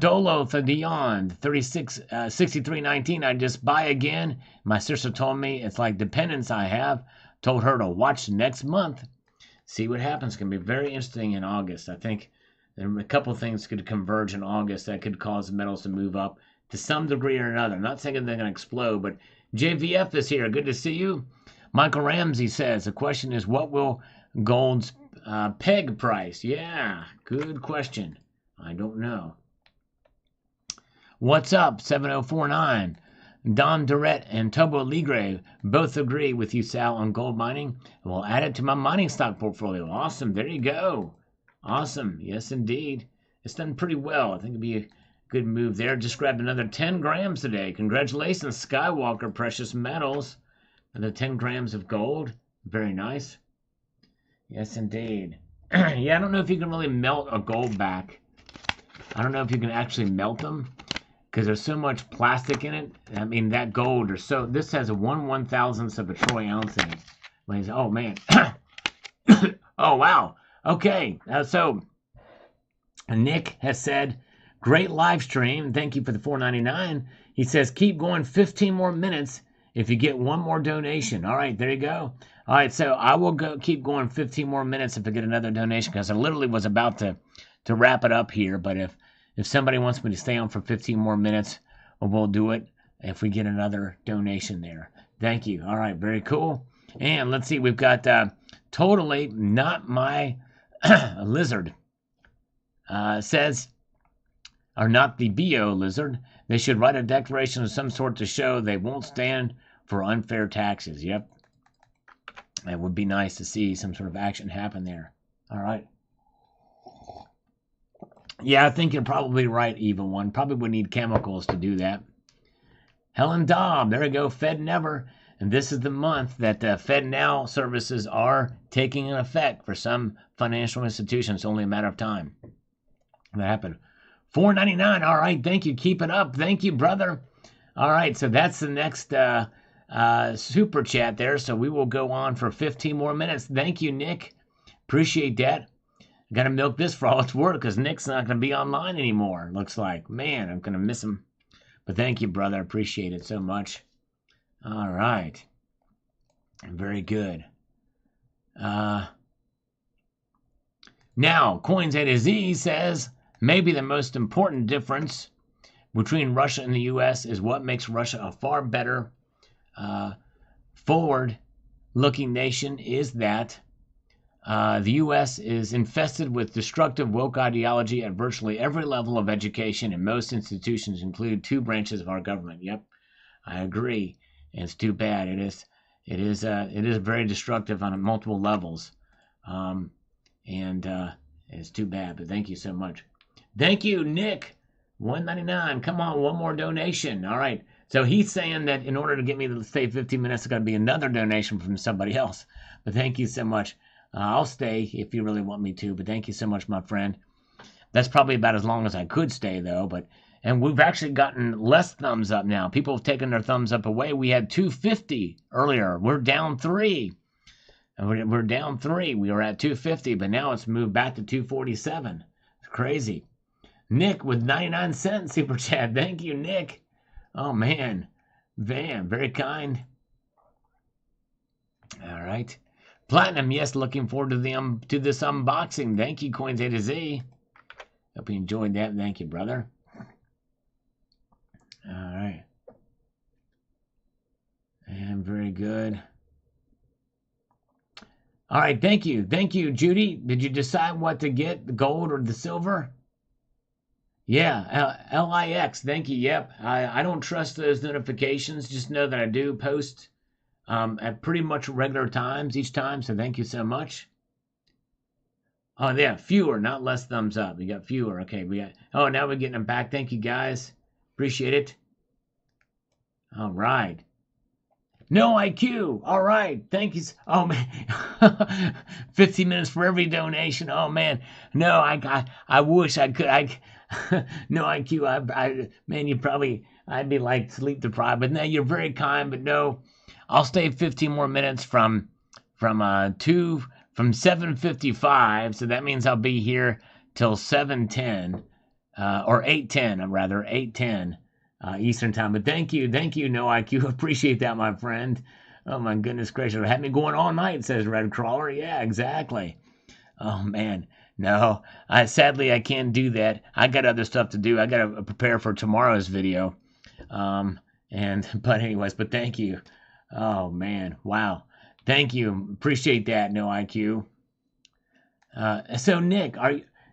Dolo for Beyond 6319. I just buy again. My sister told me it's like dependence I have. Told her to watch next month. See what happens. It's going to be very interesting in August. I think there are a couple of things could converge in August that could cause metals to move up to some degree or another. I'm not saying they're going to explode, but JVF is here. Good to see you. Michael Ramsey says, the question is, what will gold's Peg price. Yeah, good question. I don't know. What's up, 7049? Don Durrett and Tobo Ligre both agree with you, Sal, on gold mining. We'll add it to my mining stock portfolio. Awesome. There you go. Awesome. Yes, indeed. It's done pretty well. I think it'd be a good move there. Just grabbed another 10 grams today. Congratulations, Skywalker Precious Metals. Another 10 grams of gold. Very nice. Yes, indeed. Yeah, I don't know if you can really melt a gold back. I don't know if you can actually melt them because there's so much plastic in it. I mean, that gold or so. This has a 1/1000th of a troy ounce in it. Oh, man. Oh, wow. Okay. So Nick has said, great live stream. Thank you for the $4.99. He says, keep going 15 more minutes if you get one more donation. All right, there you go. All right, so I will keep going 15 more minutes if I get another donation because I literally was about to wrap it up here. But if somebody wants me to stay on for 15 more minutes, we'll do it if we get another donation there. Thank you. All right, very cool. And let's see, we've got totally not my lizard. Says, or not the BO lizard, they should write a declaration of some sort to show they won't stand for unfair taxes. Yep. It would be nice to see some sort of action happen there. All right. Yeah, I think you're probably right, Evil One. Probably would need chemicals to do that. Helen Dobb, there we go, Fed Never. And this is the month that the Fed Now services are taking an effect for some financial institutions. It's only a matter of time. That happened. $4.99. All right, thank you. Keep it up. Thank you, brother. All right, so that's the next super chat there. So we will go on for 15 more minutes. Thank you, Nick. Appreciate that. Got to milk this for all it's worth because Nick's not going to be online anymore. Looks like. Man, I'm going to miss him. But thank you, brother. Appreciate it so much. All right. Very good. Now, Coins A to Z says, maybe the most important difference between Russia and the U.S. is what makes Russia a far better forward-looking nation is that the U.S. is infested with destructive woke ideology at virtually every level of education, and most institutions include two branches of our government. Yep, I agree. And it's too bad. It is very destructive on multiple levels, and it's too bad. But thank you so much. Thank you, Nick. $1.99. Come on, one more donation. All right. So he's saying that in order to get me to stay 15 minutes, it's got to be another donation from somebody else. But thank you so much. I'll stay if you really want me to. But thank you so much, my friend. That's probably about as long as I could stay, though. And we've actually gotten less thumbs up now. People have taken their thumbs up away. We had 250 earlier. We're down 3. We're down 3. We were at 250, but now it's moved back to 247. It's crazy. Nick with 99 cents super chat. Thank you, Nick. Oh, man. Very kind. All right. Platinum, yes, looking forward to this unboxing. Thank you, Coins A to Z. Hope you enjoyed that. Thank you, brother. All right. And very good. All right, thank you. Thank you, Judy. Did you decide what to get, the gold or the silver? Yeah, LIX, thank you. Yep, I don't trust those notifications. Just know that I do post at pretty much regular times each time, so thank you so much. Oh, yeah, fewer, not less thumbs up. We got fewer. Okay, now we're getting them back. Thank you, guys. Appreciate it. All right. No IQ. All right. Thank you. Oh, man. 15 minutes for every donation. Oh, man. No, I wish I could. No IQ. Man, I'd be like sleep deprived. But no, you're very kind. But no, I'll stay 15 more minutes from 7:55. So that means I'll be here till 7:10, or 8:10. Rather 8:10 Eastern time. But thank you, No IQ. Appreciate that, my friend. Oh my goodness gracious, had me going all night. Says Red Crawler. Yeah, exactly. Oh man. No, sadly I can't do that. I got other stuff to do. I got to prepare for tomorrow's video. But thank you. Oh man, wow. Thank you. Appreciate that, No IQ. So Nick,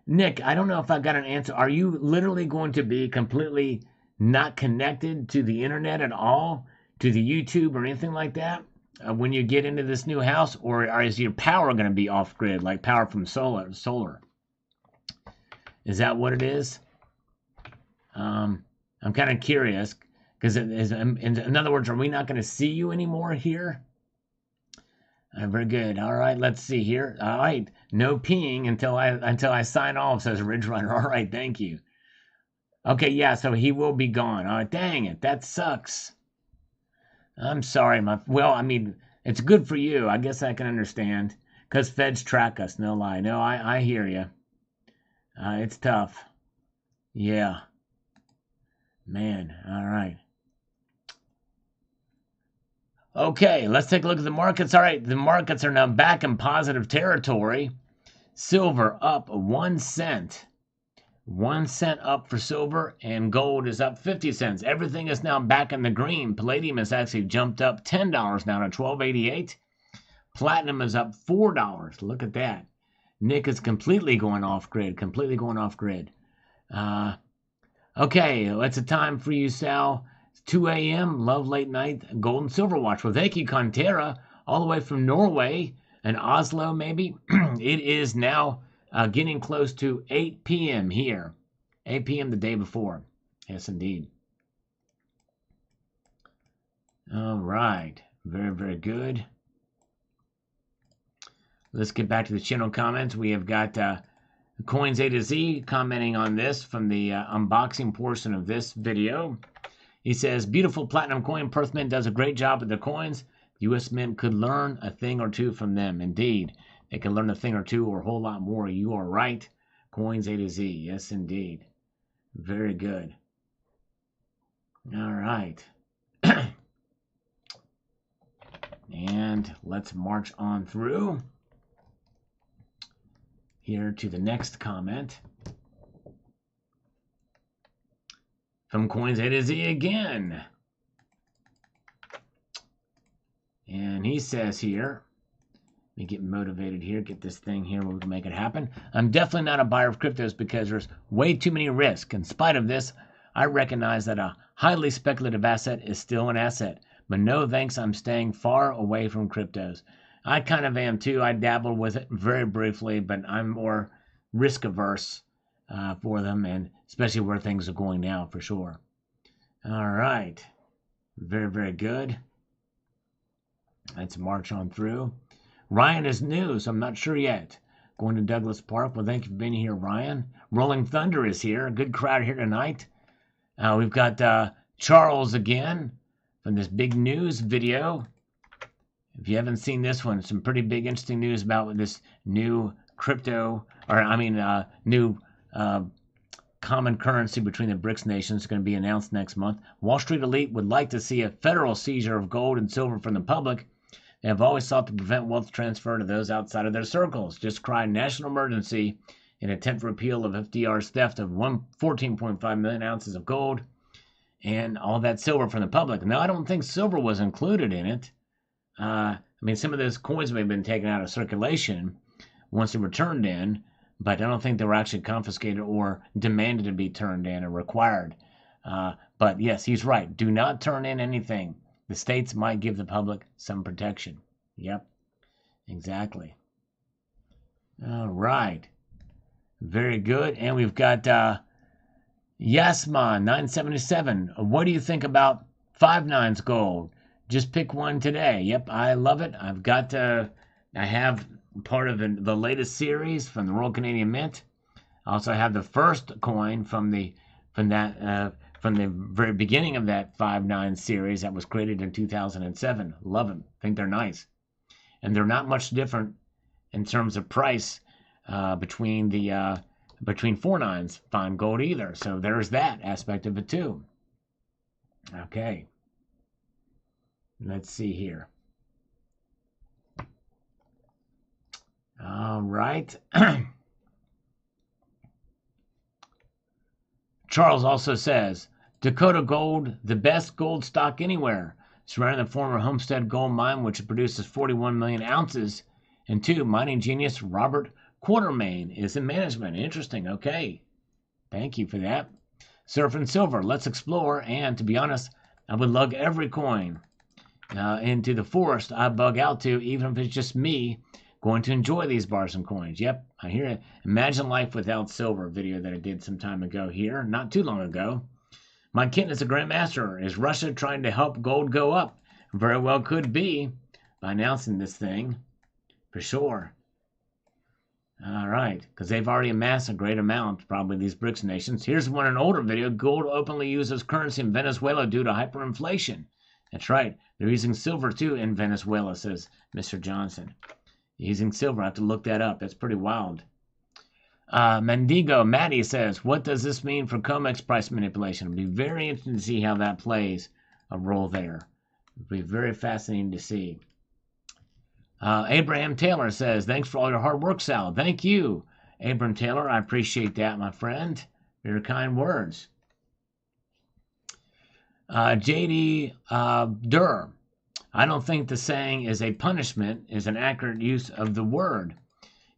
Nick? I don't know if I got an answer. Are you literally going to be completely not connected to the internet at all, to the YouTube or anything like that, when you get into this new house, or is your power going to be off grid, like power from solar? Is that what it is? I'm kind of curious because in other words, are we not going to see you anymore here? Very good. All right, let's see here. All right, no peeing until I sign off, says Ridge Runner. All right, thank you. Okay, yeah, so he will be gone. Oh, dang it, that sucks. I'm sorry, well, I mean, it's good for you. I guess I can understand because feds track us. No lie. No, I hear you. It's tough. Yeah, man. All right. Okay, let's take a look at the markets. All right, the markets are now back in positive territory. Silver up 1 cent. 1 cent up for silver, and gold is up 50 cents. Everything is now back in the green. Palladium has actually jumped up $10 now to $12.88. Platinum is up $4. Look at that. Nick is completely going off grid. Completely going off grid. Okay, it's a time for you, Sal. 2 a.m. Love late night. Gold and silver watch. Well, thank you, Contera, all the way from Norway and Oslo, maybe. It is now getting close to 8 p.m. here. 8 p.m. the day before. Yes, indeed. All right. Very, very good. Let's get back to the channel comments. We have got Coins A to Z commenting on this from the unboxing portion of this video. He says, beautiful platinum coin. Perth Mint does a great job with their coins. U.S. Mint could learn a thing or two from them. Indeed. They can learn a thing or two or a whole lot more. You are right. Coins A to Z. Yes, indeed. Very good. All right. And let's march on through here to the next comment. From Coins A to Z again. And he says here, let me get motivated here, get this thing here where we can make it happen. I'm definitely not a buyer of cryptos because there's way too many risks. In spite of this, I recognize that a highly speculative asset is still an asset. But no thanks, I'm staying far away from cryptos. I kind of am too. I dabbled with it very briefly, but I'm more risk averse for them, and especially where things are going now, for sure. All right. Very, very good. Let's march on through. Ryan is new, so I'm not sure yet. Going to Douglas Park. Well, thank you for being here, Ryan. Rolling Thunder is here. A good crowd here tonight. We've got Charles again from this big news video. If you haven't seen this one, some pretty big, interesting news about this new crypto, new common currency between the BRICS nations is going to be announced next month. Wall Street elite would like to see a federal seizure of gold and silver from the public. They have always sought to prevent wealth transfer to those outside of their circles. Just cry national emergency in attempt for repeal of FDR's theft of 14.5 million ounces of gold and all that silver from the public. Now, I don't think silver was included in it. Some of those coins may have been taken out of circulation once they were turned in, but I don't think they were actually confiscated or demanded to be turned in or required. But yes, he's right. Do not turn in anything. The states might give the public some protection. Yep, exactly. All right. Very good. And we've got Yasman 977. What do you think about 5/9 gold? Just pick one today. Yep, I love it. I have part of the latest series from the Royal Canadian Mint. I also have the first coin from the very beginning of that 5/9 series that was created in 2007. Love them. Think they're nice, and they're not much different in terms of price between 4/9 fine gold either. So there's that aspect of it too. Okay. Let's see here. All right. Charles also says, Dakota Gold, the best gold stock anywhere, surrounding the former Homestead gold mine, which produces 41 million ounces. And two, mining genius Robert Quartermain is in management. Interesting. Okay. Thank you for that. Surf and Silver, let's explore. And to be honest, I would lug every coin into the forest I bug out to, even if it's just me going to enjoy these bars and coins. Yep, I hear it. Imagine Life Without Silver video that I did some time ago here, not too long ago. My kin is a grandmaster. Is Russia trying to help gold go up? Very well could be by announcing this thing, for sure. All right, because they've already amassed a great amount, probably these BRICS nations. Here's one, an older video. Gold openly used as currency in Venezuela due to hyperinflation. That's right. They're using silver, too, in Venezuela, says Mr. Johnson. Using silver. I have to look that up. That's pretty wild. Mendigo Maddie says, what does this mean for COMEX price manipulation? It'll be very interesting to see how that plays a role there. It'll be very fascinating to see. Abraham Taylor says, thanks for all your hard work, Sal. Thank you, Abraham Taylor. I appreciate that, my friend. Your kind words. J.D. Durr, I don't think the saying is a punishment is an accurate use of the word.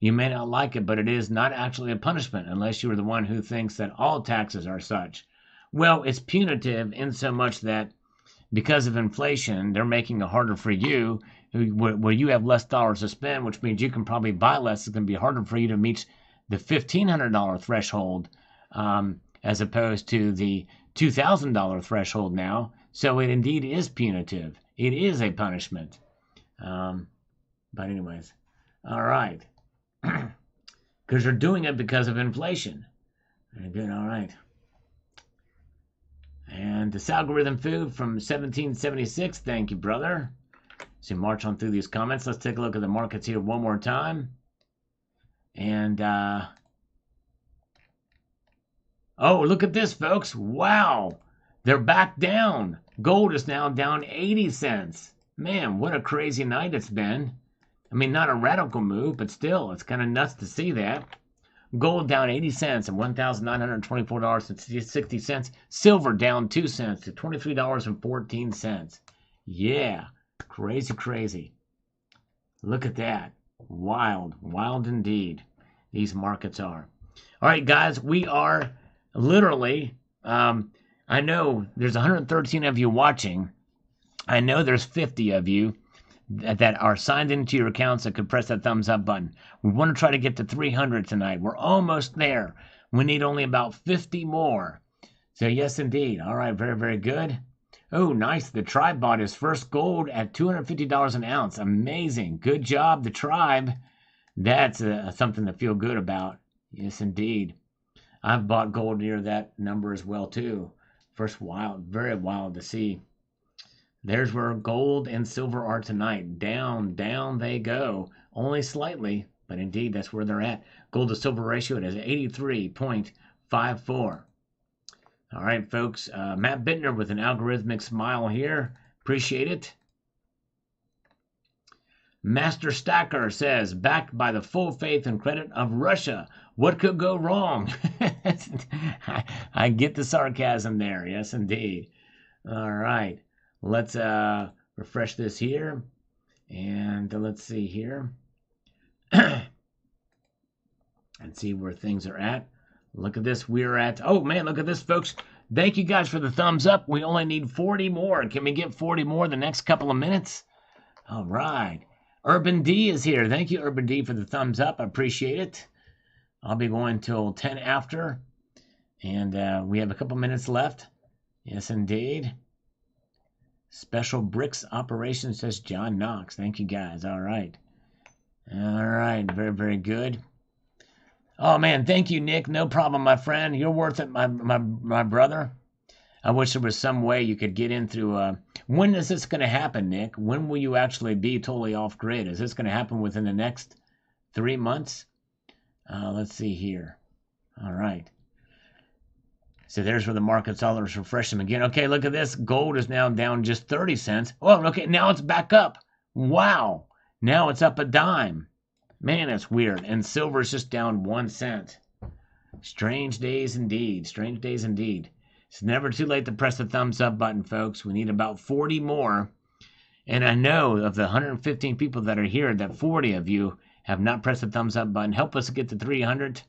You may not like it, but it is not actually a punishment unless you are the one who thinks that all taxes are such. Well, it's punitive in so much that because of inflation, they're making it harder for you, where you have less dollars to spend, which means you can probably buy less. It's going to be harder for you to meet the $1,500 threshold as opposed to the $2,000 threshold now. So it indeed is punitive. It is a punishment. But anyways, all right. Because you're doing it because of inflation. Very good, all right. And this algorithm food from 1776. Thank you, brother. So march on through these comments. Let's take a look at the markets here one more time. And, oh, look at this, folks. Wow. They're back down. Gold is now down 80 cents. Man, what a crazy night it's been. I mean, not a radical move, but still, it's kind of nuts to see that. Gold down 80 cents at $1,924.60. Silver down 2 cents to $23.14. Yeah, crazy, crazy. Look at that. Wild, wild indeed. These markets are. All right, guys, we are literally, I know there's 113 of you watching. I know there's 50 of you that are signed into your accounts that could press that thumbs up button. We want to try to get to 300 tonight. We're almost there. We need only about 50 more. So yes, indeed. All right, very, very good. Oh, nice. The tribe bought his first gold at $250 an ounce. Amazing. Good job, the tribe. That's something to feel good about. Yes, indeed. I've bought gold near that number as well, too. First wild, very wild to see. There's where gold and silver are tonight. Down, down they go. Only slightly, but indeed that's where they're at. Gold to silver ratio, it is 83.54. All right, folks. Matt Bittner with an algorithmic smile here. Appreciate it. Master Stacker says, backed by the full faith and credit of Russia. What could go wrong? I get the sarcasm there. Yes, indeed. All right. Let's refresh this here. And let's see here. And see where things are at. Look at this. We're at, oh man, look at this, folks. Thank you guys for the thumbs up. We only need 40 more. Can we get 40 more the next couple of minutes? All right. Urban D is here. Thank you, Urban D, for the thumbs up. I appreciate it. I'll be going till 10 after. And we have a couple minutes left. Yes, indeed. Special BRICS operation, says John Knox. Thank you, guys. All right. All right. Very, very good. Oh, man. Thank you, Nick. No problem, my friend. You're worth it, my brother. I wish there was some way you could get in through... when is this going to happen, Nick? When will you actually be totally off-grid? Is this going to happen within the next 3 months? Let's see here. All right. So there's where the market's all refresh them again. Okay, look at this. Gold is now down just 30 cents. Oh, okay, now it's back up. Wow. Now it's up a dime. Man, that's weird. And silver is just down 1 cent. Strange days indeed. Strange days indeed. It's never too late to press the thumbs up button, folks. We need about 40 more. And I know of the 115 people that are here, that 40 of you have not pressed the thumbs up button. Help us get to 300.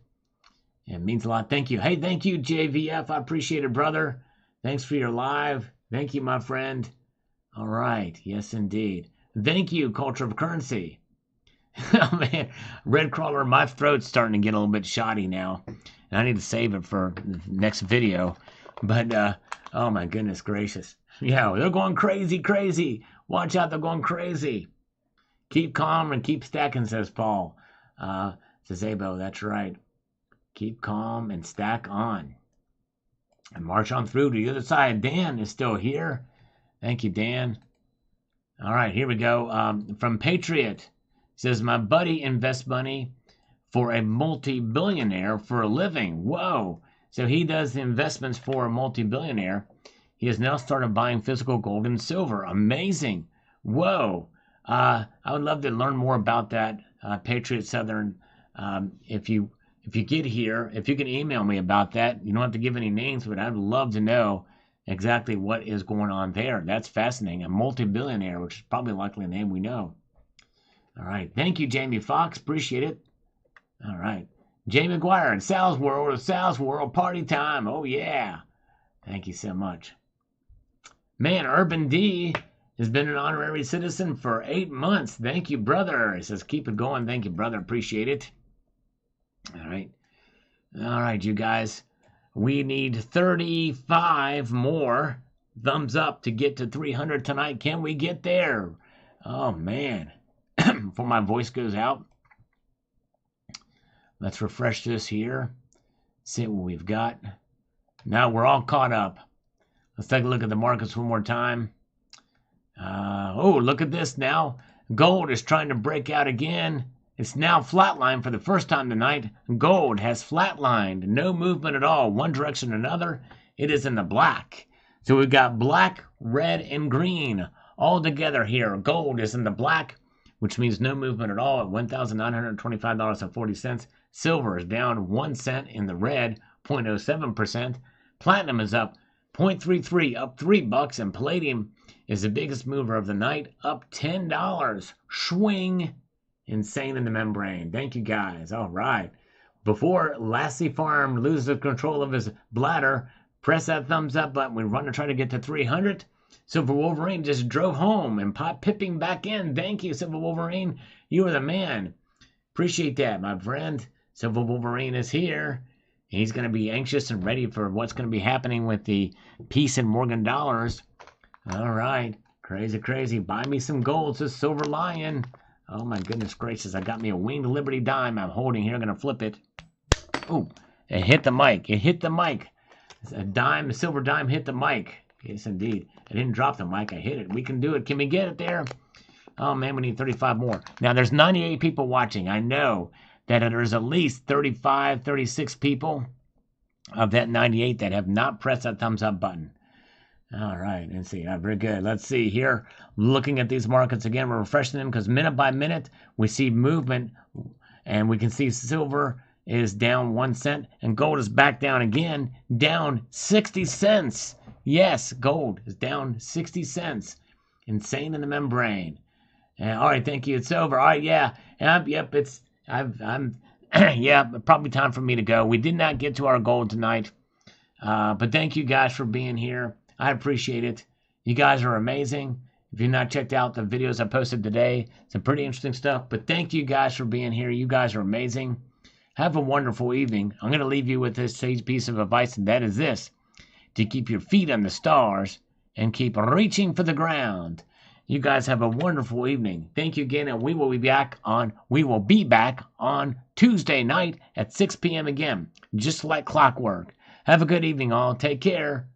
It means a lot. Thank you. Hey, thank you, JVF. I appreciate it, brother. Thanks for your live. Thank you, my friend. All right. Yes, indeed. Thank you, Culture of Currency. Oh, man. Red Crawler, my throat's starting to get a little bit shoddy now. And I need to save it for the next video. But, oh, my goodness gracious. Yeah, they're going crazy, crazy. Watch out, they're going crazy. Keep calm and keep stacking, says Paul. Says Abo, that's right. Keep calm and stack on. And march on through to the other side. Dan is still here. Thank you, Dan. All right, here we go. From Patriot. Says, my buddy invests money for a multi-billionaire for a living. Whoa. So he does the investments for a multi-billionaire. He has now started buying physical gold and silver. Amazing. Whoa. I would love to learn more about that, Patriot Southern. If you get here, if you can email me about that, you don't have to give any names, but I'd love to know exactly what is going on there. That's fascinating. A multi-billionaire, which is probably likely a name we know. All right. Thank you, Jamie Fox. Appreciate it. All right. Jay McGuire in Sal's World, party time. Oh, yeah. Thank you so much. Man, Urban D has been an honorary citizen for 8 months. Thank you, brother. He says, keep it going. Thank you, brother. Appreciate it. All right. All right, you guys. We need 35 more thumbs up to get to 300 tonight. Can we get there? Oh, man. Before my voice goes out. Let's refresh this here. See what we've got. Now we're all caught up. Let's take a look at the markets one more time. Oh, look at this now. Gold is trying to break out again. It's now flatlined for the first time tonight. Gold has flatlined. No movement at all. One direction or another. It is in the black. So we've got black, red, and green all together here. Gold is in the black, which means no movement at all at $1,925.40. Silver is down 1 cent in the red, 0.07%. Platinum is up 0.33, up $3, and palladium is the biggest mover of the night, up $10. Swing. Insane in the membrane. Thank you, guys. All right. Before Lassie Farm loses control of his bladder, press that thumbs up button. We're going to try to get to 300. Silver Wolverine just drove home and pipping back in. Thank you, Silver Wolverine. You are the man. Appreciate that, my friend. Silver Wolverine is here. He's going to be anxious and ready for what's going to be happening with the Peace and Morgan dollars. All right. Crazy, crazy. Buy me some gold, says Silver Lion. Oh, my goodness gracious. I got me a Winged Liberty dime I'm holding here. I'm going to flip it. Oh, it hit the mic. It hit the mic. A dime, a silver dime hit the mic. Yes, indeed. I didn't drop the mic. I hit it. We can do it. Can we get it there? Oh, man, we need 35 more. Now, there's 98 people watching. I know that there's at least 35, 36 people of that 98 that have not pressed that thumbs up button. All right, let's see. Very good. Let's see here. Looking at these markets again, we're refreshing them because minute by minute we see movement, and we can see silver is down 1 cent, and gold is back down again, down 60 cents. Yes, gold is down 60 cents. Insane in the membrane. All right, thank you. It's over. All right, yeah. Yep, I'm yeah, probably time for me to go. We did not get to our goal tonight, but thank you guys for being here. I appreciate it. You guys are amazing. If you've not checked out the videos I posted today, some pretty interesting stuff. But thank you guys for being here. You guys are amazing. Have a wonderful evening. I'm going to leave you with this piece of advice, and that is this: to keep your feet on the stars and keep reaching for the ground. You guys have a wonderful evening. Thank you again, and we will be back on Tuesday night at 6 p.m. again, just like clockwork. Have a good evening, all. Take care.